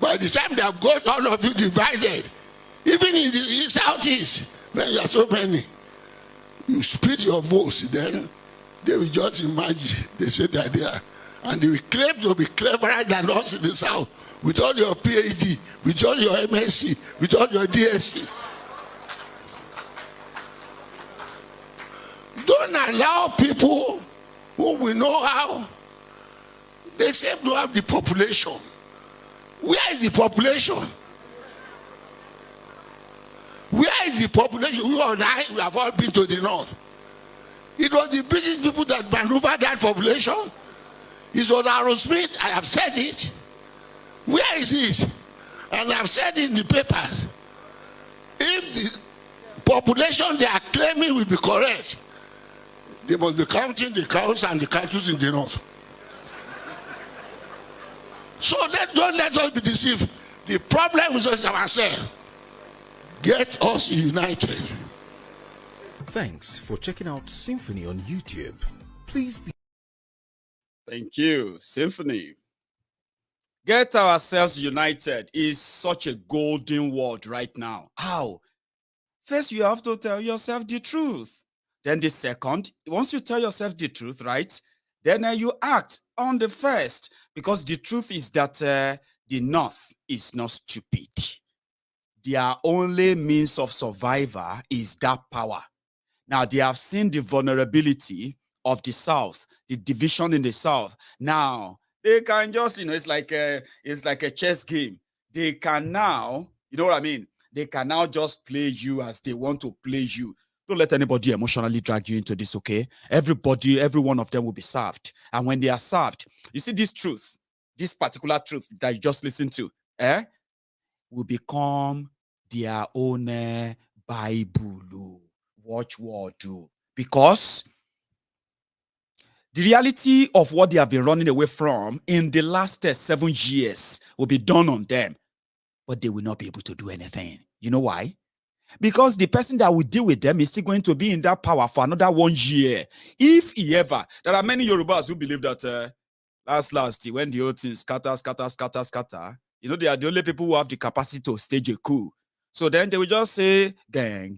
By the time they have got all of you divided, even in the southeast, when you are so many, you split your votes, then they will just imagine, they say that they are, and they will claim to be cleverer than us in the south, with all your PhD, with all your MSc, with all your DSc. Don't allow people who we know how, they seem to have the population. Where is the population? Where is the population? You and I, we have all been to the north. It was the British people that maneuvered that population. It's on Aerosmith, I have said it. Where is it? And I've said in the papers, if the population they are claiming will be correct, they must be counting the cows and the cattle in the north. So don't let us be deceived. The problem is us ourselves. Get us united. Thanks for checking out Symphony on YouTube. Please be. Thank you, Symphony. Get ourselves united is such a golden word right now. How? First, you have to tell yourself the truth. Then the second, once you tell yourself the truth, right, then you act on the first. Because the truth is that the North is not stupid. Their only means of survival is that power. Now, they have seen the vulnerability of the South, the division in the South. Now, they can just, it's like a chess game. They can now, you know what I mean? They can now just play you as they want to play you. Don't let anybody emotionally drag you into this, okay? Everybody, every one of them will be served. And when they are served, you see this truth, this particular truth that you just listened to, will become their own Bible. Watch what do. Because the reality of what they have been running away from in the last 7 years will be done on them. But they will not be able to do anything. You know why? Because the person that will deal with them is still going to be in that power for another 1 year. If he ever, there are many Yorubas who believe that last, when the whole thing scatter, you know, they are the only people who have the capacity to stage a coup. So then they will just say, gang,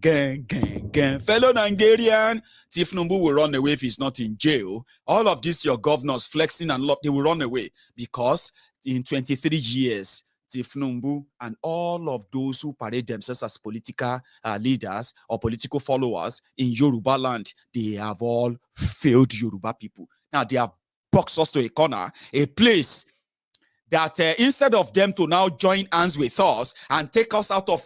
fellow Nigerian, Tinubu will run away if he's not in jail. All of this, your governors flexing and they will run away because in 23 years, Tinubu and all of those who parade themselves as political leaders or political followers in Yoruba land, they have all failed Yoruba people. Now they have boxed us to a corner, a place that instead of them to now join hands with us and take us out of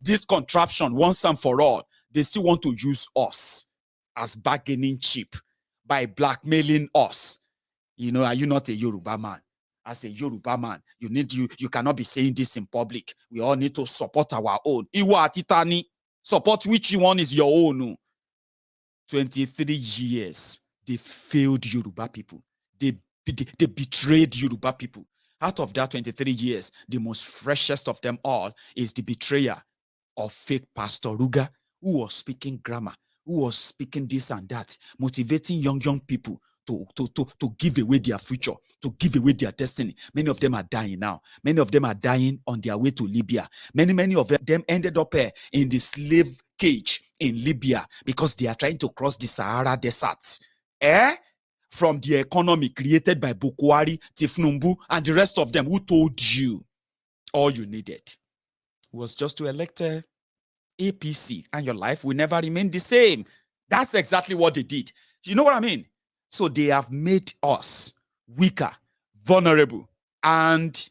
this contraption once and for all, they still want to use us as bargaining chip by blackmailing us. You know, are you not a Yoruba man? As a Yoruba man, you cannot be saying this in public. We all need to support our own. Iwa atitani, support which one is your own. 23 years, they failed Yoruba people. They betrayed Yoruba people. Out of that 23 years, the most freshest of them all is the betrayer of fake Pastor Ruga, who was speaking grammar, who was speaking this and that, motivating young people to give away their future, to give away their destiny. Many of them are dying now. Many of them are dying on their way to Libya. Many of them ended up in the slave cage in Libya because they are trying to cross the Sahara Desert. From the economy created by Buhari, Tinubu, and the rest of them who told you all you needed was just to elect APC, and your life will never remain the same. That's exactly what they did. You know what I mean? So they have made us weaker, vulnerable, and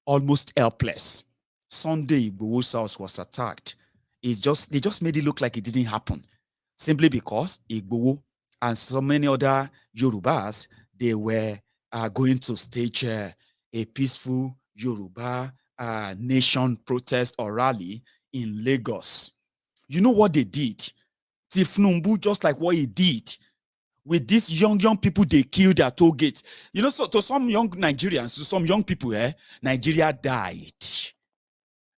almost helpless. Sunday, Igboho's house was attacked. They just made it look like it didn't happen, simply because Igboho and so many other Yorubas, they were going to stage a peaceful Yoruba nation protest or rally in Lagos. You know what they did? Tinubu, just like what he did with these young people they killed at toll gate. You know, so to some young Nigerians, to some young people, Nigeria died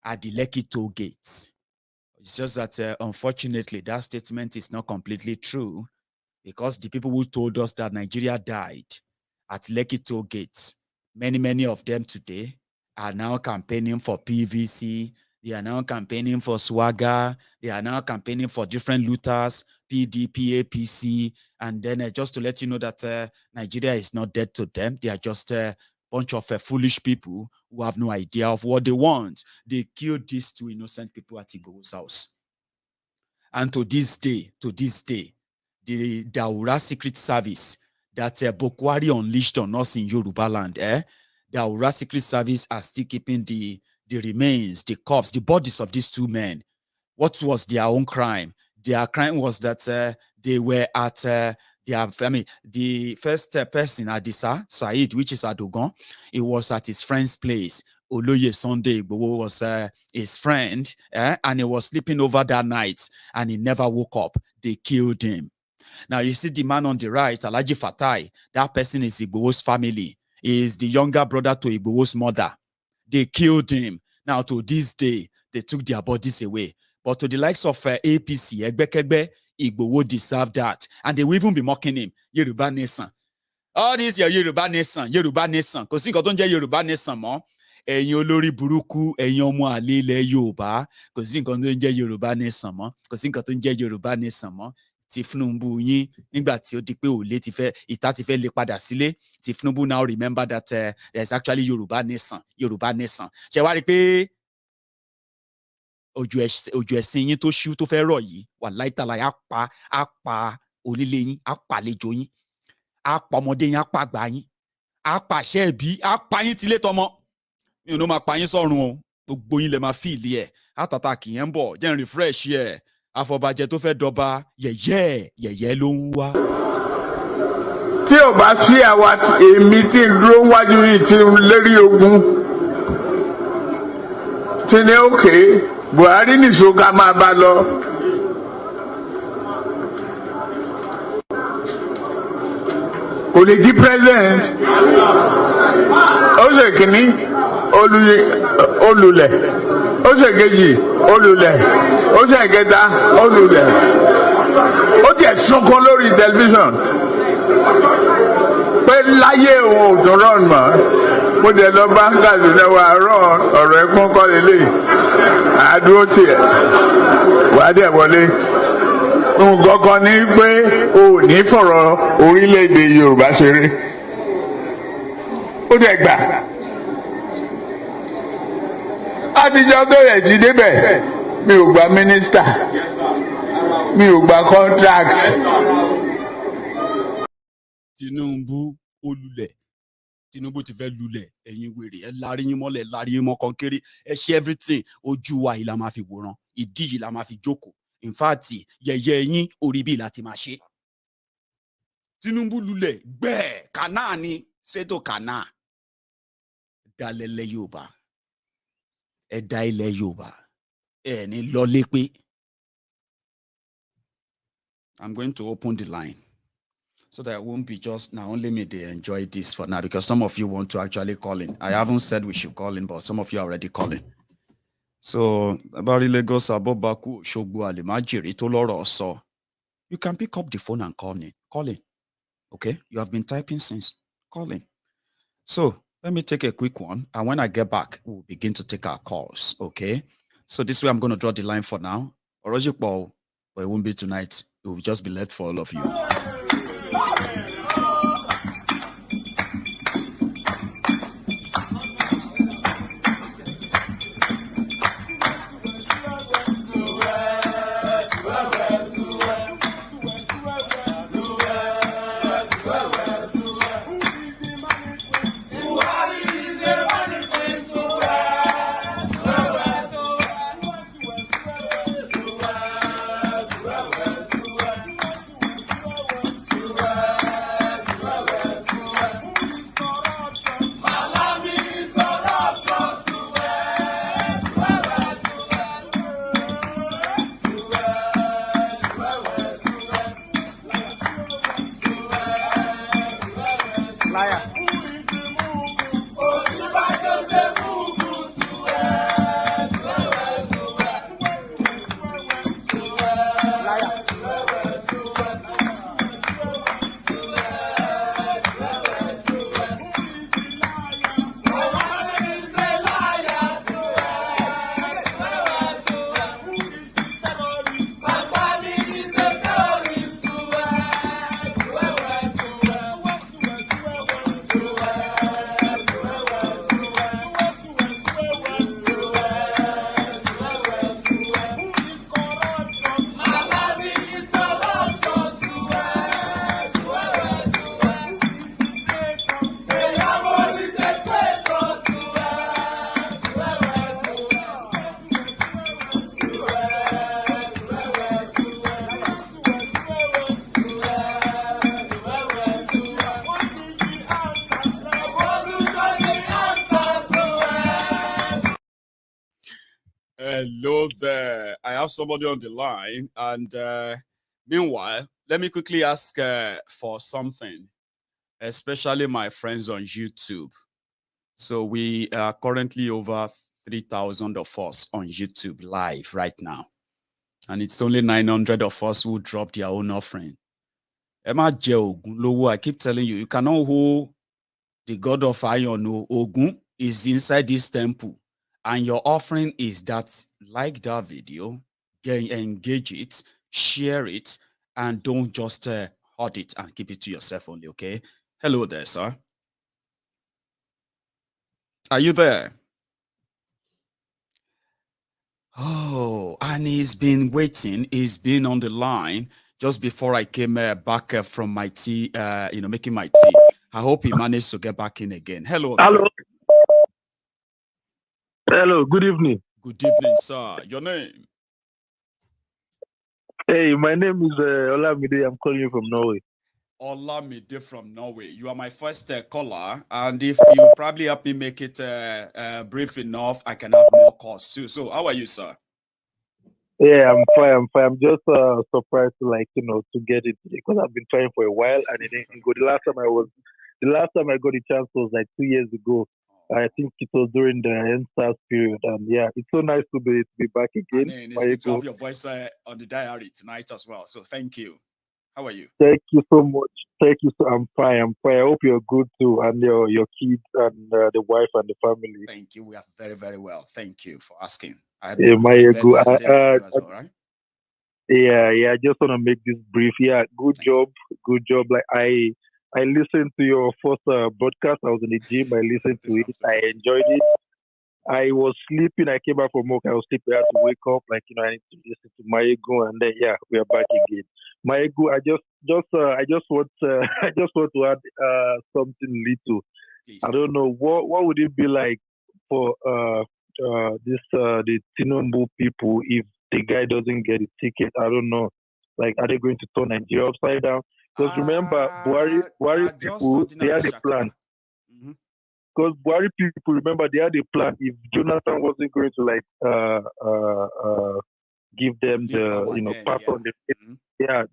at the Lekki toll gate. It's just that, unfortunately, that statement is not completely true, because the people who told us that Nigeria died at Lekki toll gates, many of them today are now campaigning for PVC. They are now campaigning for Swagger. They are now campaigning for different looters, PDP, APC. And then just to let you know that Nigeria is not dead to them. They are just a bunch of foolish people who have no idea of what they want. They killed these 2 innocent people at Igboho's house. And to this day, the Daura Secret Service that Buhari unleashed on us in Yoruba land, the Daura Secret Service are still keeping the remains, the corpse, the bodies of these 2 men. What was their own crime? Their crime was that they were at the first person, Adisa Said, which is Adogon, he was at his friend's place Oloye Sunday Igboho was his friend, and he was sleeping over that night, and he never woke up. They killed him. Now, you see the man on the right, Alhaji Fatai, that person is Igboho's family. He is the younger brother to Igboho's mother. They killed him. Now, to this day, they took their bodies away. But to the likes of APC, Egbekegbe, Igboho deserve that. And they will even be mocking him. Yoruba Nation. All this Yoruba Nation, Yoruba Nation. Because you don't get Yoruba Nation more. Ẹ̀yin olórí burúkú, ẹ̀yin ọmọ àlè ilẹ̀ Yorùbá. Kò sí nǹkan tó ń jẹ́ Yorùbá Nation mọ́. Kò sí nǹkan tó ń jẹ́ Yorùbá Nation mọ́. Tinubu yín nígbà tí ó di pé òlé ti fẹ́ ìta ti fẹ́ lè padà sílé. Tinubu now remember that there's actually Yoruba Nation. Yoruba Nation. Ṣé wá rí pé ojú ẹ̀sìn yín tó ṣú tó fẹ́ rọ̀ yìí wà láìtàlá á pa onílé yín, á pa àlejò yín, á pa ọmọdé yín, á pa àgbà yín, á pa àṣẹ ẹbí, á pa yín tilé tọmọ. Mi ò ní máa pa yín sọ́run o, gbogbo yín lè máa fi ìlí ẹ̀, àtàtà kì í ń bọ̀, jẹ́ n refresh ẹ̀, àfọ̀bàjẹ́ tó fẹ́ dọba, yẹ̀yẹ́ ló ń wá. Tí ò bá sí àwa èmi tí ń dúró wájú yìí tí ń lérí ogun, tí ní òkè Buhari nìṣó ká máa bá lọ. Kò lè di president. Ó ṣe kìíní olùlẹ̀, ó ṣe kejì olùlẹ̀, ó ṣe kẹta olùlẹ̀. Ó tiẹ̀ sunkún lórí tẹlifíṣàn pé láyé òun ò tún rán mọ́. Mo dẹ̀ lọ bá Kaduna wa rán ọ̀rọ̀ ẹ̀kún kọ́ lélẹ̀. Àdúró tiẹ̀ wà á dẹ̀ wọlé. Nǹkan kan ní pé o ò ní fọ̀rọ̀ orílẹ̀-èdè Yorùbá ṣeré. Ó dẹ̀ gbà. Àtijọ́ tó yẹ ti débẹ̀, mi ò gba mínísítà, mi ò gba contract. Tinubu olùlẹ̀, Tinubu ti fẹ́ lulẹ̀, ẹ̀yin wèrè, ẹ lárí yín mọ́lẹ̀, lárí yín mọ́ kọ́ńkéré, ẹ ṣe everything, ojú wa yìí la máa fi wòran, ìdí yìí la máa fi jókòó. In fact, yẹ̀yẹ́ yín orí bí láti máa ṣe. Tinubu lulẹ̀ gbẹ́ẹ̀ kànáà ni straight to kànáà. Dalẹ̀lẹ̀ Yorùbá. Ẹ̀dá ilẹ̀ Yorùbá. Ẹ ní lọlé pé. I'm going to open the line so that it won't be just now only me they enjoy this for now, because some of you want to actually call in. I haven't said we should call in, but some of you are already calling. So, Abari Lagos Abobaku Shogbu Alimajiri Toloro so you can pick up the phone and call in. Okay? You have been typing since. Call in. So, let me take a quick one. And when I get back, we'll begin to take our calls. Okay? So, this way I'm going to draw the line for now. Orojikbo, but it won't be tonight. It will just be left for all of you. Hello there. I have somebody on the line, and meanwhile, let me quickly ask for something, especially my friends on YouTube. So we are currently over 3,000 of us on YouTube live right now, and it's only 900 of us who dropped their own offering. Emma I keep telling you, you cannot hold the God of Iron. Ogun is inside this temple, and your offering is that. Like that video, engage it, share it, and don't just hoard it and keep it to yourself only. Okay. Hello there, sir. Are you there? Oh, and he's been waiting. He's been on the line just before I came back from my tea, making my tea. I hope he managed to get back in again. Hello. Hello. Hello. Good evening. Good evening, sir. Your name? Hey, my name is Olamide. I'm calling you from Norway. Olamide from Norway. You are my first caller, and if you probably help me make it brief enough, I can have more calls too. So, how are you, sir? Yeah, I'm fine. I'm just surprised to get it because I've been trying for a while and it didn't go. The last time I got a chance was like 2 years ago. I think it was during the NSAS period, and yeah, it's so nice to be back again. And it's good to have your voice on the diary tonight as well. So thank you. How are you? Thank you so much. Thank you. I'm fine. I hope you're good too, and your kids and the wife and the family. Thank you. We are very, very well. Thank you for asking. Maiyegun, right? Yeah. I just want to make this brief. Yeah, good job. Like I listened to your first broadcast. I was in the gym. I listened to it. I enjoyed it. I was sleeping. I came back from work. I was sleeping. I had to wake up. I need to listen to Maiyegun, and then we are back again. Maiyegun, I just want to add something little. Please. I don't know what would it be like for the Tinubu people if the guy doesn't get a ticket. I don't know. Like, are they going to turn Nigeria upside down? Because remember, Buhari people, they had a plan. Because Buhari people, remember, they had a plan. If Jonathan wasn't going to give them the pass on the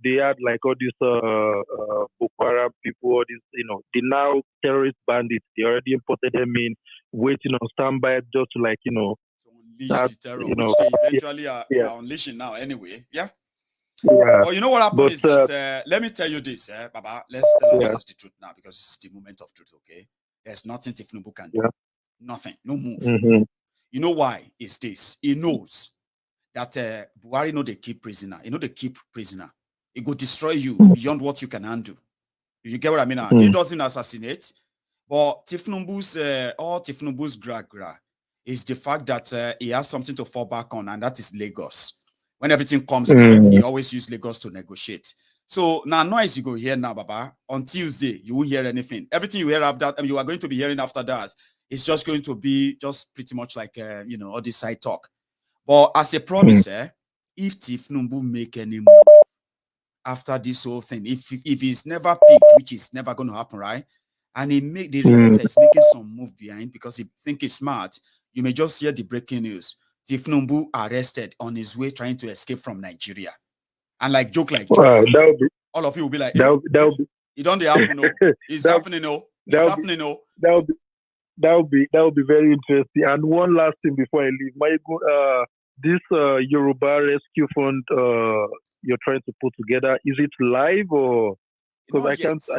they had like all these Boko Haram people, all these the now terrorist bandits. They already imported them in, waiting on standby just to unleash the terror, which they eventually are unleashing now anyway. Yeah. Well, you know what happened is that let me tell you this, Baba. Let's tell ourselves the truth now because it's the moment of truth. Okay. There's nothing Tinubu can do. Nothing. No move. You know why? It's this. He knows that Buhari know they keep prisoner. You know they keep prisoner. It will destroy you beyond what you can handle. You get what I mean? He doesn't assassinate, but Tinubu's gra is the fact that he has something to fall back on, and that is Lagos. When everything comes down, he always use Lagos to negotiate. So now noise you go hear now, Baba. On Tuesday, you won't hear anything. Everything you hear after that, you are going to be hearing after that. It's just going to be just pretty much like all this side talk. But as a promise, if Tinubu make any move after this whole thing, if he's never picked, which is never going to happen, right? And he make the realize he's making some move behind because he think he's smart. You may just hear the breaking news: Tinubu arrested on his way trying to escape from Nigeria. And like joke, all of you will be like, hey, it don't happen, no. It's happening, no. It's happening, no. That would be very interesting. And one last thing before I leave, this Yoruba rescue fund you're trying to put together, is it live or? Because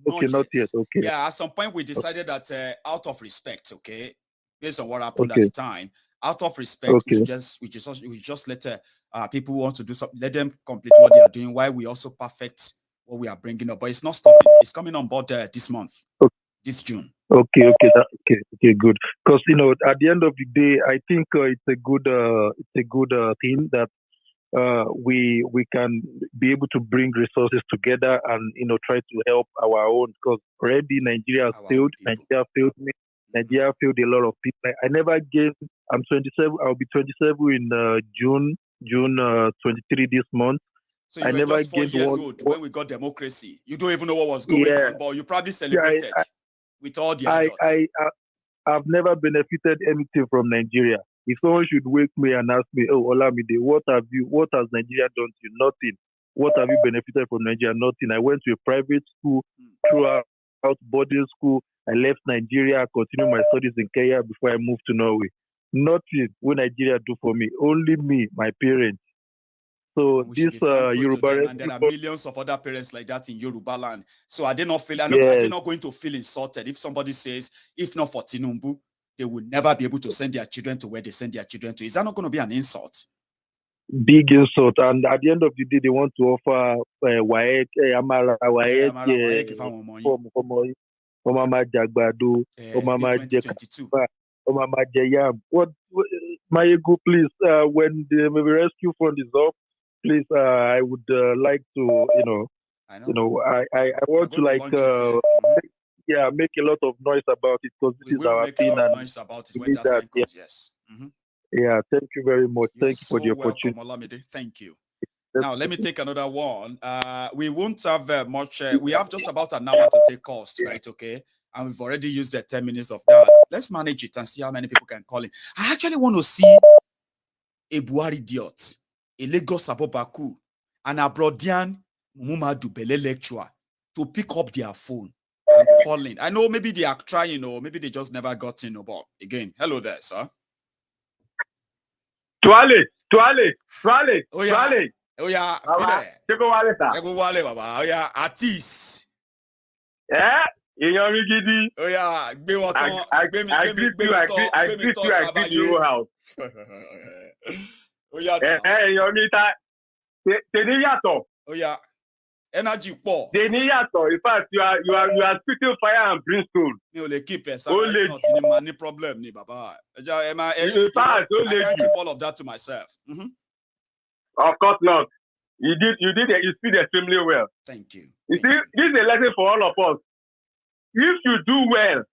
not yet. Okay. Yeah, at some point we decided that out of respect, okay, based on what happened at the time, out of respect, we just let people who want to do something, let them complete what they are doing while we also perfect what we are bringing up. But it's not stopping. It's coming on board this month, this June. Okay, good. Because at the end of the day, I think it's a good thing that we can be able to bring resources together and try to help our own. Because already Nigeria failed. Nigeria failed me. Nigeria failed a lot of people. I never gave. I'm 27. I'll be 27 in June 23 this month. So you were never just 4 years old when we got democracy. You don't even know what was going on, but you probably celebrated with all the adults. I've never benefited anything from Nigeria. If someone should wake me and ask me, oh, Olamide, what has Nigeria done to you? Nothing. What have you benefited from Nigeria? Nothing. I went to a private school throughout boarding school. I left Nigeria, continued my studies in Kenya before I moved to Norway. Nothing what Nigeria do for me. Only me, my parents. So this Yoruba, and there are millions of other parents like that in Yoruba land. So are they not feeling? Are they not going to feel insulted if somebody says, if not for Tinubu, they will never be able to send their children to where they send their children to? Is that not going to be an insult? Big insult. And at the end of the day, they want to offer Amara for Mama Jagbado, for Mama Jekaba, for Mama Jayam. What Maiyegun, please, when the rescue fund is up, please, I would like to, I want to like, make a lot of noise about it, because this is our thing. And noise about it when that time comes. Yes. Yeah, thank you very much. You're thank you for the opportunity. Olamide. Thank you. Now, let me take another one. We won't have much. We have just about an hour to take calls tonight, okay? And we've already used the 10 minutes of that. Let's manage it and see how many people can call in. I actually want to see a Buhari idiot, a Lagos Abobaku, an Abrodian Mumadu Bele lecturer to pick up their phone and call in. I know maybe they are trying, or maybe they just never got in. But again, hello there, sir. Tuale. Oh yeah, Wale, Baba. Oh yeah, artist. Yeah, gidi. Oh yeah, I greet you house. Oh yeah. Oh yeah. Energy poor. In fact, you are spitting fire and brimstone. You keep not any problem, ni Baba. I can't keep all of that to myself. Of course not. You speak extremely well. Thank you. You see, this is a lesson for all of us. If you do well,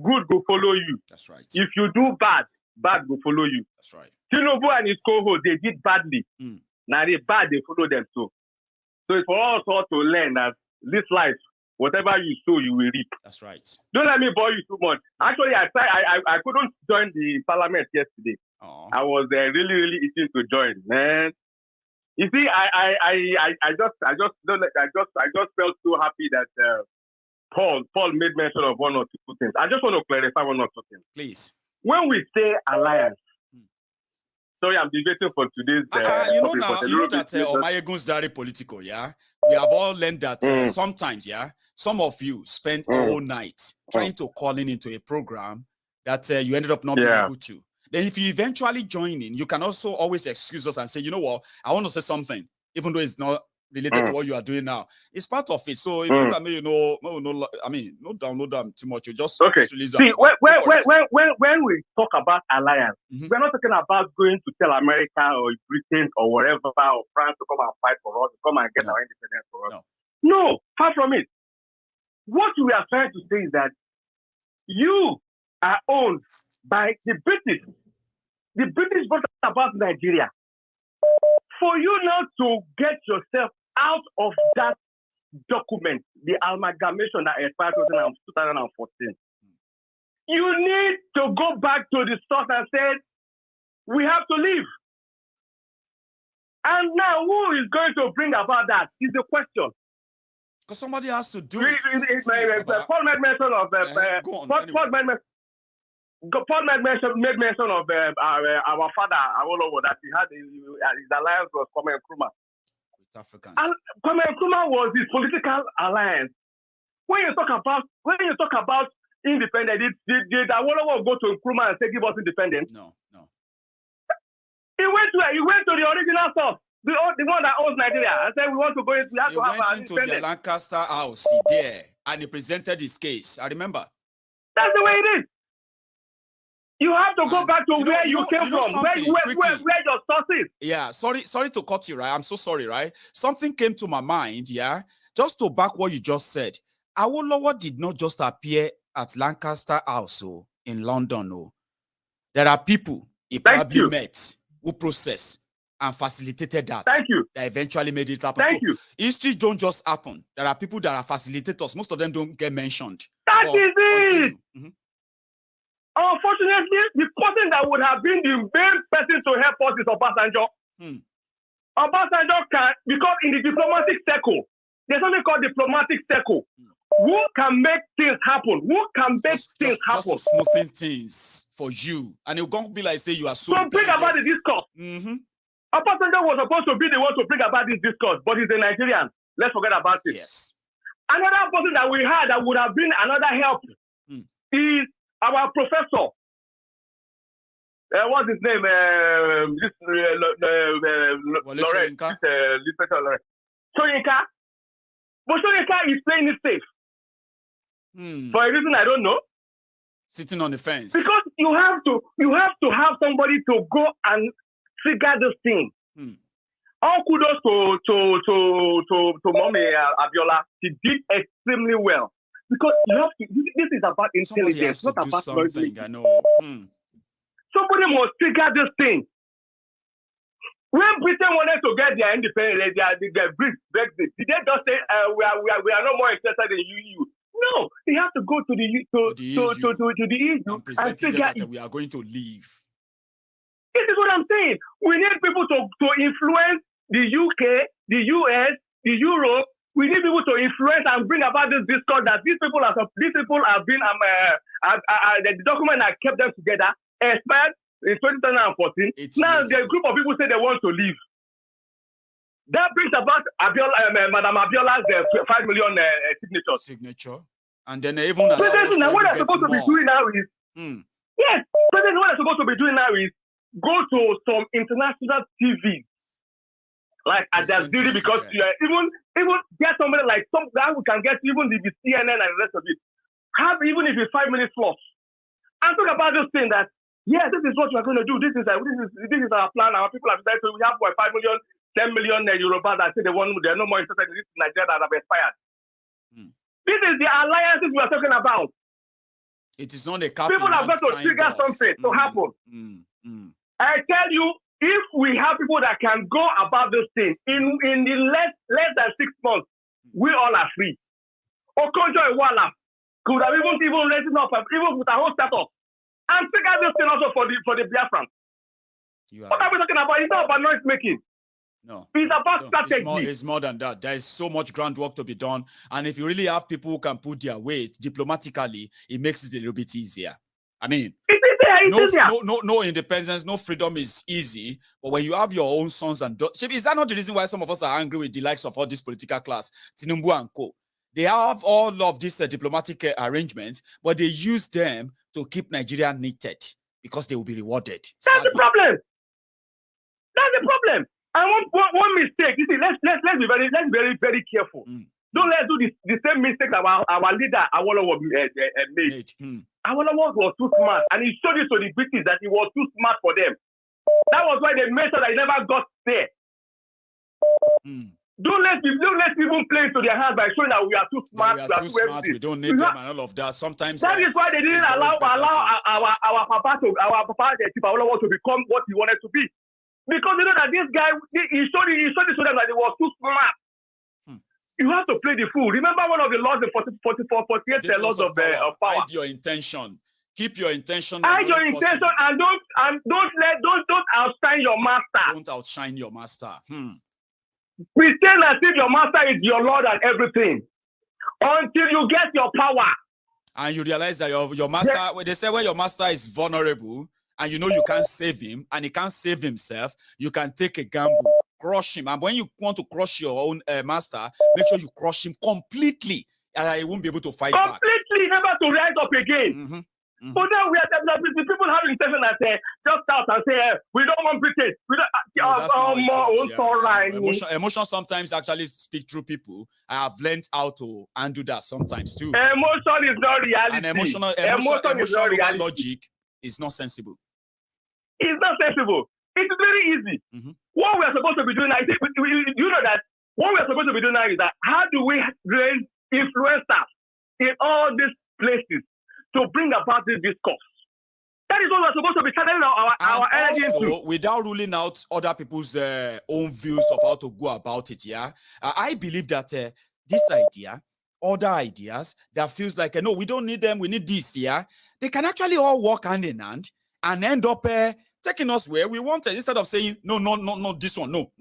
good will follow you. That's right. If you do bad, bad will follow you. That's right. Tinubu and his co-host, they did badly. Now they bad, they follow them too. So it's for us all to learn that this life, whatever you sow, you will reap. That's right. Don't let me bore you too much. Actually, I couldn't join the parliament yesterday. I was really itching to join, man. You see, I just felt so happy that Paul made mention of one or two things. I just want to clarify one or two things. Please. When we say alliance, sorry, I'm debating for today's. You know that on MaiyegunSdiary Politico, yeah, we have all learned that sometimes, yeah, some of you spend all night trying to call into a program that you ended up not being able to. Then if you eventually join in, you can also always excuse us and say, you know what, I want to say something, even though it's not related to what you are doing now. It's part of it. So if you can, not download them too much. You just release them. See, when we talk about alliance, we're not talking about going to tell America or Britain or wherever or France to come and fight for us, to come and get our independence for us. No, far from it. What we are trying to say is that you are owned by the British. The British brought about Nigeria. For you now to get yourself out of that document, the amalgamation that expired in 2014, you need to go back to the source and say, we have to leave. And now, who is going to bring about that is the question. Because somebody has to do it. Paul made mention of Paul made mention of our father, Awolowo, that he had his alliance was Kwame Nkrumah. With Africans. And Kwame Nkrumah was his political alliance. When you talk about independence, did Awolowo go to Nkrumah and say give us independence? No. He went to the original source, the one that owns Nigeria, and said we want to go into. He went into the Lancaster House there, and he presented his case. I remember. That's the way it is. You have to go back to where you came from, where your source is. Yeah, sorry to cut you, right? I'm so sorry, right? Something came to my mind, yeah? Just to back what you just said. Awolowo did not just appear at Lancaster House in London. There are people he probably met who processed and facilitated that. Thank you. That eventually made it happen. Thank you. History don't just happen. There are people that are facilitators. Most of them don't get mentioned. That is it. Unfortunately, the person that would have been the main person to help us is Obasanjo. Obasanjo can, because in the diplomatic circle, there's something called diplomatic circle. Who can make things happen? Who can make things happen? Just to smoothing things for you. And it's going to be like, say, you are so bring about the discourse. Obasanjo was supposed to be the one to bring about this discourse, but he's a Nigerian. Let's forget about it. Yes. Another person that we had that would have been another help is our professor. What's his name? Lawrence. Soyinka. But Soyinka is playing it safe. For a reason I don't know. Sitting on the fence. Because you have to have somebody to go and trigger this thing. All kudos to Mommy Abiola. She did extremely well. Because you have to, this is about intelligence, not about something. I know. Somebody must trigger this thing. When Britain wanted to get their independence, their Brexit, did they just say we are no more interested in EU? No, they have to go to the EU and trigger it. We are going to leave. This is what I'm saying. We need people to influence the UK, the US, the Europe. We need people to influence and bring about this discourse that these people have been the document that kept them together expired in 2014. Now the group of people say they want to leave. That brings about Madam Abiola's 5 million signature. And then even President, what they're supposed to be doing now is yes, President, what they're supposed to be doing now is go to some international TV like AlJazeera, because even get somebody like some guy who can get even the CNN and the rest of it. Have even if it's 5 minutes plus. And talk about this thing that this is what we're going to do. This is our plan. Our people have decided we have 5 million, 10 million Yorubas that say they're no more interested in this Nigeria that have expired. This is the alliances we are talking about. It is not a people have got to trigger something to happen. I tell you, if we have people that can go about this thing in the less than 6 months, we all are free. Okonjo Iweala could have even raised up, even with our whole status, and trigger this thing also for the Biafrans. What are we talking about? It's not about noise making. No. It's about strategy. It's more than that. There is so much groundwork to be done. And if you really have people who can put their weight diplomatically, it makes it a little bit easier. I mean, no independence, no freedom is easy. But when you have your own sons and daughters, is that not the reason why some of us are angry with the likes of all this political class, Tinubu and co? They have all of these diplomatic arrangements, but they use them to keep Nigeria knitted because they will be rewarded. That's the problem. That's the problem. And one mistake. You see, let's be very careful. Don't let's do the same mistake that our leader Awolowo made. Awolowo was too smart, and he showed it to the British that he was too smart for them. That was why they made sure that he never got there. Don't let people play into their hands by showing that we are too smart. We don't need them and all of that. Sometimes that is why they didn't allow our papa Awolowo to become what he wanted to be. Because you know that this guy, he showed it to them that he was too smart. You have to play the fool. Remember one of the laws, the 48 laws of power. Hide your intention. Keep your intention. Hide your intention and don't outshine your master. Don't outshine your master. Pretend as if your master is your Lord and everything until you get your power. And you realize that your master, they say when your master is vulnerable and you know you can't save him and he can't save himself, you can take a gamble, crush him. And when you want to crush your own master, make sure you crush him completely and he won't be able to fight back. Completely, never to rise up again. But then we are the people have intention that just out and say we don't want Britain. We don't. Emotion sometimes actually speak through people. I have learned how to undo that sometimes too. Emotion is not reality. And emotional logic is not sensible. It's not sensible. It's very easy. What we are supposed to be doing now, you know that what we are supposed to be doing now is that how do we raise influencers in all these places to bring about this discourse? That is what we're supposed to be channeling our energy into. Without ruling out other people's own views of how to go about it, I believe that this idea other ideas that feels like, no, we don't need them, we need this, yeah, they can actually all work hand in hand and end up taking us where we wanted, instead of saying, no, this one, no,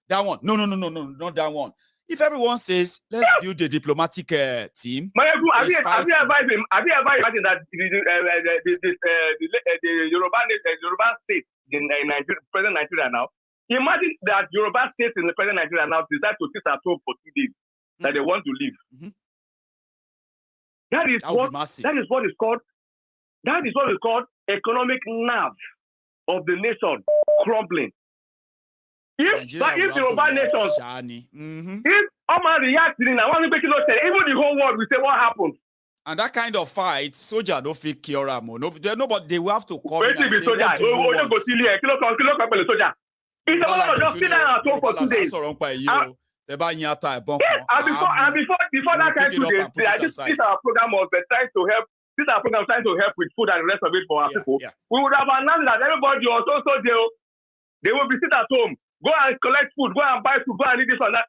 that one, no, not that one. If everyone says, let's build a diplomatic team. Maiyegun, have you ever imagined that the Yoruba state in Nigeria, present Nigeria now? Imagine that Yoruba state in the present Nigeria now decide to sit at home for 2 days that they want to leave. That is what is called economic nerve of the nation crumbling. If the Yoruba nation, if Oman reacting, I want to make it say, even the whole world will say what happened. And that kind of fight, soldier don't feel cure more. No, but they will have to come in and say, soldier. It's about to just sit down at home for 2 days. And before that time 2 days, this our program was trying to help. This our program trying to help with food and the rest of it for our people. Yeah. We would have announced that everybody was also there. They will be sitting at home. Go and collect food. Go and buy food. Go and eat this and that.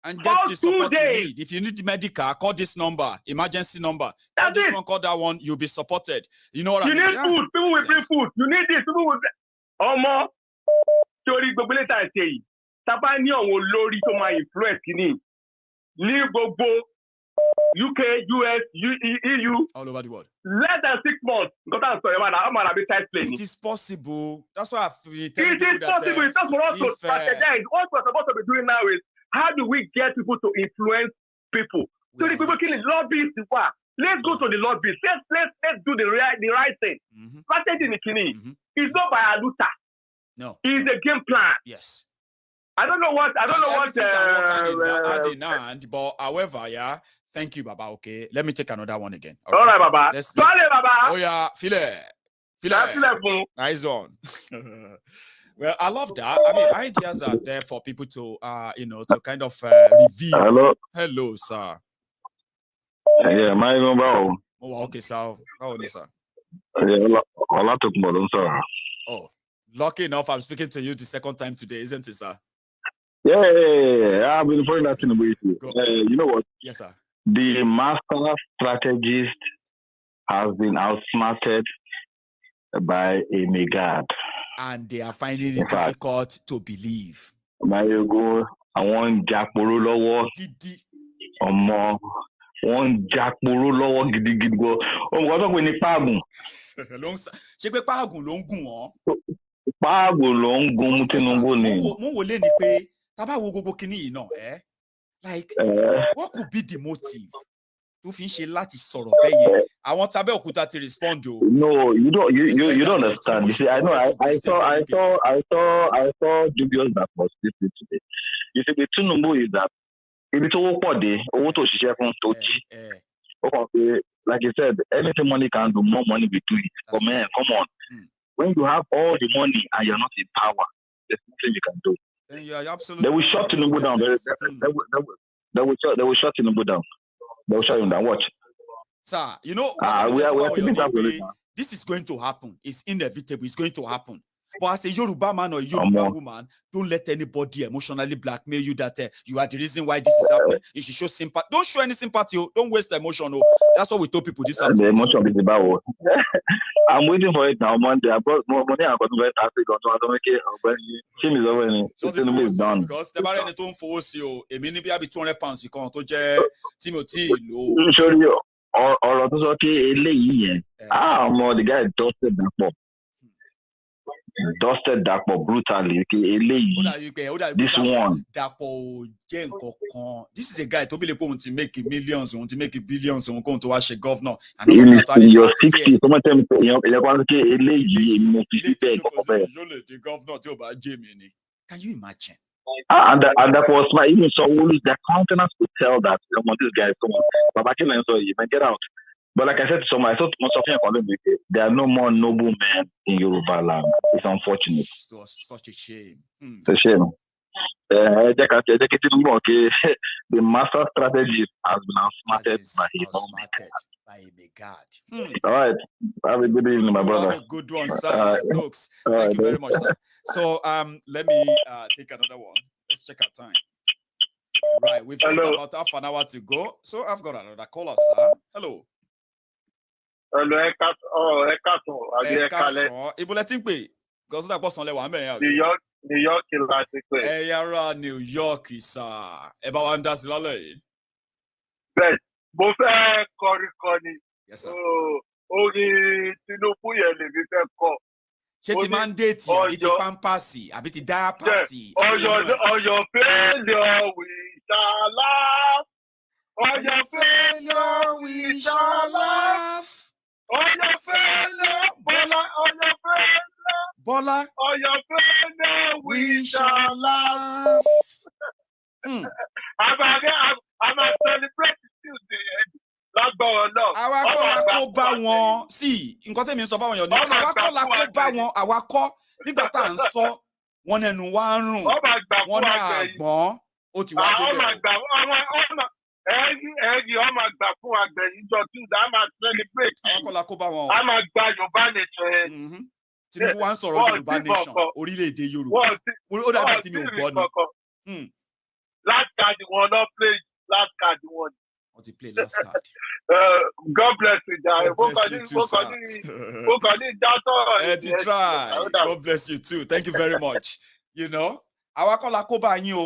And get the support you need. If you need medical, call this number, emergency number. Call this one, call that one. You'll be supported. You know what I mean? You need food. People will bring food. You need this. People will. More. Sorry, gbogbo leta say. Taba ni àwọn olórí tó máa influence kini. Ní gbogbo UK, US, EU, all over the world. Less than 6 months. It is possible. That's why I feel it is possible. It's not for us to strategize. What we're supposed to be doing now is how do we get people to influence people? So the people can lobby. Let's go to the lobby. Let's do the right thing. Strategy in the kini. It's not by a looter. No. It's a game plan. Yes. I don't know what but however, yeah. Thank you, Baba. Okay, let me take another one again. All right, Baba. Let's, Baba. Oh yeah, feel it. Nice on. Well, I love that. I mean, ideas are there for people to, to kind of review. Hello, sir. Yeah, Maiyegun. Oh, okay, sir. How are you, sir? Yeah, sir. Oh, lucky enough, I'm speaking to you the second time today, isn't it, sir? Yeah. I've been following that in the way. You know what? Yes, sir. The master strategist has been outsmarted by a megad. And they are finding it difficult to believe. Maiyegun, àwọn jàpòrò lọ́wọ́. Ọmọ, wọ́n jàpòrò lọ́wọ́ gidigidi go. Nǹkan tó pè ní páàgùn. Ṣé pé páàgùn ló ń gùn wọ́n? Páàgùn ló ń gùn Tinubu ni. Mo wò lé ni pé tá bá wo gbogbo kinní yìí náà, like, what could be the motive? To finish a láti sọ̀rọ̀ bẹ́ẹ̀ yẹn. Àwọn tàbẹ́ òkúta ti respond o. No, you don't understand. You see, I know. I saw dubious that was this today. You see, the Tinubu is that if it's all for the to share from Tochi. Okay, like you said, anything money can do, more money we do it. But man, come on. When you have all the money and you're not in power, there's nothing you can do. Absolutely. They will shut Tinubu down. They will shut Tinubu down. They will shut him down. Watch. Sir, you know, this is going to happen. It's inevitable. It's going to happen. But as a Yoruba man or Yoruba woman, don't let anybody emotionally blackmail you that you are the reason why this is happening. You should show sympathy. Don't show any sympathy. Don't waste the emotion. That's what we told people this afternoon. The emotion is about. I'm waiting for it now. Monday, I brought more money. I got to get team is over. Team is done. Because the barrier don't force you. A minute be 200 pounds. You can't touch Timothy. Show you. Or to say eléyìí yẹn. The guy dusted that pop. Dusted Dapo brutally. This one. Dapo this is a guy to be able to make millions, want to make billions, and going to watch a governor. In your 60s, someone tell me the governor to about Jamie. Can you imagine? And that was my even so their countenance could tell that this guy is someone. But you can get out. But like I said to someone, I thought most of them there are no more noble men in Yoruba land. It's unfortunate. So such a shame. It's a shame. The master strategist has been outsmarted by a megad. All right. Have a good evening, my brother. Have a good one, sir. Folks. Thank you very much, sir. So let me take another one. Let's check our time. Right, we've got about half an hour to go. So I've got another caller, sir. Hello. Hello, because that person New York New York is about Andasi. Bẹ́ẹ̀, mo fẹ́ kọrin. Yes, sir. Orin Tinubu yẹn lè mi fẹ́ kọ. Ṣé ti mandate àbí ti pampasi àbí ti diapasi? On your failure we shall laugh. On your failure we shall laugh. On your failure, Bola. On your failure we shall laugh. I'm a celebrate Tuesday. Lágbára náà. Àwa kọ́ la kó bá wọn. Sí, nǹkan tẹ́mi ń sọ fáwọn èèyàn ni. Àwa kọ́ la kó bá wọn. Àwa kọ́ nígbà tá à ń sọ wọn nẹnu wá ń rùn. Wọ́n náà àgbọ̀n. Ó ti wá délé o. Ẹ̀yìn ọmọ àgbà fún àgbẹ̀yìn jọ Tuesday. A máa celebrate. Àwa kọ́ la kó bá wọn. A máa gba Yorùbá nation yẹn. Tinubu wá ń sọ̀rọ̀ Yorùbá nation. Orílẹ̀-èdè Yorùbá. Ó dàbí tí mi ò gbọ́ ni. Last card wọn náà play. Last card wọn. What you play last card? God bless you, Jare. God bless you too, sir. God bless you too. Thank you very much. You know, our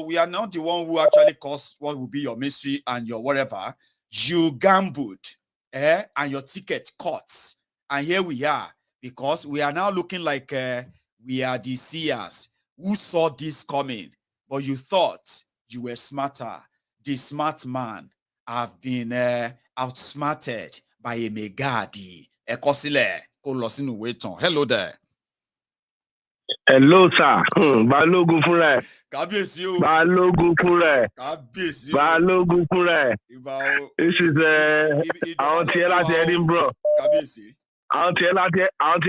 we are not the one who actually caused what will be your mystery and your whatever. You gambled, and your ticket caught. And here we are, because we are now looking like we are the seers who saw this coming. But you thought you were smarter. The smart man have been outsmarted by a megadi. Hello there. Hello, sir. Balogun fúnra ẹ̀. Kábíyèsí o. Balogun fúnra ẹ̀. Kábíyèsí o. Balogun fúnra ẹ̀. This is àwọn tiẹ̀ láti Edinburgh. Kábíyèsí. Àwọn tiẹ̀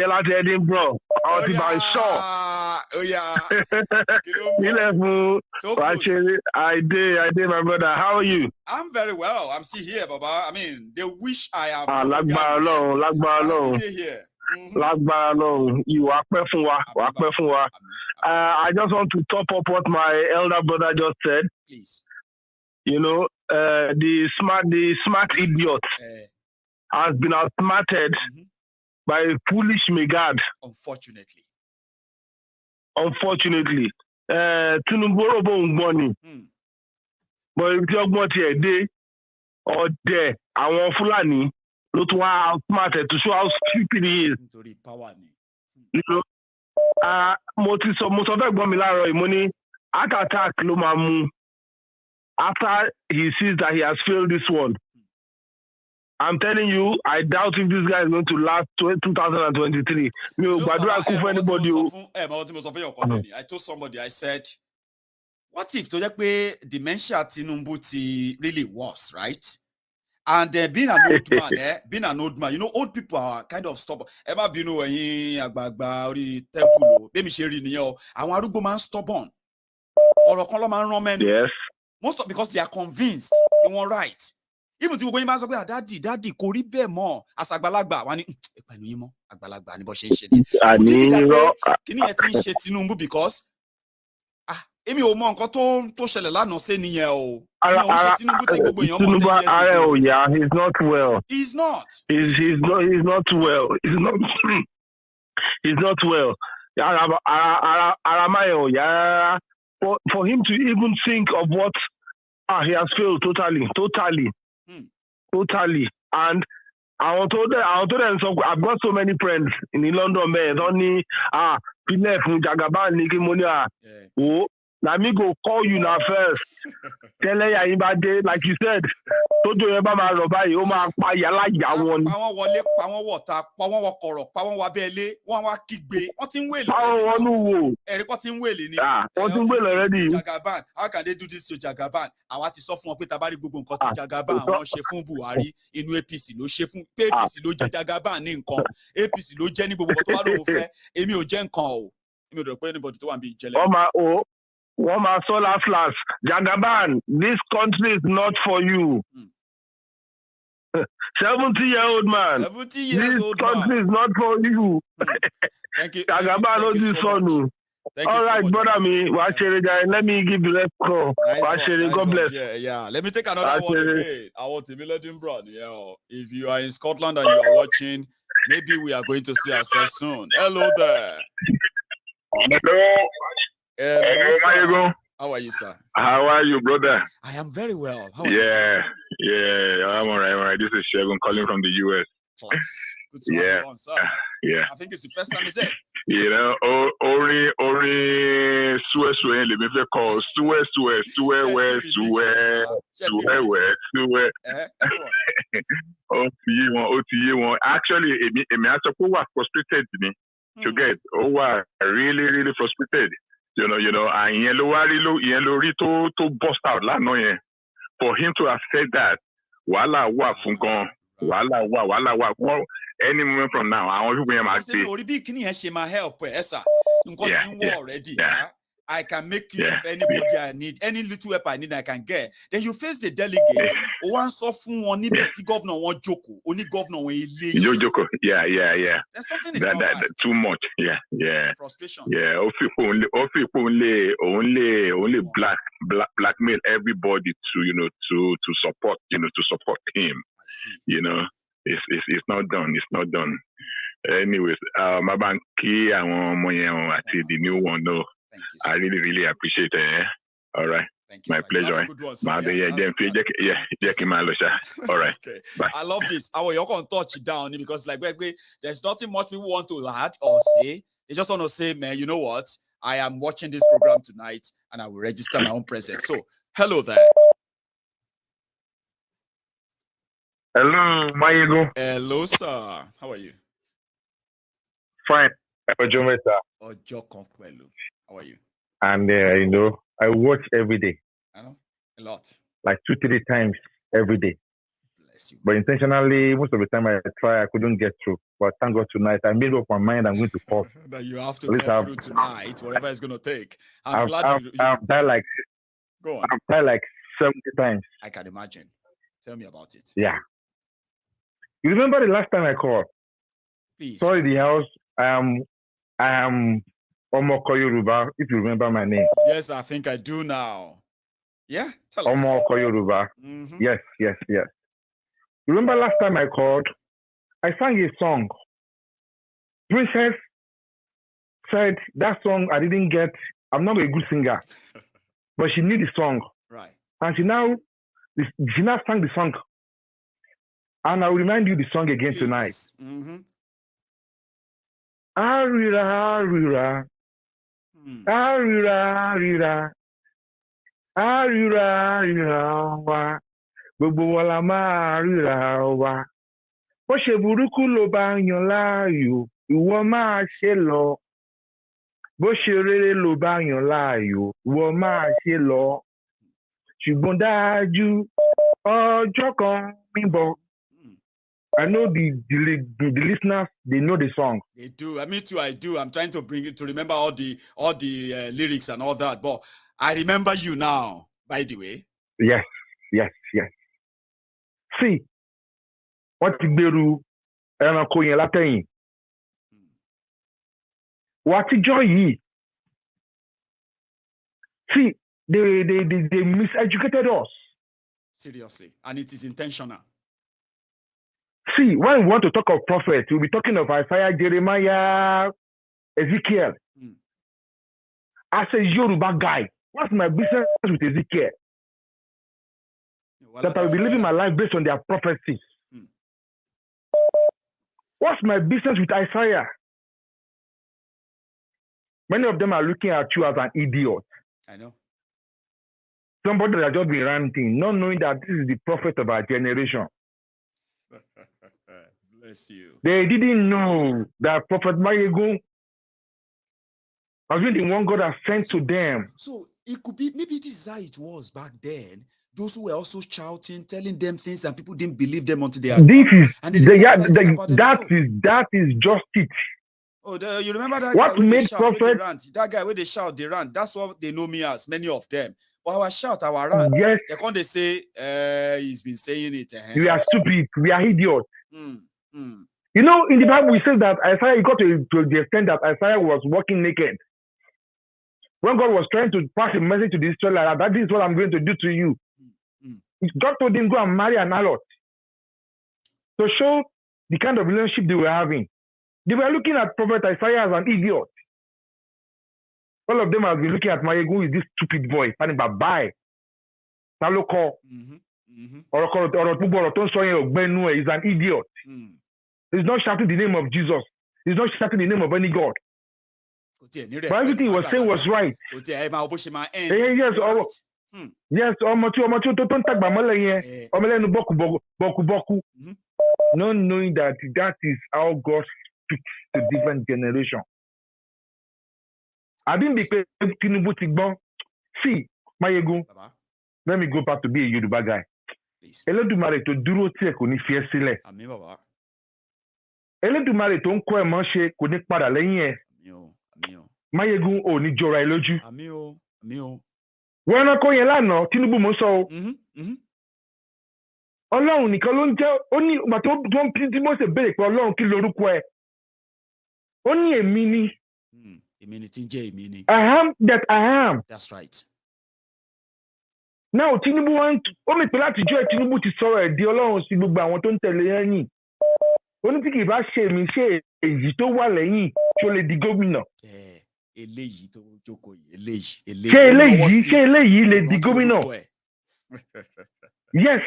láti Edinburgh. Àwọn ti bá ń ṣọ́. Ilẹ̀ fún Wachiri. I did, my brother. How are you? I'm very well. I'm still here, Baba. I mean, they wish I am. Lágbára Ọlọ́run. I'm still here. Lágbára Ọlọ́run. Wàá pẹ́ fún wa. I just want to top up what my elder brother just said. Please. You know, the smart idiot has been outsmarted by a foolish megad. Unfortunately. Tinubu robo ngbọ́n ni. But if you want to day or there, àwọn Fúlàní ló tún wá outsmarted to show how stupid he is. Nítorí power ni. You know, mo sọ fẹ́ gbọ́n mi láàárọ̀ yìí, mo ní heart attack ló máa mú after he sees that he has failed this one. I'm telling you, I doubt if this guy is going to last 2023. I told somebody, I said, what if dementia Tinubu really was, right? And being an old man, you know, old people are kind of stubborn. Stubborn. Yes. Because they are convinced they were right. Even if you go in and say, daddy, kò rí bẹ́ẹ̀ mọ́, as àgbàlagbà, wọ́n ní, ẹ̀pẹ̀nu yín mọ́, àgbàlagbà ni bó ṣe ń ṣe ni. Kíni ẹ ti ń ṣe Tinubu because, èmi ò mọ nǹkan tó ṣẹlẹ̀ lánàá sí nìyẹn o. Tinubu tí gbogbo èèyàn mọ̀ 10 years ago. Aare ò yá, he's not well. He's not. He's not well. He's not well. Aramaye ò yá. For him to even think of what he has failed totally. And I told them, so I've got so many friends in London, man. Only Pinef Jagaban Nikimonia. Oh, let me go call you now first. Tell you about day, like you said. Don't you ever my robai, Oma Payala Yawon. Power wọlé, power water, power wakoro, power wabele, one wa kigbe. What's in well? Eric, what's in well in it? What's in well already? Jagaban. How can they do this to Jagaban? I want to suffer with Tabari Gugun cut Jagaban. I want Shefun Buhari in APC. No Shefun APC, no Jagaban in con. APC, no Jenny Bobo, Emi o Jen con. Emi don't pay anybody to want be jealous. One my soul last. Jagaban, this country is not for you. 70-year-old man. 70 years this old country man. is not for you. Thank you. Jagaban, Thank you so much. Thank All you so right, much, brother. Me, let me give the rest call. Nice God bless. Yeah. Let me take another one again. I want to be letting Brown. Yeah. If you are in Scotland and you are watching, maybe we are going to see ourselves soon. Hello there. Hello, Maiyegun. How are you, sir? How are you, brother? I am very well. How are you, sir? I'm all right. This is Shegun calling from the US. Class. Good to have you on, sir. Yeah. I think it's the first time is it? You know, Ori, Sue, let me call Sue. Actually, I was frustrated me to get really frustrated. You know, and yellow to bust out for him to have said that. Wala wa fungon. Wala wa. Any moment from now, I want to already. I can make use of anybody I need, any little help I need, I can get. Then you face the delegate. One software one governor one joko, only governor one joko. Yeah. Then something is that too much. Yeah. Frustration. Yeah. Only blackmail everybody to support him. I see. You know, it's not done. It's not done. Anyways, Mabanki and actually the new one. No. I really appreciate it. All right. Thank you, my pleasure. All right. Okay. Bye. I love this. You're going to touch it down because there's nothing much people want to add or say. They just want to say, man, you know what? I am watching this program tonight and I will register my own presence. So, hello there. Hello, Maiyegun. Hello, sir. How are you? Fine. How are you? And I watch every day. I know. A lot. Like 2-3 times every day. Bless you. But intentionally, most of the time I try, I couldn't get through. But thank God tonight, I made up my mind I'm going to call. That you have to get through tonight, whatever it's going to take. I've died like, go on. I've died like 70 times. I can imagine. Tell me about it. Yeah. You remember the last time I called? Please. Sorry, the house. I am Omoko Yoruba, if you remember my name. Yes, I think I do now. Yeah? Tell us. Omoko Yoruba. Mm-hmm. Yes. Remember last time I called, I sang a song. Princess said that song I didn't get. I'm not a good singer. But she knew the song. Right. And she now sang the song. And I will remind you the song again tonight. Mm-hmm. Arira. Wa. Gbogbo wa la máa ríra wa. Bó ṣe burúkú ló bá yàn láàyò, ìwọ máa ṣe lọ. Bó ṣe rere ló bá yàn láàyò, ìwọ máa ṣe lọ. Ṣùgbọ́n dájú, ọjọ́ kan ń bọ̀. I know the listeners, they know the song. They do. Me too, I do. I'm trying to bring it to remember all the lyrics and all that. But I remember you now, by the way. Yes. See, what Beru ẹranko yẹn látẹ̀yìn. What joy? See, they miseducated us. Seriously, and it is intentional. See, when we want to talk of prophets, we'll be talking of Isaiah, Jeremiah, Ezekiel. As a Yoruba guy, what's my business with Ezekiel? That I will be living my life based on their prophecies. What's my business with Isaiah? Many of them are looking at you as an idiot. I know. Somebody that has just been ranting, not knowing that this is the prophet of our generation. Bless you. They didn't know that Prophet Maiyegun has been the one God has sent to them. So it could be, maybe this is how it was back then. Those who were also shouting, telling them things, and people didn't believe them until they are that is just it. Oh, you remember that what guy made prophet? That guy where they shout, they rant. That's what they know me as, many of them. But our shout, our rant. Yes. They can't say, he's been saying it. We are stupid. We are idiots. You know, in the Bible, we say that Isaiah got to the extent that Isaiah was walking naked. When God was trying to pass a message to the Israelites that this is what I'm going to do to you, God told him go and marry an harlot to show the kind of relationship they were having. They were looking at Prophet Isaiah as an idiot. All of them have been looking at Maiyegun with this stupid boy. Bye. Taloko. He's an idiot. He's not shouting the name of Jesus. He's not shouting the name of any God. But everything he was saying was right. Yes, not knowing that is how God speaks to different generations. I didn't be Tinubu Tigbon. See, Maiyegun, let me go back to be a Yoruba guy. Elédùmarè tó dúró tí ẹ kò ní fi ẹ́ sílẹ̀. Àmín bàbá. Elédùmarè tó ń kọ́ ẹ mọ́ ṣe kò ní padà lẹ́yìn ẹ. Àmín o. Maiyegun ò ní jọra ẹ lójú. Àmín o. Àmín o. Wọ́n rán kó yẹn lánàá Tinubu mo sọ o. Ọlọ́run nìkan ló ń jẹ́ ó ní ìgbà tó ń tí Mósè béèrè pé Ọlọ́run kí lorúkọ ẹ. Ó ní èmi ni. Èmi ni tí ń jẹ́ èmi ni. I am that I am. That's right. Now Tinubu ó mi pé láti jọ́ ẹ̀ Tinubu ti sọ̀rọ̀ ẹ̀ di Ọlọ́run sí gbogbo àwọn tó ń tẹ̀lé ẹ̀yìn. Ó ní tí kì í bá ṣe èmi ṣe èyí tó wà lẹ́yìn tí ó lè di gómìnà. Eléyìí tó jókòó yìí eléyìí. Ṣé eléyìí lè di gómìnà? Yes,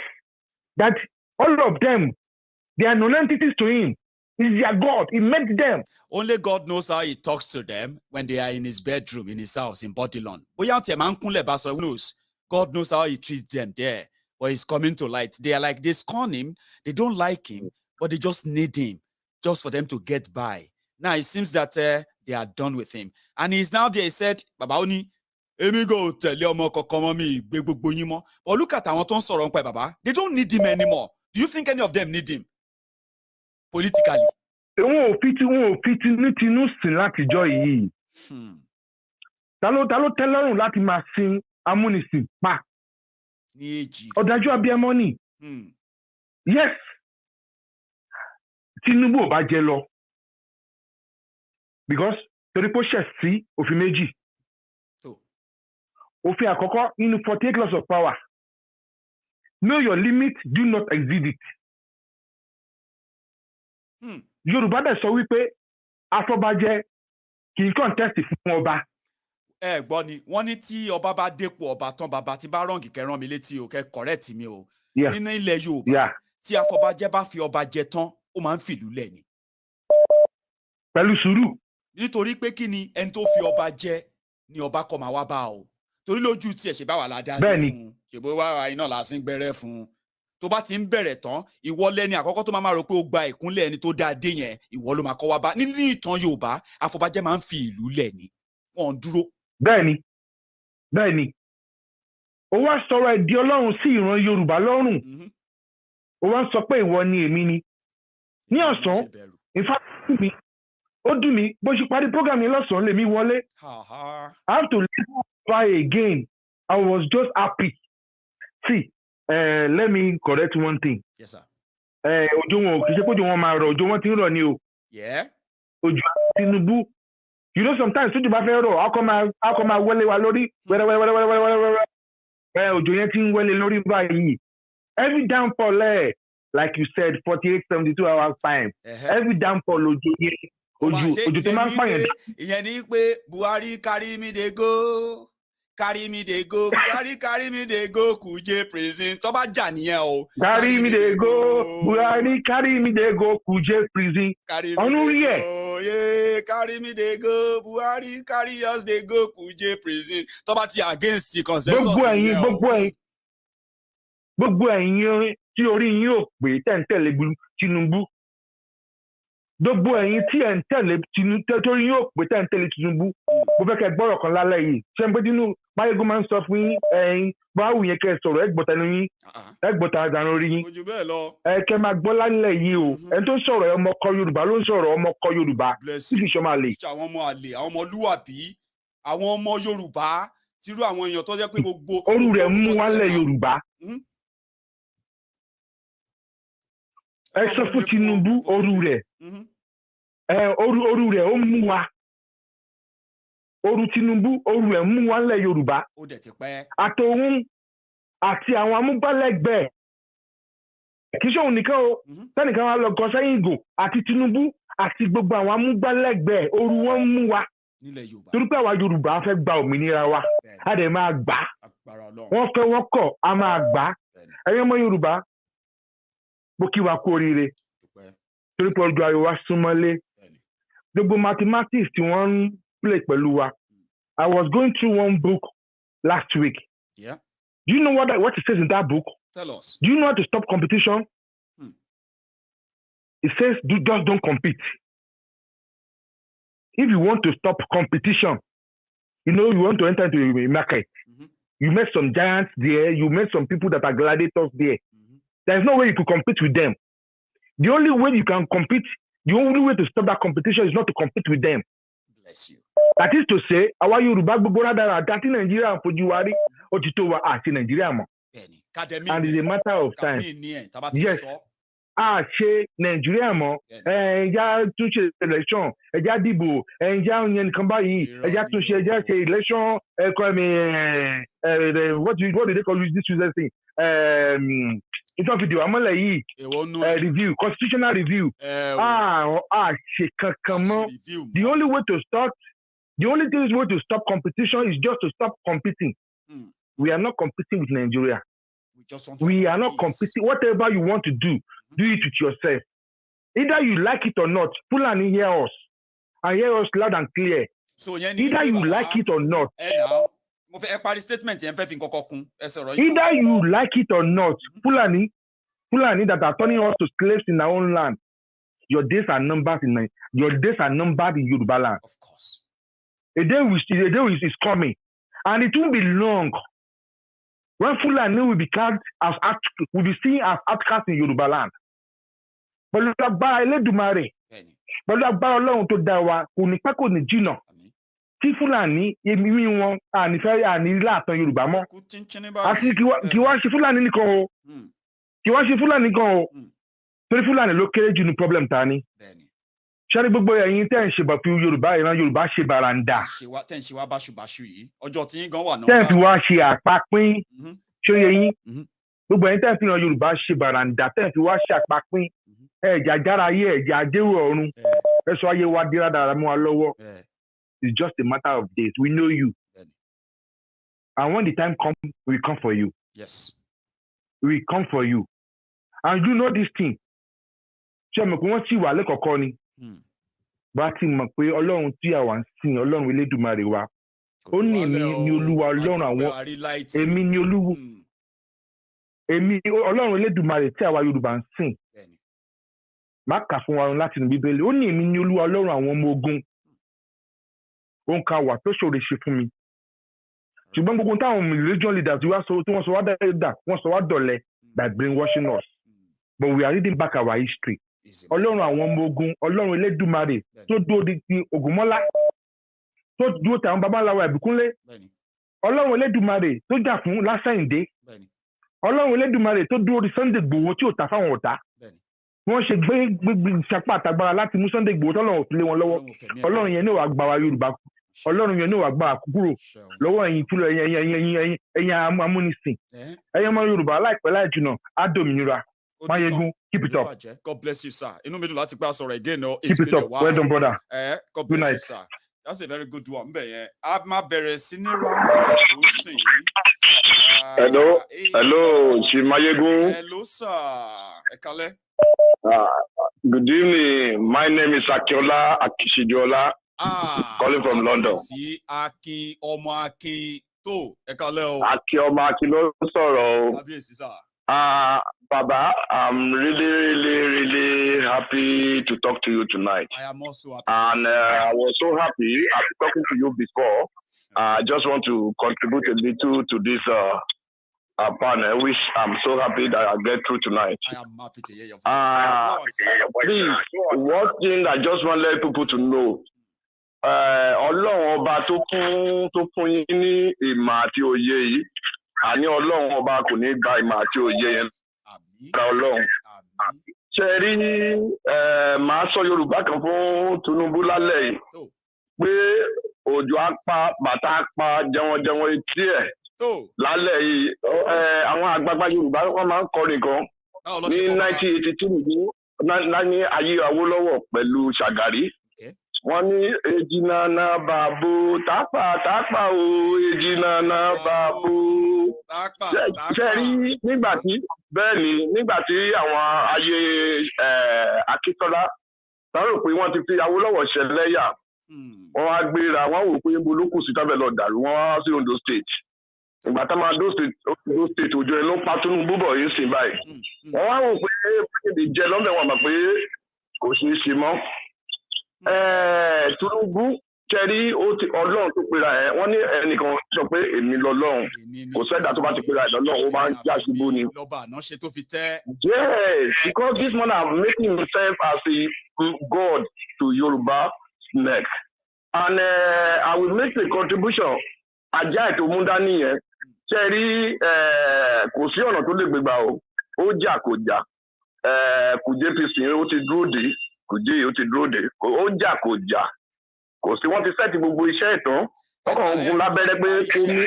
that all of them, they are non-entities to him. He's their God. He made them. Only God knows how he talks to them when they are in his bedroom, in his house, in Bodilon. God knows how he treats them there. But he's coming to light. They are like, they scorn him. They don't like him. But they just need him. Just for them to get by. Now, it seems that they are done with him. And he's now there. He said, Baba Oni, Emigo tell your mo kokomomi begbogboyimo. But look at our ton soron pe Baba. They don't need him anymore. Do you think any of them need him? Politically. Wọ́n ò fi tinú sìn láti jọ yìí. Ta ló tẹ́ lọ́rùn láti máa sin amúnisìn pa? Ọ̀dájú abiyamọ ni. Yes. Tinubu ò bá jẹ lọ. Because torí pé ó ṣẹ̀ sí òfin méjì. Òfin àkọ́kọ́ nínú 48 laws of power. Know your limit, do not exceed it. Yorùbá dẹ̀ sọ wípé afọbajẹ kì í contest fún ọba. Gbọ́ ni wọ́n ní tí ọba bá dépò ọba tán bàbá tí bá rọǹgì kẹrán mi létí o kẹ correct mi o. Nínú ilẹ̀ Yorùbá tí afọbajẹ bá fi ọba jẹ tán ó máa ń fìlú lẹ̀ ni. Pẹ̀lú sùúrù. Nítorí pé kí ni ẹni tó fi ọba jẹ ni ọba kọ́ máa wá bá o. Torí lójú tiẹ̀ ṣe bá wà ládàájú fún un ṣèbó wá iná làásìn gbẹrẹ fún un. Tó bá ti ń bẹ̀rẹ̀ tán ìwọ lẹ́ni àkọ́kọ́ tó máa rò pé ó gba ìkúnlẹ̀ ẹni tó dáa dé yẹn ìwọ ló máa kọ́ wá bá. Nínú ìtàn Yorùbá afọbajẹ máa ń fi ìlú lẹ̀ ni wọ́n ń dúró. Bẹ́ẹ̀ni ó wá sọ̀rọ̀ ẹ̀ di Ọlọ́run sí ìran Yorùbá lọ́rùn. Ó wá sọ pé ìwọ ni èmi ni. Ní ọ̀sán ìfàkùn mi ó dùn mí bó ṣe parí program yẹn lọ́sàn-án lèmi wọlé. I have to listen by again. I was just happy. See, let me correct one thing. Yes, sir. Òjò wọn kì í ṣe pé òjò wọn máa rọ̀, òjò wọn ti ń rọ̀ ni o. Òjò Tinubu. You know sometimes tójú bá fẹ́ rọ̀, a kò máa wọlé wa lórí wẹ́rẹ́wẹ́rẹ́wẹ́rẹ́wẹ́rẹ́. Òjò yẹn ti ń wọlé lórí báyìí. Every downfall like you said 48-72 hours time. Every downfall òjò yẹn. Òjò tó máa ń pààyàn. Ìyẹn ni pé Buhari carry me dey go. Carry me dey go, Buhari carry me dey go, Kuje prison. Tó bá jà nìyẹn o. Carry me dey go, Buhari carry me dey go, Kuje prison. Ọ̀nù rí ẹ̀. Yeah, carry me dey go, Buhari carry us dey go, Kuje prison. Tó bá ti against the consensus. Gbogbo ẹ̀yin tí orí yín ò pé tẹ̀ ń tẹ̀lé Tinubu. Gbogbo ẹ̀yin tí ẹ̀ ń tẹ̀lé Tinubu torí yóò pé tẹ̀ ń tẹ̀lé Tinubu. Mo fẹ́ kẹ́ gbọ́rọ̀ kan lálẹ́ yìí. Ṣé ń pé nínú Maiyegun máa ń sọ fún yín ẹ̀yin báwo yẹn kẹ́ ẹ sọ̀rọ̀ ẹgbọ̀ta ní yín ẹgbọ̀ta àdánù orí yín. Ojú bẹ́ẹ̀ lọ. Kẹ́ máa gbọ́ lálẹ́ yìí o. Ẹni tó ń sọ̀rọ̀ ọmọ kọ Yorùbá ló ń sọ̀rọ̀ ọmọ kọ Yorùbá. Tí kì í ṣọmọ àlè. Àwọn ọmọ àlè, àwọn ọmọ lúwàbí, àwọn ọmọ Yorùbá tírú àwọn èèyàn tó jẹ́ pé gbogbo. Orú rẹ̀ mú wálẹ̀ Yorùbá. Ẹ sọ fún Tinubu orú rẹ̀. Orú rẹ̀ ó mú wa Oru Tinubu, oru ẹ̀ mú wa nílẹ̀ Yorùbá. Ó dẹ̀ ti pẹ́. Àtòun àti àwọn amúgbálẹ́gbẹ̀ẹ́. Kì í ṣe òun nìkan o. Sẹ́nìkan wa lọ gọ sẹ́yìn ìgò àti Tinubu àti gbogbo àwọn amúgbálẹ́gbẹ̀ẹ́ oru wọn ń mú wa. Torí pé àwa Yorùbá fẹ́ gba òmìnira wa. A dẹ̀ máa gbà á. Wọ́n fẹ́ wọ́n kọ̀, a máa gbà á. Ẹ̀yin ọmọ Yorùbá, mo kí wa kú oríire. Torí pé ọjọ́ ayọ̀ wa súnmọ́lé. Gbogbo mathematics tí wọ́n ń play pẹ̀lú wa. I was going through one book last week. Yeah. Do you know what it says in that book? Tell us. Do you know how to stop competition? It says, just don't compete. If you want to stop competition, you want to enter into a market. You met some giants there. You met some people that are gladiators there. There's no way you could compete with them. The only way you can compete, the only way to stop that competition is not to compete with them. Bless you. That is to say, our Yoruba gbogbo radara àti Nigeria fojú wa rí ó ti tó wa àti Nigeria mọ̀. And it's a matter of time. Yes. Ṣe Nigeria mọ̀ ẹ̀yà tún ṣe election ẹ̀yà dìbò ẹ̀yà yẹn nìkan báyìí ẹ̀yà tún ṣe ẹ̀yà ṣe election what do they call this user thing? Ìtọ́ fìdí wa mọ́lẹ̀ yìí review constitutional review ṣe kankan mọ́. The only way to stop competition is just to stop competing. We are not competing with Nigeria. We are not competing. Whatever you want to do it with yourself. Either you like it or not. Fulani hear us and hear us loud and clear. So either you like it or not. Either you like it or not. Fulani that are turning us to slaves in our own land. Your days are numbered in Yoruba land. Of course. A day is coming, and it won't be long when Fulani will be seen as outcasts in Yoruba land. Pẹ̀lú agbára Elédùmarè, pẹ̀lú agbára Ọlọ́run tó dá wa, kò ní pẹ́ kò ní jìnnà. Tí Fulani èmi wọn àní láàtàn Yorùbá mọ́. Àti kì wá ṣe Fulani nìkan o. Torí Fulani ló kéré jù ní problem ta ni. Ṣé ní gbogbo ẹ̀yin tẹ́ ń ṣe bàtú Yorùbá ìran Yorùbá ṣe bàràǹdà. Tẹ́ ń ṣe wá báṣubàṣu yìí. Ọjọ́ tí yín gan wà náà. Tẹ́ ń fi wá ṣe àpapín. Ṣé yẹ yín? Gbogbo ẹ̀yin tẹ́ ń fi ìran Yorùbá ṣe bàràǹdà tẹ́ ń fi wá ṣe àpapín. Ẹ̀jà jára ayé ẹ̀jà àjẹwò ọ̀run. Ẹ sọ ayé wa dira dára mú wa lọ́wọ́. It's just a matter of days. We know you. And when the time comes, we come for you. Yes. We come for you. And you know this thing. Ṣé mo kí wọ́n sì wà lẹ́kọ̀ọ́kọ́ ni? Bá ti mọ̀ pé Ọlọ́run tí àwa ń sìn Ọlọ́run Elédùmarè wa. Ó ní èmi ni Olúwa Ọlọ́run àwọn èmi ni Olúwa. Ọlọ́run Elédùmarè tí àwa Yorùbá ń sìn. Má kà fún wa láti inú Bíbélì. Ó ní èmi ni Olúwa Ọlọ́run àwọn ọmọ ogun. Ó ń ka wà tó ṣòro ṣe fún mi. Ṣùgbọ́n gbogbo táwọn religion leaders tí wọ́n sọ wá dáadáa, wọ́n sọ wá dọ̀lẹ by brainwashing us. But we are reading back our history. Ọlọ́run àwọn ọmọ ogun, Ọlọ́run Elédùmarè tó dúró di ti Ògúnmọ́lá, tó dúró ti àwọn babaláwa Ìbíkúnlé. Ọlọ́run Elédùmarè tó jà fún Lásàyìndé. Ọlọ́run Elédùmarè tó dúró di Sunday Igboho tí ò ta fáwọn ọ̀tá. Wọ́n ṣe gbé ìṣapá àtagbára láti mú Sunday Igboho tọ́lọ́run ò fi lé wọn lọ́wọ́. Ọlọ́run yẹn ní wàá gbà wá Yorùbá. Ọlọ́run yẹn ní wàá gbà wá kúrò lọ́wọ́ ẹ̀yin túlọ̀ ẹ̀yin amúnisìn. Ẹ̀yin ọmọ Yorùbá láìpẹ́ láì jìnnà á dòmìnira. Maiyegun, keep it up. God bless you, sir. Inú mi dùn láti pé a sọ̀rọ̀ again. Keep it up. Well done, brother. God bless you, sir. That's a very good one. A máa bẹ̀rẹ̀ sí ní round up tó sìn. Hello, Chief Maiyegun. Hello, sir. Ẹ kálẹ́. Good evening. My name is Akinola Akishidiola. Calling from London. Akin ọmọ Akin tó ẹ kálẹ́ o. Akin ọmọ Akin ló sọ̀rọ̀ o. Kábíyèsí, sir. Baba, I'm really happy to talk to you tonight. I am also happy. And I was so happy after talking to you before. I just want to contribute a little to this panel, which I'm so happy that I get through tonight. I am happy to hear your voice. Please, one thing I just want to let people to know. Ọlọ́run ọba tó fún yín ní ìmọ̀ àti òye yìí. Àní Ọlọ́run ọba kò ní gba ìmọ̀ àti òye yẹn. Ọlọ́run. Ṣé rí màá sọ Yorùbá kan fún Tinubu lálẹ́ yìí pé òjò á pa bàtà á pa jẹun etí ẹ̀ lálẹ́ yìí àwọn àgbààgbà Yorùbá wọ́n máa ń kọrin kan ní 1982 ní ayé Awólọ́wọ̀ pẹ̀lú Ṣàgàrí wọ́n ní ejinana bàbò tápà o ejinana bàbò ṣe rí nígbà tí àwọn ayé Akíntọ́lá sáré pé wọ́n ti fi Awólọ́wọ̀ ṣẹlẹ́yà wọ́n á gbéra wọ́n wò pé bolókù sí tábẹ̀ lọ dàrú wọ́n wá sí Ondo State ìgbà tá máa Ondo State òjò ẹ̀ ló pa Tinubu bọ̀ yìí sí báyìí wọ́n wá wò pé báyìí jẹ lọ́bẹ̀ wọn mọ̀ pé kò ṣeé ṣe mọ́ Tinubu kẹrí Ọlọ́run tó pera ẹ̀ wọ́n ní ẹnìkan sọ pé èmi lọ́lọ́run kò sẹ́dá tó bá ti pera ẹ̀ lọ́lọ́run ó máa ń já ṣubú ni. Yes, because this man are making himself as a God to Yoruba neck and I will make a contribution ajá ètò mú dání yẹn kẹrí kò sí ọ̀nà tó lè gbégbá o ó jà kò jà kò jẹ́ APC ó ti dúró dé kò jẹ́ ó ti dúró dé ó jà kò jà kò sí wọ́n ti sẹ́ẹ̀tì gbogbo iṣẹ́ ìtàn ọkàn ogun lábẹ́rẹ́ pé kó ní.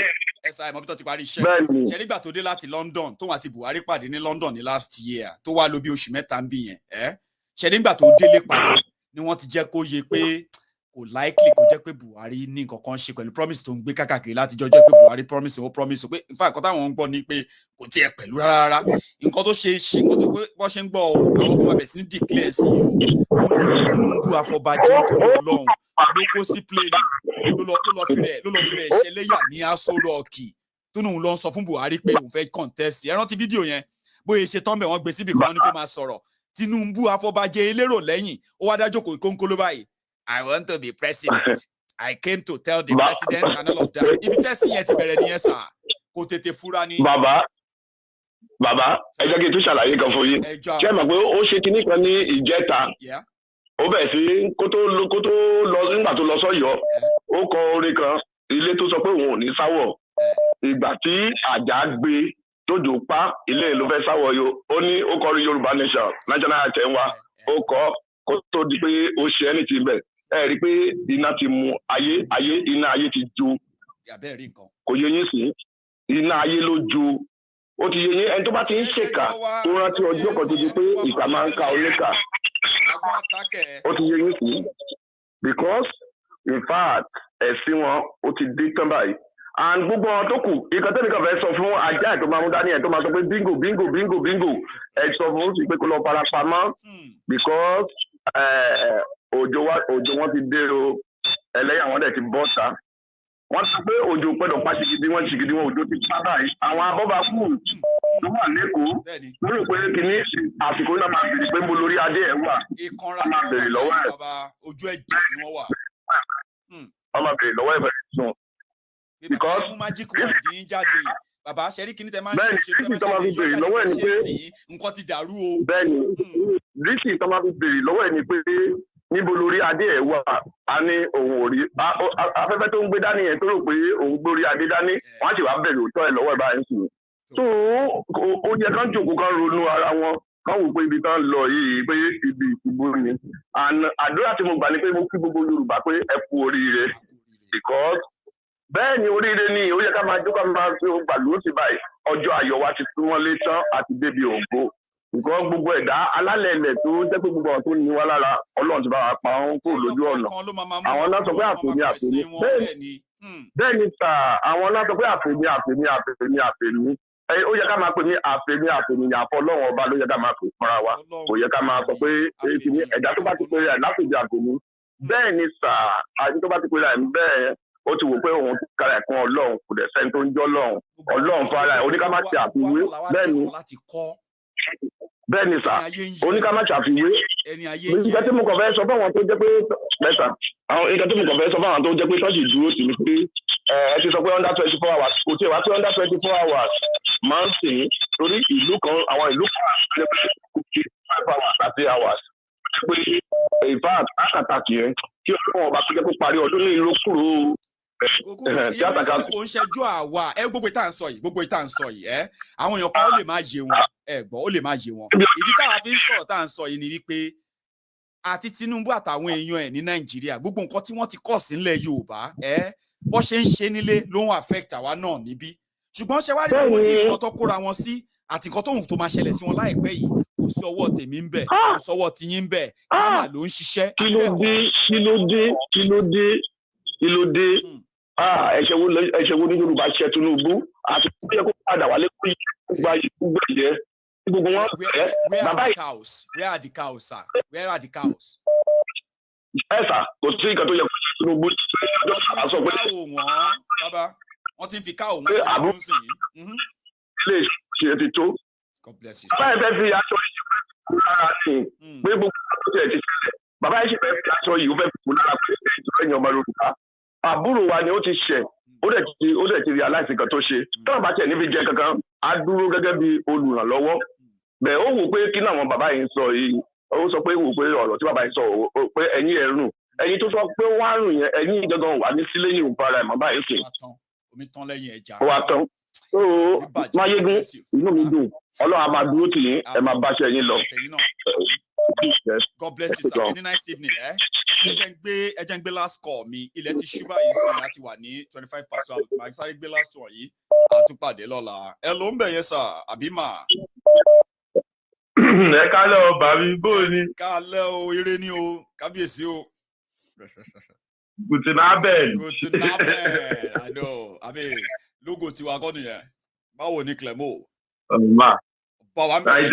ẹ̀sà ìmọ̀ bí tó ti parí iṣẹ́ ṣe nígbà tó dé láti London tóun àti Buhari pàdé ní London ní last year tó wá lò bí oṣù mẹ́ta ń bì yẹn ṣe nígbà tó délé padà ni wọ́n ti jẹ́ kó yé pé kò likely kó jẹ́ pé Buhari ní nǹkan kan ṣe pẹ̀lú promise tó ń gbé kákàkiri láti jọ jẹ́ pé Buhari promise pé in fact nǹkan táwọn ń gbọ́ ni pé kò tiẹ̀ pẹ̀lú rárá nǹkan tó ṣe nǹkan tó pé wọ́n ṣe ń gbọ́ àwọn kan bẹ̀rẹ̀ sí ní declare sí i Tinubu afọbajẹ́ nítorí Ọlọ́run ló kó sí plane ló lọ fi rẹ̀ ṣẹlẹ́yà ní Aso Rock tó nù lọ sọ fún Buhari pé òun fẹ́ contest ẹ rántí fídíò yẹn bóyá ṣe tán bẹ̀ wọ́n gbé síbi kan ní kó máa sọ̀rọ̀ Tinubu afọbajẹ́ elérò lẹ́yìn ó wá dájọ́ kò kónkóló báyìí I want to be president. I came to tell the president and all of that. Ibi tẹ́sí yẹn ti bẹ̀rẹ̀ nìyẹn sà kò tètè fura ni. Bàbá ẹ jẹ́ kí n tún ṣàlàyé kan fún yín ṣé ẹ mọ̀ pé ó ṣe kinní kan ní ìjẹta ó bẹ̀rẹ̀ sí kó tó lọ nígbà tó lọ sọ́yọ́ ó kọ orin kan ilé tó sọ pé òun ò ní sáwọ̀ ìgbà tí àjà gbé tójò pa ilé ló fẹ́ sáwọ̀ yo ó ní ó kọrin Yorùbá nation national anthem wa ó kọ kó tó di pé ó ṣe ẹni tí bẹ̀ ẹ rí i pé iná ti mu iná ayé ti jó kò yẹ yín sí iná ayé ló jó ó ti yẹ yín ẹni tó bá ti ń ṣèkà tó rántí ọjọ́ kan tó di pé ìkà máa ń ka oníkà ó ti yẹ yín sí because in fact ẹ̀sìn wọn ó ti dé tán báyìí and gbogbo wọn tó kù ìkan tẹ́lẹ̀ kan fẹ́ sọ fún ajá ẹ̀ tó máa mú dání ẹ̀ tó máa sọ pé bingo ẹ̀ sọ fún sí pé kó lọ fara pamọ́ because òjò wọn ti dé o ẹlẹ́yà wọn dẹ̀ ti bọ́ ta wọ́n sọ pé òjò gbọ́dọ̀ pa ṣìgìdì wọn òjò ti pa báyìí àwọn abọ́bakú tó wà lẹ́kọ̀ọ́ lórí pé kìíní àsìkò náà máa bèrè pé mo lórí adé ẹ̀ wà wọ́n máa bèrè lọ́wọ́ ẹ̀ ojú ẹ̀jẹ̀ ni wọ́n wà. wọ́n máa bèrè lọ́wọ́ ẹ̀ bẹ̀rẹ̀ sùn. because magic word yín jáde bàbá ṣẹ́rí kìíní tẹ máa ń ṣe bẹ́ẹ̀ni tó máa fi bèrè lọ́wọ́ ẹ̀ ni pé nǹkan ti dàrú o. bẹ́ẹ̀ni rísì tó máa fi bèrè lọ́wọ́ ẹ̀ ni pé níbo lórí adé ẹ̀ wà á ní òun ò rí afẹ́fẹ́ tó ń gbé dání yẹn tó rò pé òun gbórí adé dání wọ́n á sì wá bẹ̀rẹ̀ òótọ́ ẹ̀ lọ́wọ́ ẹ̀ báyìí sùn. tó ó yẹ kán jòkó kán ronú ara wọn kán wò pé ibi tán lọ yìí pé ibi ìbò ni àdúrà tí mo gbà ni pé mo kí gbogbo Yorùbá pé ẹ kú oríire because bẹ́ẹ̀ ni oríire ni ó yẹ ká máa jókòó máa fi gbàlú sí báyìí ọjọ́ ayọ̀ wa ti súnmọ́ lé tán àti débi ògo nǹkan gbogbo ẹ̀dá alálẹ̀ ilẹ̀ tó jẹ́ pé gbogbo àwọn tó ní wá lára Ọlọ́run ti bá wa pa wọn kó lójú ọ̀nà àwọn náà sọ pé àfẹ̀mí bẹ́ẹ̀ ni sà àwọn náà sọ pé àfẹ̀mí ó yẹ ká máa pè ní àfẹ̀mí àfọ̀ Ọlọ́run ọba ló yẹ ká máa pè fúnra wa kò yẹ ká máa sọ pé ẹ̀dá tó bá ti pè rẹ̀ láfẹ̀mí àfẹ̀mí bẹ́ẹ̀ ni sà àti tó bá ti pè rẹ̀ bẹ́ẹ̀ ó ti wò pé òun ti kára ẹ̀kan Ọlọ́run kò dẹ̀ sẹ́ni tó ń jọ́ Ọlọ́run fara ẹ̀ oníká má ṣe àfiwé bẹ́ẹ̀ ni sà oníká má ṣe àfiwé ìgbà tí mo kàn fẹ́ sọ fáwọn tó jẹ́ pé mẹ́ta àwọn ìgbà tí mo kàn fẹ́ sọ fáwọn tó jẹ́ pé ṣọ́ọ̀ṣì dúró sí ni pé ẹ ti sọ pé under 24 hours kò tí ì wá sí under 24 hours máa ń sìn torí ìlú kan àwọn ìlú kan jẹ́ pé kò tí 5 hours àti hours pé ìfà àtàkì yẹn kí ọlọ́run ọba tó jẹ́ pé parí ọdún ní ìlú kúrò kò ń ṣẹjú àwa gbogbo ìta ń sọ yìí àwọn èèyàn kan ó lè má yé wọn gbọ́ ó lè má yé wọn ìdí táwa fi ń sọ̀rọ̀ tá à ń sọ yìí ni wípé àti Tinubu àtàwọn èèyàn ẹ̀ ní Nàìjíríà gbogbo nǹkan tí wọ́n ti kọ̀ sílẹ̀ Yorùbá bó ṣe ń ṣe nílé ló ń affect àwa náà níbí ṣùgbọ́n ṣe wá rí gbogbo nǹkan tó kóra wọn sí àti nǹkan tóhun tó máa ṣẹlẹ̀ sí wọn láìpẹ́ yìí kò sí ọwọ́ tèmi ń bẹ̀ kò sọ́wọ́ tiyín ń bẹ̀ kámà ló ń ṣiṣẹ́. kí ló dé ẹ̀ṣẹ̀ wo ní Yorùbá ṣe Tinubu àti kó yẹ kó padà wálé kó yẹ kó gba ìyẹ́ gbogbo wọn. Where are the cows, sir? Where are the cows? Sà kò sí nǹkan tó yẹ kó ṣe Tinubu. Wọ́n ti ń fi káwò wọ́n ti ń sìn yìí. Ilé ìṣe ti tó. God bless you. Bàbá yẹn fẹ́ fi aṣọ yìí fún lára sí i pé gbogbo àwọn tó ti ṣẹlẹ̀. Bàbá yẹn sì fẹ́ fi aṣọ yìí fẹ́ fún lára pé ìjọba ẹ̀yìn ọmọ Yorùbá. Àbúrò wa ni ó ti ṣẹ̀ ó dẹ̀ ti realize nǹkan tó ṣe. Tọ́wọ́n bá tiẹ̀ níbi jẹ kankan á dúró gẹ́gẹ́ bí olùrànlọ́wọ́. Bẹ́ẹ̀ ó wò pé kí làwọn bàbá yìí ń sọ yìí ó sọ pé wò pé ọ̀rọ̀ tí bàbá yìí sọ pé ẹ̀yin ẹ̀rùn ẹ̀yin tó sọ pé wọ́n á rùn yẹn ẹ̀yin gangan wà ní sílé yìí ń para ẹ̀ mọ́ báyìí sè. Omi tán lẹ́yìn ẹja. Ó wá tán. Máyégún inú mi dùn Ọlọ́run a máa dúró tì yín ẹ máa báṣẹ́ yín lọ. God bless you sir. Any nice evening. Ẹ jẹ́ ń gbé last call mi ilẹ̀ ti ṣú báyìí sí láti wà ní 25 past 12 màá sáré gbé last one yìí àtúpàdé lọ́la. Ẹ ló ń bẹ̀ yẹn sà àbí mà. Ẹ kálẹ̀ o bàbí bó ni. Kálẹ̀ o eré ni o kábíyèsí o. Guten Abend. Guten Abend. I know. I mean, logo tiwa kọ́ nìyẹn. Báwo ni Clemo? I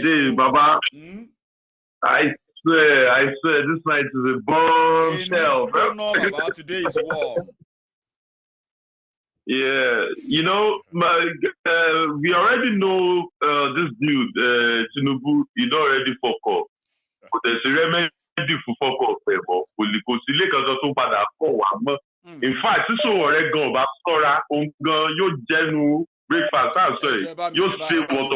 did, Baba. I swear, this night is a bombshell. No, Baba, today is warm. Yeah, you know, we already know this dude, Tinubu, you know already fuck up. But there's a remedy for fuck up, Politico. In fact, this is already gone, but Sora, you genu breakfast, I'm sorry, you say what.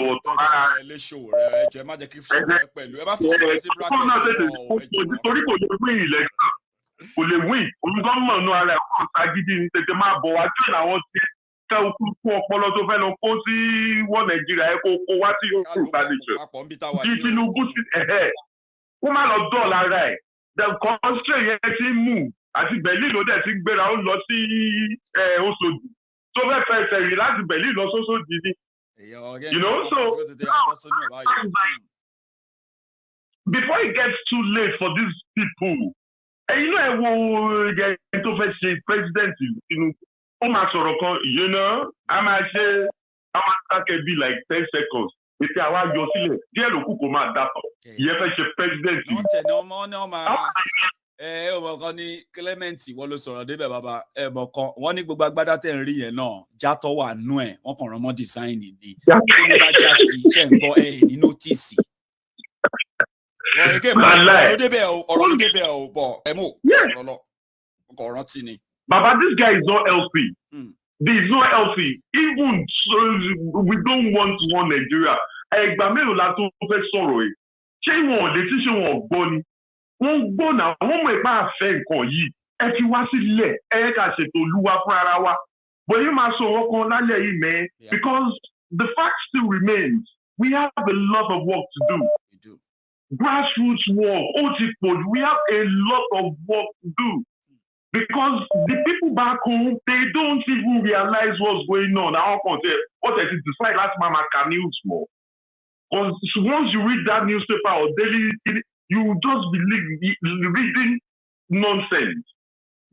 Kò lè win olùgbọ́mọ̀ náà ara ẹ̀kọ́ ṣàgídí ní tètè máa bọ̀ wá tí àwọn ti tẹ okú fún ọpọlọ tó fẹ́ lọ kó sí wọ́n Nàìjíríà ẹ̀ kó wá sí Yorùbá nation kí Tinubu sí kó má lọ dọ́ọ̀lá ara ẹ̀ the constraint yẹn ti ń mú àti Berlin ló dẹ̀ ti gbéra ó lọ sí Òṣòdì tó fẹ́ fẹsẹ̀ rí láti Berlin lọ sóṣòdì ni you know so before it gets too late for these people. You know, to face president, ó máa sọ̀rọ̀ kan, you know, a máa be like 10 seconds. Ètò àwa yọ sílẹ̀, díẹ̀ ló kù kó máa dàpọ̀. Ìyẹn fẹ́ ṣe president. Wọ́n tẹ̀ ní ọmọ máa ọmọ kan ní Clement wọ́n ló sọ̀rọ̀ débẹ̀ bàbá ẹ̀bọ̀ kan wọ́n ní gbogbo agbádá tẹ̀ ń rí yẹn náà játọ̀ wà nú ẹ̀ wọ́n kàn rán mọ́ design ni. Tó ní bá já sí iṣẹ́ ń gbọ́ ní nótìsì. Ọ̀rọ̀ ló débẹ̀ o bọ̀ ẹ̀mú ọ̀rọ̀ lọ ọkọ̀ rántí ni. Baba, this guy is not healthy. This is not healthy. Even so, we don't want one Nigeria. Ẹgbà mélòó la tó fẹ́ sọ̀rọ̀ yìí? Ṣé wọn ò lè tí ṣé wọn ò gbọ́ ni? Wọ́n gbọ́ náà, wọ́n mọ̀ ipá àfẹ́ nǹkan yìí. Ẹ fi wá sílẹ̀, ẹ ká ṣètò olúwa fún ara wa. Bóyá máa sọ ọ̀rọ̀ kan lálẹ́ yìí mẹ́, because the fact still remains, we have a lot of work to do. Grassroots work, we have a lot of work to do because the people back home, they don't even realize what's going on. I want to say, what is it? Decide last mama can news more. Because once you read that newspaper or daily, you just believe reading nonsense.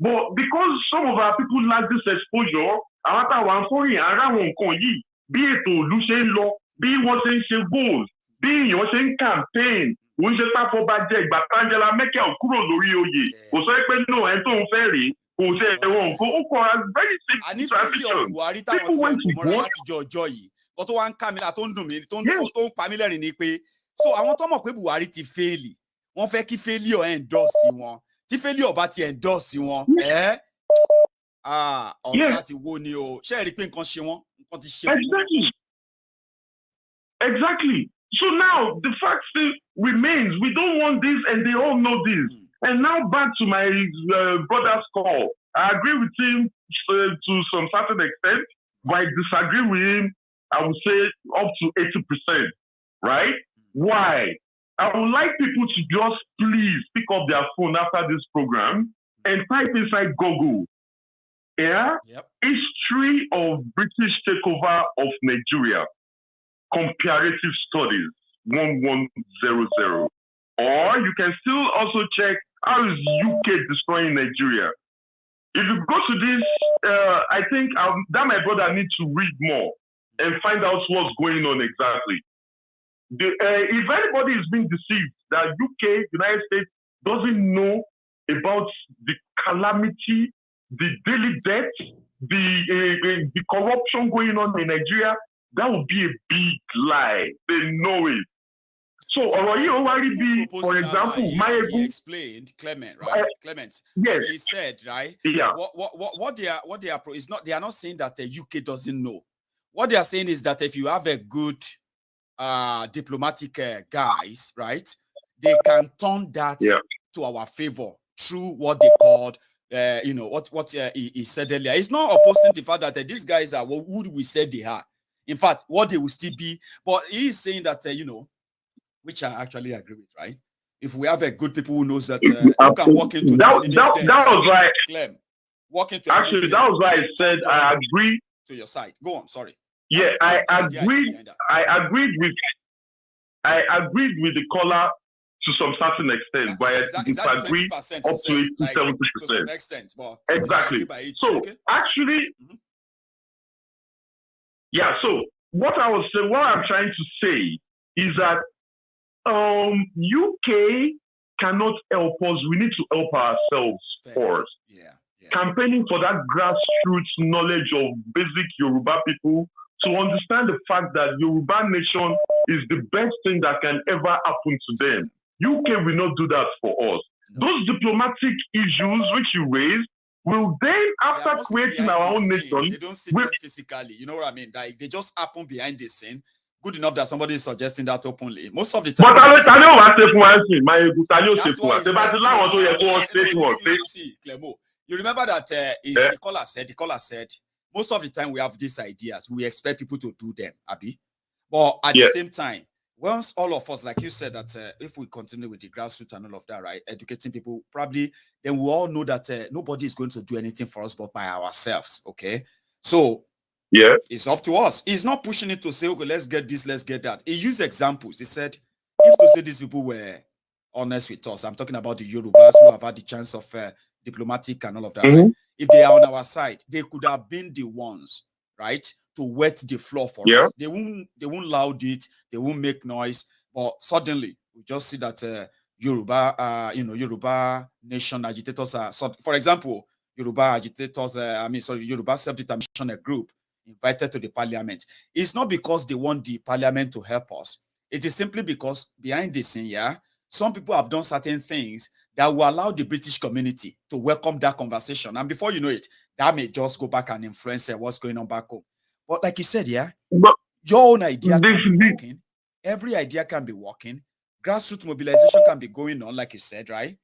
But because some of our people lack this exposure, àwọn àwọn foreign ara wọn kan yìí, bí ètò ìlú ṣe ń lọ, bí wọ́n ṣe ń ṣe goals, bí èèyàn ṣe ń campaign. Wọ́n ṣe pápọ̀ bá jẹ́ ìgbà Angela Merkel kúrò lórí oyè. Kò sọ pé no ẹ̀ tó ń fẹ́ rí. Kò ṣe ẹ̀wọ̀n nǹkan. Ó kọ́ very simple transition. Buhari táwọn tí wọ́n mọ́ra látijọ́ ọjọ́ yìí. Kó tó wá ń ká mi là tó ń dùn mí tó ń pa mí lẹ́rìn ni pé so àwọn tó mọ̀ pé Buhari ti fẹ́ẹ̀lì. Wọ́n fẹ́ kí failure endorse wọn. Tí failure bá ti endorse wọn. Ọ̀rọ̀ láti wo ni o. Ṣé ẹ rí pé nǹkan ṣe wọ́n? Nǹkan ti ṣe wọ́n. Exactly. So now the fact still remains. We don't want this, and they all know this. And now back to my brother's call. I agree with him to some certain extent, but I disagree with him. I would say up to 80%. Right? Why? I would like people to just please pick up their phone after this program and type inside Google, history of British takeover of Nigeria, comparative studies 1100. Or you can still also check how is UK destroying Nigeria. If you go to this, I think that my brother needs to read more and find out what's going on exactly. If anybody is being deceived that UK, United States, doesn't know about the calamity, the daily death, the corruption going on in Nigeria, that would be a big lie. They know it. So, for example, he explained, Clement, right? Clement, yes, like he said, right? Yeah. What they are is not. They are not saying that the UK doesn't know. What they are saying is that if you have a good diplomatic guys, right, they can turn that to our favor through what they called, what he said earlier. It's not opposing the fact that these guys are who we said they are. In fact, what they will still be. But he is saying that, which I actually agree with, right? If we have a good people who knows that you can walk into that was right. Clem, walk into actually that was why I said I agree to your side. Go on, sorry. Yeah, I agreed with the caller to some certain extent, but I disagree up to 70%. To some extent, but exactly. So actually, so what I'm trying to say is that UK cannot help us. We need to help ourselves first. Campaigning for that grassroots knowledge of basic Yoruba people to understand the fact that Yoruba nation is the best thing that can ever happen to them. UK will not do that for us. Those diplomatic issues which you raised will then, after creating our own nation, they don't see them physically. You know what I mean? Like they just happen behind the scene. Good enough that somebody is suggesting that openly. Most of the time. But see, Clemo, you remember that the caller said, most of the time we have these ideas, we expect people to do them, Abi. But at the same time, once all of us, like you said, that if we continue with the grassroots and all of that, right, educating people, probably then we all know that nobody is going to do anything for us but by ourselves. Okay, so it's up to us. He's not pushing it to say, okay, let's get this, let's get that. He used examples. He said, if to say these people were honest with us, I'm talking about the Yorubas who have had the chance of diplomatic and all of that, right? If they are on our side, they could have been the ones, right, to wet the floor for us. They won't loud it, they won't make noise, but suddenly we just see that Yoruba, Yoruba nation agitators are, for example, Yoruba agitators, Yoruba self-determination group invited to the parliament. It's not because they want the parliament to help us. It is simply because behind the scene, some people have done certain things that will allow the British community to welcome that conversation. And before you know it, that may just go back and influence what's going on back home. But like you said, your own idea can be working. Every idea can be working. Grassroots mobilization can be going on, like you said, right?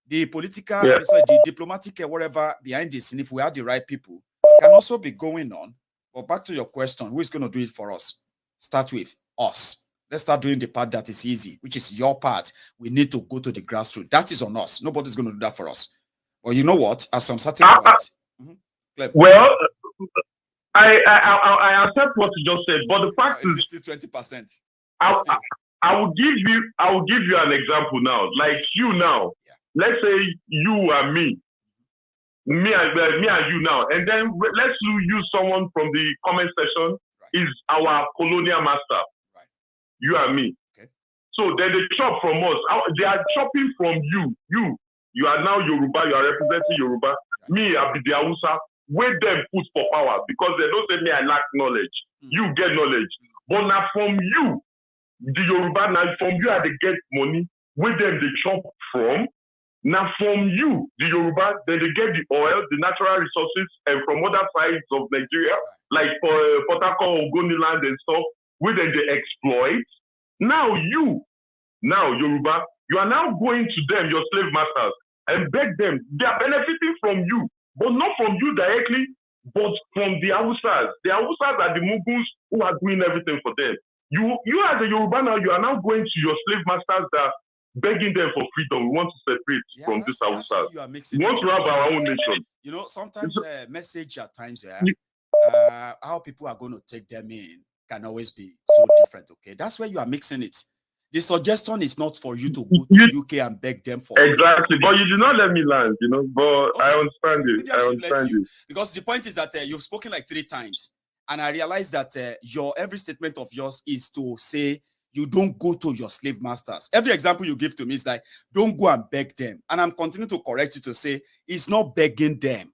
The political, the diplomatic, whatever behind the scene, if we have the right people, can also be going on. But back to your question, who is going to do it for us? Start with us. Let's start doing the part that is easy, which is your part. We need to go to the grassroots. That is on us. Nobody's going to do that for us. But you know what? At some certain point, well, I accept what you just said, but the fact is, still 20%. I will give you an example now. Like you now, let's say you and me and you now, and then let's use someone from the comment section is our colonial master. You and me. Okay. So then they chop from us. They are chopping from you. You are now Yoruba. You are representing Yoruba. Me, I be the Hausa. Where them put for power because they don't say me I lack knowledge. You get knowledge. But now from you, the Yoruba, now from you are they get money. Where them they chop from. Now from you, the Yoruba, then they get the oil, the natural resources, and from other sides of Nigeria, like Politico, Ogoniland and stuff. Where then they exploit. Now Yoruba, you are now going to them, your slave masters, and beg them. They are benefiting from you, but not from you directly, but from the Hausas. The Hausas are the Mughals who are doing everything for them. You as a Yoruba now, you are now going to your slave masters that begging them for freedom. We want to separate from this Hausa. We want to have our own nation. You know, sometimes message at times, how people are going to take them in can always be so different. Okay, that's where you are mixing it. The suggestion is not for you to go to UK and beg them for exactly, but you did not let me land, you know. But okay. I understand you. I understand you because the point is that you've spoken like 3 times, and I realize that your every statement of yours is to say you don't go to your slave masters. Every example you give to me is like, don't go and beg them, and I'm continuing to correct you to say it's not begging them,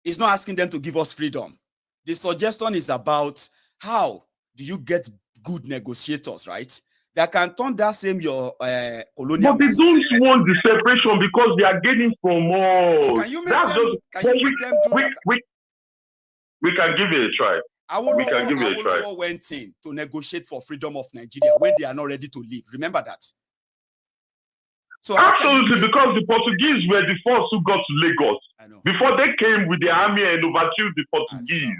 it's not asking them to give us freedom. The suggestion is about how do you get good negotiators, right? That can turn that same your colonial. But they don't want the separation because they are getting from us. Can you make them? Can you make them do that? We can give it a try. Awolowo went in to negotiate for freedom of Nigeria when they are not ready to leave. Remember that. So absolutely, because the Portuguese were the first who got to Lagos. Before they came with the army and overthrew the Portuguese.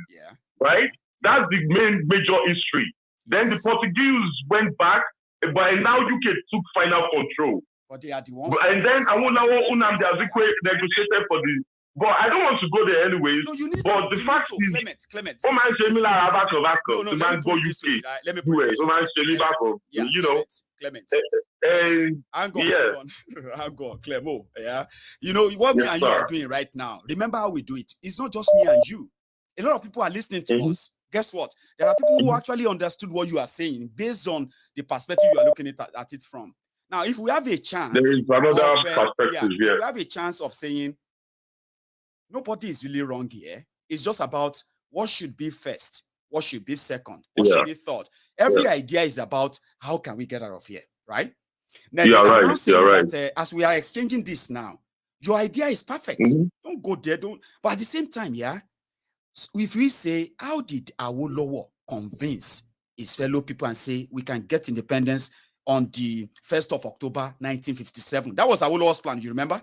Right? That's the major history. Then the Portuguese went back, but now UK took final control. But they are the ones. And then Awolowo Nnamdi Azikiwe negotiated for the. But I don't want to go there anyways. No, you need but to. The fact is, Clement. Let me put it this way. Let me put it this way. You know, Clement. Hang on, Clemo. Yeah. You know what me and you are doing right now. Remember how we do it. It's not just me and you. A lot of people are listening to us. Guess what? There are people who actually understood what you are saying based on the perspective you are looking at it from. Now, if we have a chance, there is another perspective here. We have a chance of saying nobody is really wrong here. It's just about what should be first, what should be second, what should be third. Every idea is about how can we get out of here, right? Now, I'm not saying that as we are exchanging this now, your idea is perfect. Don't go there, But at the same time, if we say, how did Awolowo convince his fellow people and say we can get independence on the 1st of October 1957? That was Awolowo's plan, you remember?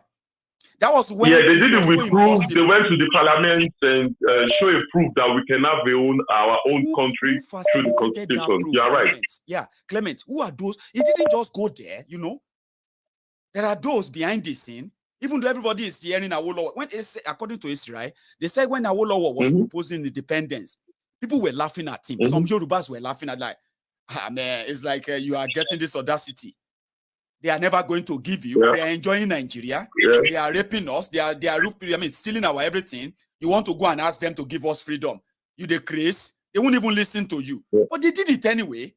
That was when they did it with proof. They went to the parliament and show a proof that we can have our own country through the constitution. You're right. Clement, who are those? He didn't just go there, you know. There are those behind the scene. Even though everybody is hearing Awolowo, when according to history, right, they said when Awolowo was proposing independence, people were laughing at him. Some Yorubas were laughing at like, man, it's like you are getting this audacity. They are never going to give you. They are enjoying Nigeria. They are raping us. They are stealing our everything. You want to go and ask them to give us freedom. You the craze. They won't even listen to you. But they did it anyway.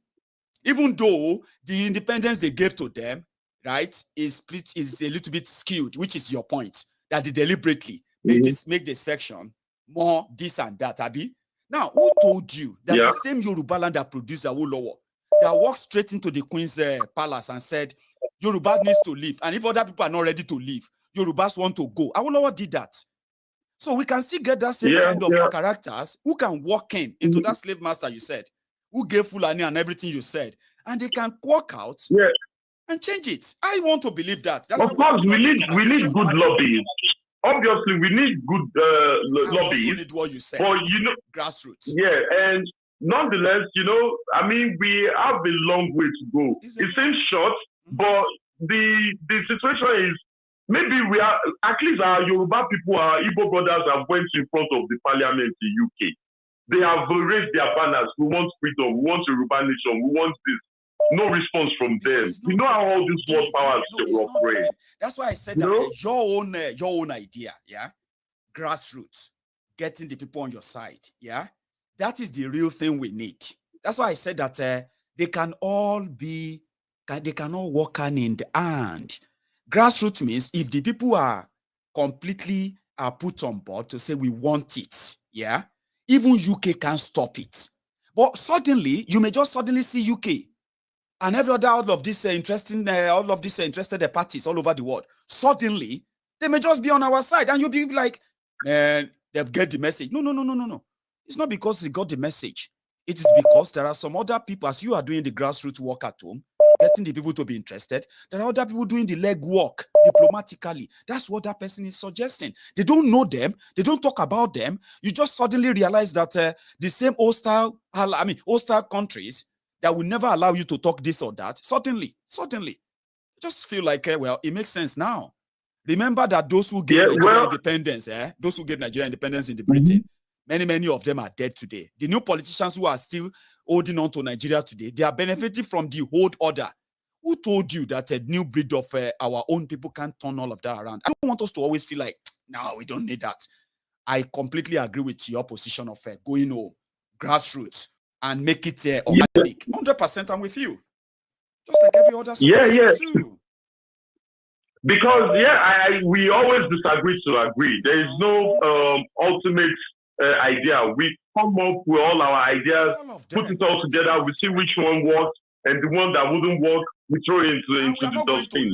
Even though the independence they gave to them, right, is a little bit skewed, which is your point, that they deliberately make the section more this and that, Abi. Now, who told you that the same Yoruba land that produced Awolowo, that walked straight into the Queen's palace and said, Yoruba needs to leave, and if other people are not ready to leave, Yorubas want to go. Awolowo did that. So we can still get that same kind of characters who can walk into that slave master you said, who gave Fulani and everything you said, and they can walk out and change it. I want to believe that. That's of course, we need good lobbies. Obviously, we need good lobbies. Also need what you said. But you know, grassroots. Yeah, and nonetheless, you know, I mean, we have a long way to go. It seems short, but the situation is maybe we are at least our Yoruba people, our Igbo brothers have went in front of the parliament in UK. They have raised their banners. We want freedom. We want a Yoruba nation. We want this. No response from them. You know how all these world powers operate. That's why I said that your own idea, grassroots, getting the people on your side, that is the real thing we need. That's why I said that they can all work hand in hand. Grassroots means if the people are completely put on board to say we want it, even UK can't stop it. But suddenly, you may just suddenly see UK and every other all of these interested parties all over the world. Suddenly, they may just be on our side, and you'll be like, man, they've got the message. No. It's not because they got the message. It is because there are some other people, as you are doing the grassroots work at home, getting the people to be interested. There are other people doing the leg work diplomatically. That's what that person is suggesting. They don't know them. They don't talk about them. You just suddenly realize that the same hostile countries, that will never allow you to talk this or that? Certainly. Just feel like, well, it makes sense now. Remember that those who gave Nigeria independence, those who gave Nigeria independence in the Britain, many of them are dead today. The new politicians who are still holding on to Nigeria today, they are benefiting from the old order. Who told you that a new breed of our own people can't turn all of that around? I don't want us to always feel like, no, we don't need that. I completely agree with your position of going home, grassroots, and make it organic. 100% I'm with you. Just like every other too. Because we always disagree to agree. There is no ultimate idea. We come up with all our ideas, put it all together, we see which one works, and the one that wouldn't work, we throw it into the dustbin.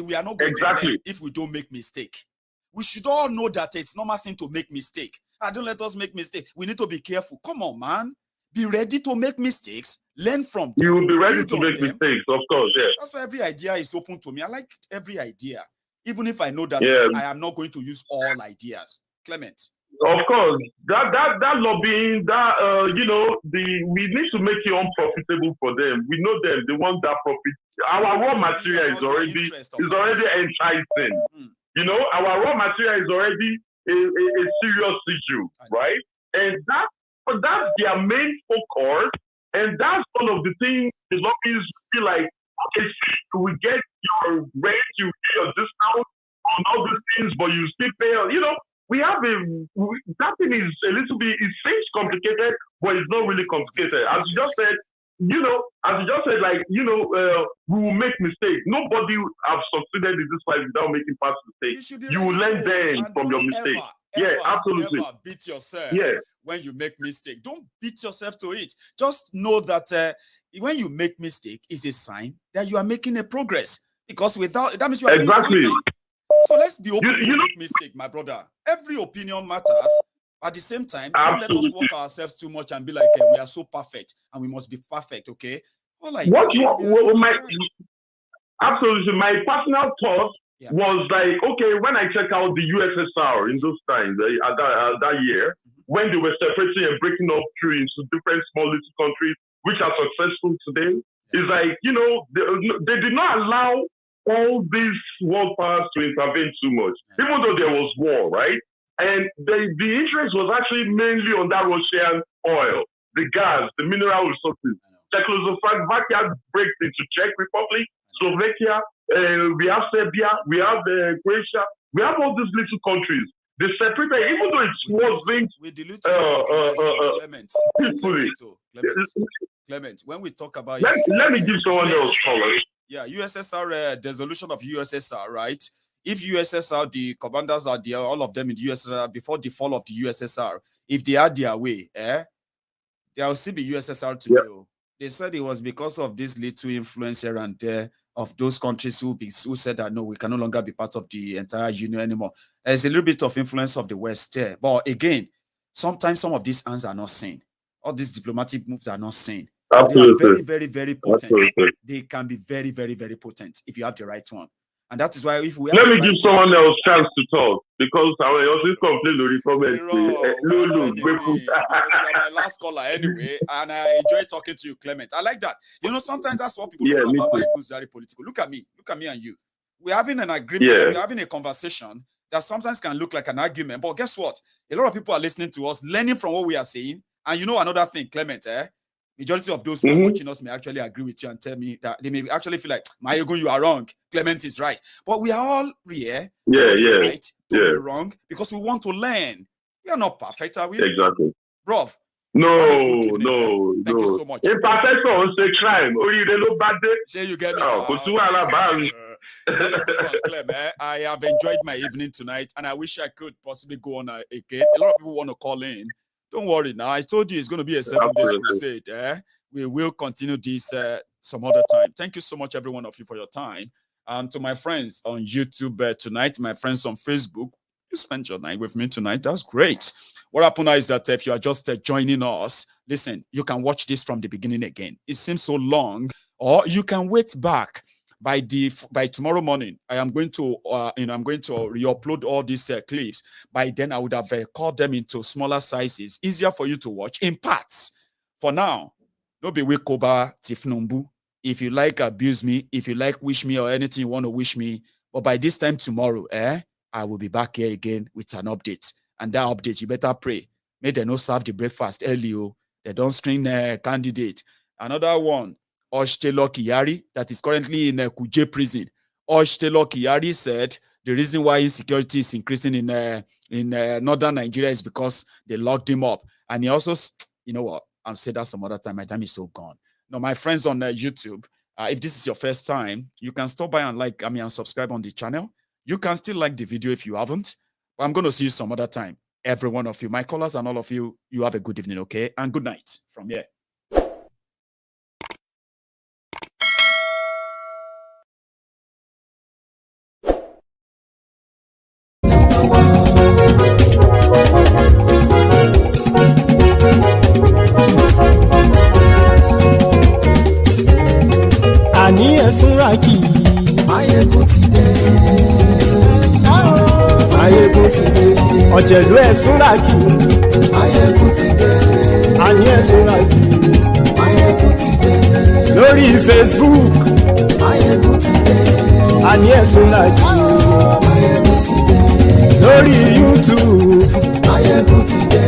We are not going to learn if we don't make mistake. We should all know that it's normal thing to make mistake. Don't let us make mistake. We need to be careful. Come on, man. Be ready to make mistakes. Learn from them. You will be ready to make mistakes, of course, yes. That's why every idea is open to me. I like every idea, even if I know that I am not going to use all ideas. Clement. Of course, that lobbying, we need to make it unprofitable for them. We know them, the ones that profit. Our raw material is already enticing. Our raw material is already a serious issue, right? And that's their main focus, and that's one of the things the lobbyists feel like, okay, we get your rate, you get your discount on all these things, but you still pay. We have that thing is a little bit, it seems complicated, but it's not really complicated. As you just said, we will make mistakes. Nobody have succeeded in this life without making past mistakes. You will learn then from your mistakes. Absolutely. Never beat yourself when you make mistake. Don't beat yourself to it. Just know that when you make mistake, is a sign that you are making a progress. Because without that means you are doing something. So let's be open to make mistake, my brother. Every opinion matters. At the same time, don't let us work ourselves too much and be like, we are so perfect and we must be perfect, okay? Absolutely. My personal thought was like, okay, when I check out the USSR in those times, that year, when they were separating and breaking up into different small little countries, which are successful today, it's like, they did not allow all these world powers to intervene too much, even though there was war, right? And the interest was actually mainly on that Russian oil, the gas, the mineral resources. Czechoslovakia breaks into Czech Republic, Slovakia, we have Serbia, we have Croatia, we have all these little countries. They separated, even though it was linked peacefully. Clement, when we talk about let me give someone else color. USSR, dissolution of USSR, right? If USSR, the commanders are there, all of them in the USSR, before the fall of the USSR, if they had their way, there will still be USSR today. They said it was because of this little influence here and there of those countries who said that, no, we can no longer be part of the entire union anymore. There's a little bit of influence of the West there. But again, sometimes some of these hands are not seen. All these diplomatic moves are not seen. Absolutely. They are very, very, very potent. Absolutely. They can be very, very, very potent if you have the right one. And that is why if we let me give someone else chance to talk, because I will also complain the comment. My last caller anyway, and I enjoy talking to you, Clement. I like that. Sometimes that's what people know about MaiyegunSdiary Politico. Look at me and you. We're having an agreement, we're having a conversation that sometimes can look like an argument. But guess what? A lot of people are listening to us, learning from what we are saying. And another thing, Clement, majority of those who are watching us may actually agree with you and tell me that they may actually feel like, Maiyegun, you are wrong. Clement is right. But we are all here right to be wrong because we want to learn. We are not perfect, are we? Exactly. Bro. No. Thank you so much. Imperfection is a crime. You get me? I have enjoyed my evening tonight, and I wish I could possibly go on again. A lot of people want to call in. Don't worry now. I told you it's going to be a 7 days crusade. We will continue this some other time. Thank you so much, every one of you, for your time. And to my friends on YouTube tonight, my friends on Facebook, you spent your night with me tonight. That's great. What happened now is that if you are just joining us, listen, you can watch this from the beginning again. It seems so long, or you can wait back. By tomorrow morning, I'm going to re-upload all these clips. By then, I would have cut them into smaller sizes, easier for you to watch in parts. For now, No be we koba Tinubu. If you like, abuse me. If you like, wish me or anything you want to wish me. But by this time tomorrow, I will be back here again with an update. And that update, you better pray. May they not serve the breakfast early. They don't screen a candidate. Another one, Oshtelo Kiyari, that is currently in Kuje prison. Oshtelo Kiyari said the reason why insecurity is increasing in northern Nigeria is because they locked him up. And he also, you know what? I'll say that some other time. My time is so gone. Now, my friends on YouTube, if this is your first time, you can stop by and subscribe on the channel. You can still like the video if you haven't. But I'm going to see you some other time. Every one of you, my callers and all of you, you have a good evening, okay? And good night from here. Àní ẹ̀sùnra kì í. Maiyegun ti dé. Maiyegun ti dé. Ọ̀jẹ̀lú ẹ̀sùnra kì í. Maiyegun ti dé. Àní ẹ̀sùnra kì í. Maiyegun ti dé. Lórí Facebook. Maiyegun ti dé. Àní ẹ̀sùnra kì í. Maiyegun ti dé. Lórí YouTube. Maiyegun ti dé.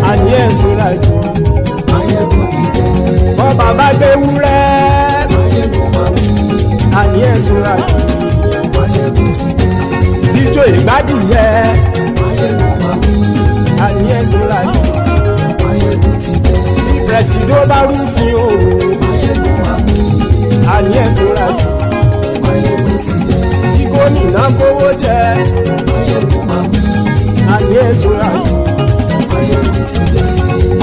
Àní ẹ̀sùnra kì í. Maiyegun ti dé. Bọ́ bàbá gbé wúrẹ́. Àní ẹ̀sùnra kì í. Maiyegun ti dé. Ijó ìgbádìyẹ. Maiyegun máa wí. Àní ẹ̀sùnra kì í. Maiyegun ti dé. Pẹ̀sìdó bá rúfin o. Maiyegun máa wí. Àní ẹ̀sùnra kì í. Maiyegun ti dé. Tí gómìnà kówó jẹ. Maiyegun máa wí. Àní ẹ̀sùnra kì í. Maiyegun ti dé.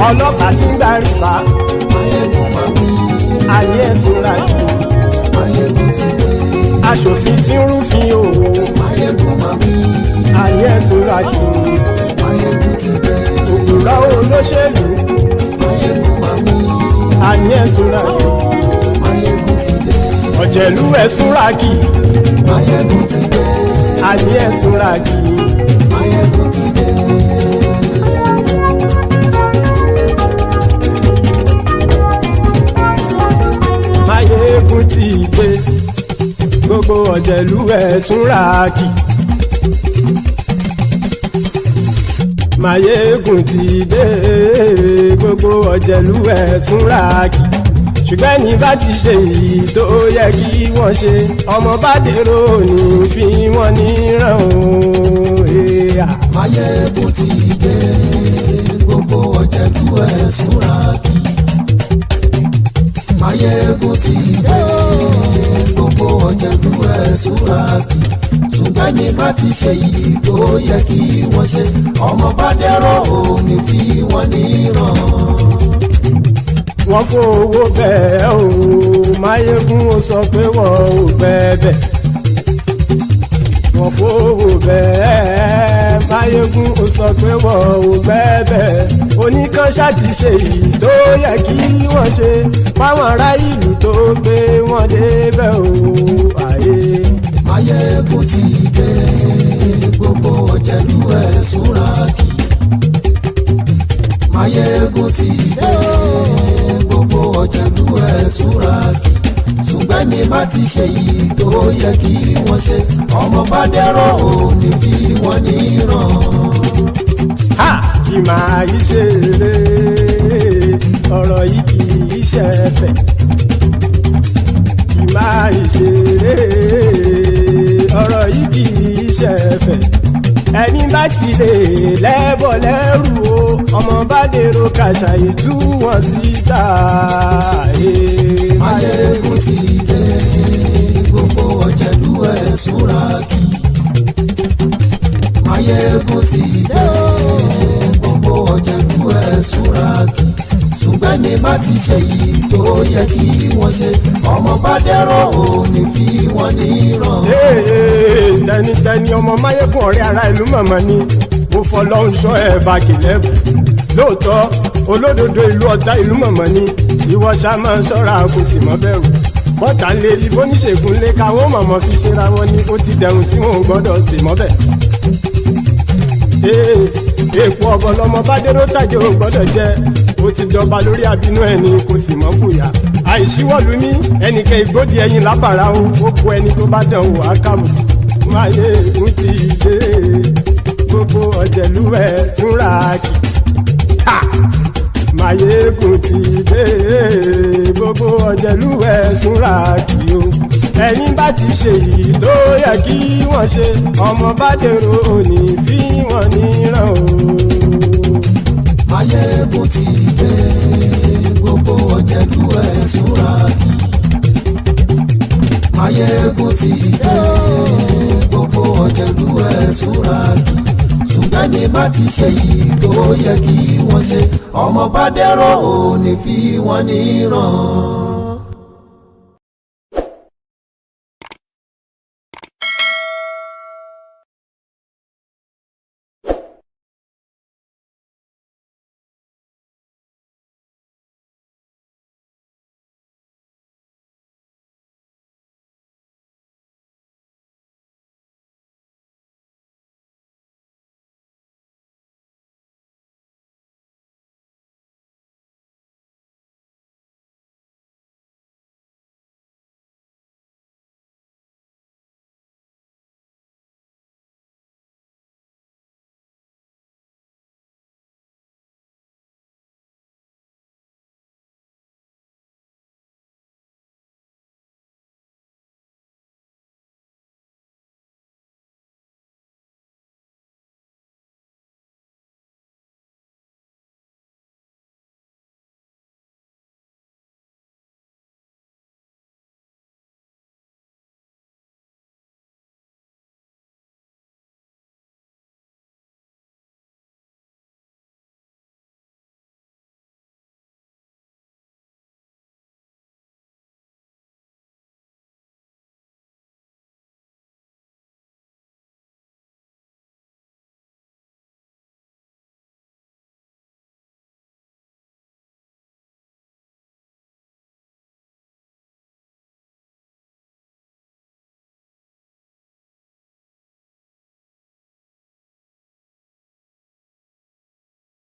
Ọlọ́pàá tí ń darí bá. Maiyegun máa wí. Àní ẹ̀sùnra kì í. Maiyegun ti dé. Aṣòfin tí ń rúfin o. Maiyegun máa wí. Àní ẹ̀sùnra kì í. Maiyegun ti dé. Òkúra olóṣèlú. Maiyegun máa wí. Àní ẹ̀sùnra kì í. Maiyegun ti dé. Ọ̀jẹ̀lú ẹ̀sùnra kì í. Maiyegun ti dé. Àní ẹ̀sùnra kì í. Maiyegun ti dé. Maiyegun ti dé. Gbogbo ọ̀jẹ̀lú ẹ̀sùnra kì í. Maiyegun ti dé. Gbogbo ọ̀jẹ̀lú ẹ̀sùnra kì í. Ṣùgbọ́n ní bá ti ṣe èyí tó yẹ kí wọ́n ṣe, ọmọ bá dèrò ní fi wọ́n níran o. Maiyegun ti dé. Gbogbo ọ̀jẹ̀lú ẹ̀sùnra kì í. Maiyegun ti dé. Gbogbo ọ̀jẹ̀lú ẹ̀sùnra kì í. Ṣùgbọ́n ní bá ti ṣe èyí tó yẹ kí wọ́n ṣe, ọmọ bá dèrò ní fi wọ́n níran. Wọ́n fowó bẹ́ẹ̀ o. Maiyegun ó sọ pé wọ́n ò bẹ́ẹ̀. Wọ́n fowó bẹ́ẹ̀. Maiyegun ó sọ pé wọ́n ò bẹ́ẹ̀. Oníkan ṣáàtì ṣe èyí tó yẹ kí wọ́n ṣe fáwọn ará ìlú tó gbé wọn débẹ̀ o. Maiyegun ti dé. Gbogbo ọ̀jẹ̀lú ẹ̀sùnra kì í. Maiyegun ti dé. Gbogbo ọ̀jẹ̀lú ẹ̀sùnra kì í. Ṣùgbọ́n ní bá ti ṣe yìí tó yẹ kí wọ́n ṣe, ọmọ bá dẹ́rọ̀ ò ní fi wọ́n níran. Kì máa yí ṣe eré, ọ̀rọ̀ yìí kì í ṣe ẹ̀fẹ̀. Kì máa yí ṣe eré, ọ̀rọ̀ yìí kì í ṣe ẹ̀fẹ̀. Ẹni bá ti lè lẹ́bọ̀ lẹ́rù o, ọmọ bá dèrò kàṣàyè tú wọn síta. Maiyegun ti dé. Gbogbo ọ̀jẹ̀lú ẹ̀sùnra kì í. Maiyegun ti dé. Gbogbo ọ̀jẹ̀lú ẹ̀sùnra kì í. Ṣùgbọ́n ní bá ti ṣe yìí tó yẹ kí wọ́n ṣe, ọmọ bá dẹ́rọ̀ ò ní fi wọ́n níran. Tẹnitẹni ọmọ Maiyegun ọ̀rẹ́ ara ìlú mọ̀mọ́ ni mo fọlọ́run sọ ẹ̀ bá kìlẹ́bù. Lóòótọ́ olódodo ìlú ọ̀tá ìlú mọ̀mọ́ ni ìwọ ṣá máa ń ṣọ́ra kò sì mọ́ bẹ̀rù. Bọ́tà ń lé ibo níṣègùn lé káwọn mọ̀mọ́ fi ṣera wọn ni ó ti dẹrùn tí wọn ò gbọ́dọ̀ sì mọ́ bẹ̀. Èèpo ọ̀bọ̀ lọmọ bá dérò tàjẹ́ ò gbọ́dọ̀ jẹ. ó ti jọba lórí àbínú ẹni kò sì mọ́ fòyà àìsíwọ́lú ní ẹnìkẹ́ ìgbódì ẹyin lábàrá o ó kó ẹni tó bá dán o àkàmù Máyégún ti dé gbogbo ọ̀jẹ̀lú ẹ̀ tún ra kì Máyégún ti dé gbogbo ọ̀jẹ̀lú ẹ̀ tún ra kì o ẹ̀yin bá ti ṣe èyí tó yẹ kí wọ́n ṣe ọmọ bá dèrò òní fi wọ́n níran o. Máyégún ti dé gbogbo ọ̀jẹ̀lú ẹ̀ súnra kí. Máyégún ti dé gbogbo ọ̀jẹ̀lú ẹ̀ súnra kí. ṣùgbọ́n ní bá ti ṣe èyí tó yẹ kí wọ́n ṣe ọmọ bá dèrò òní fi wọ́n níran.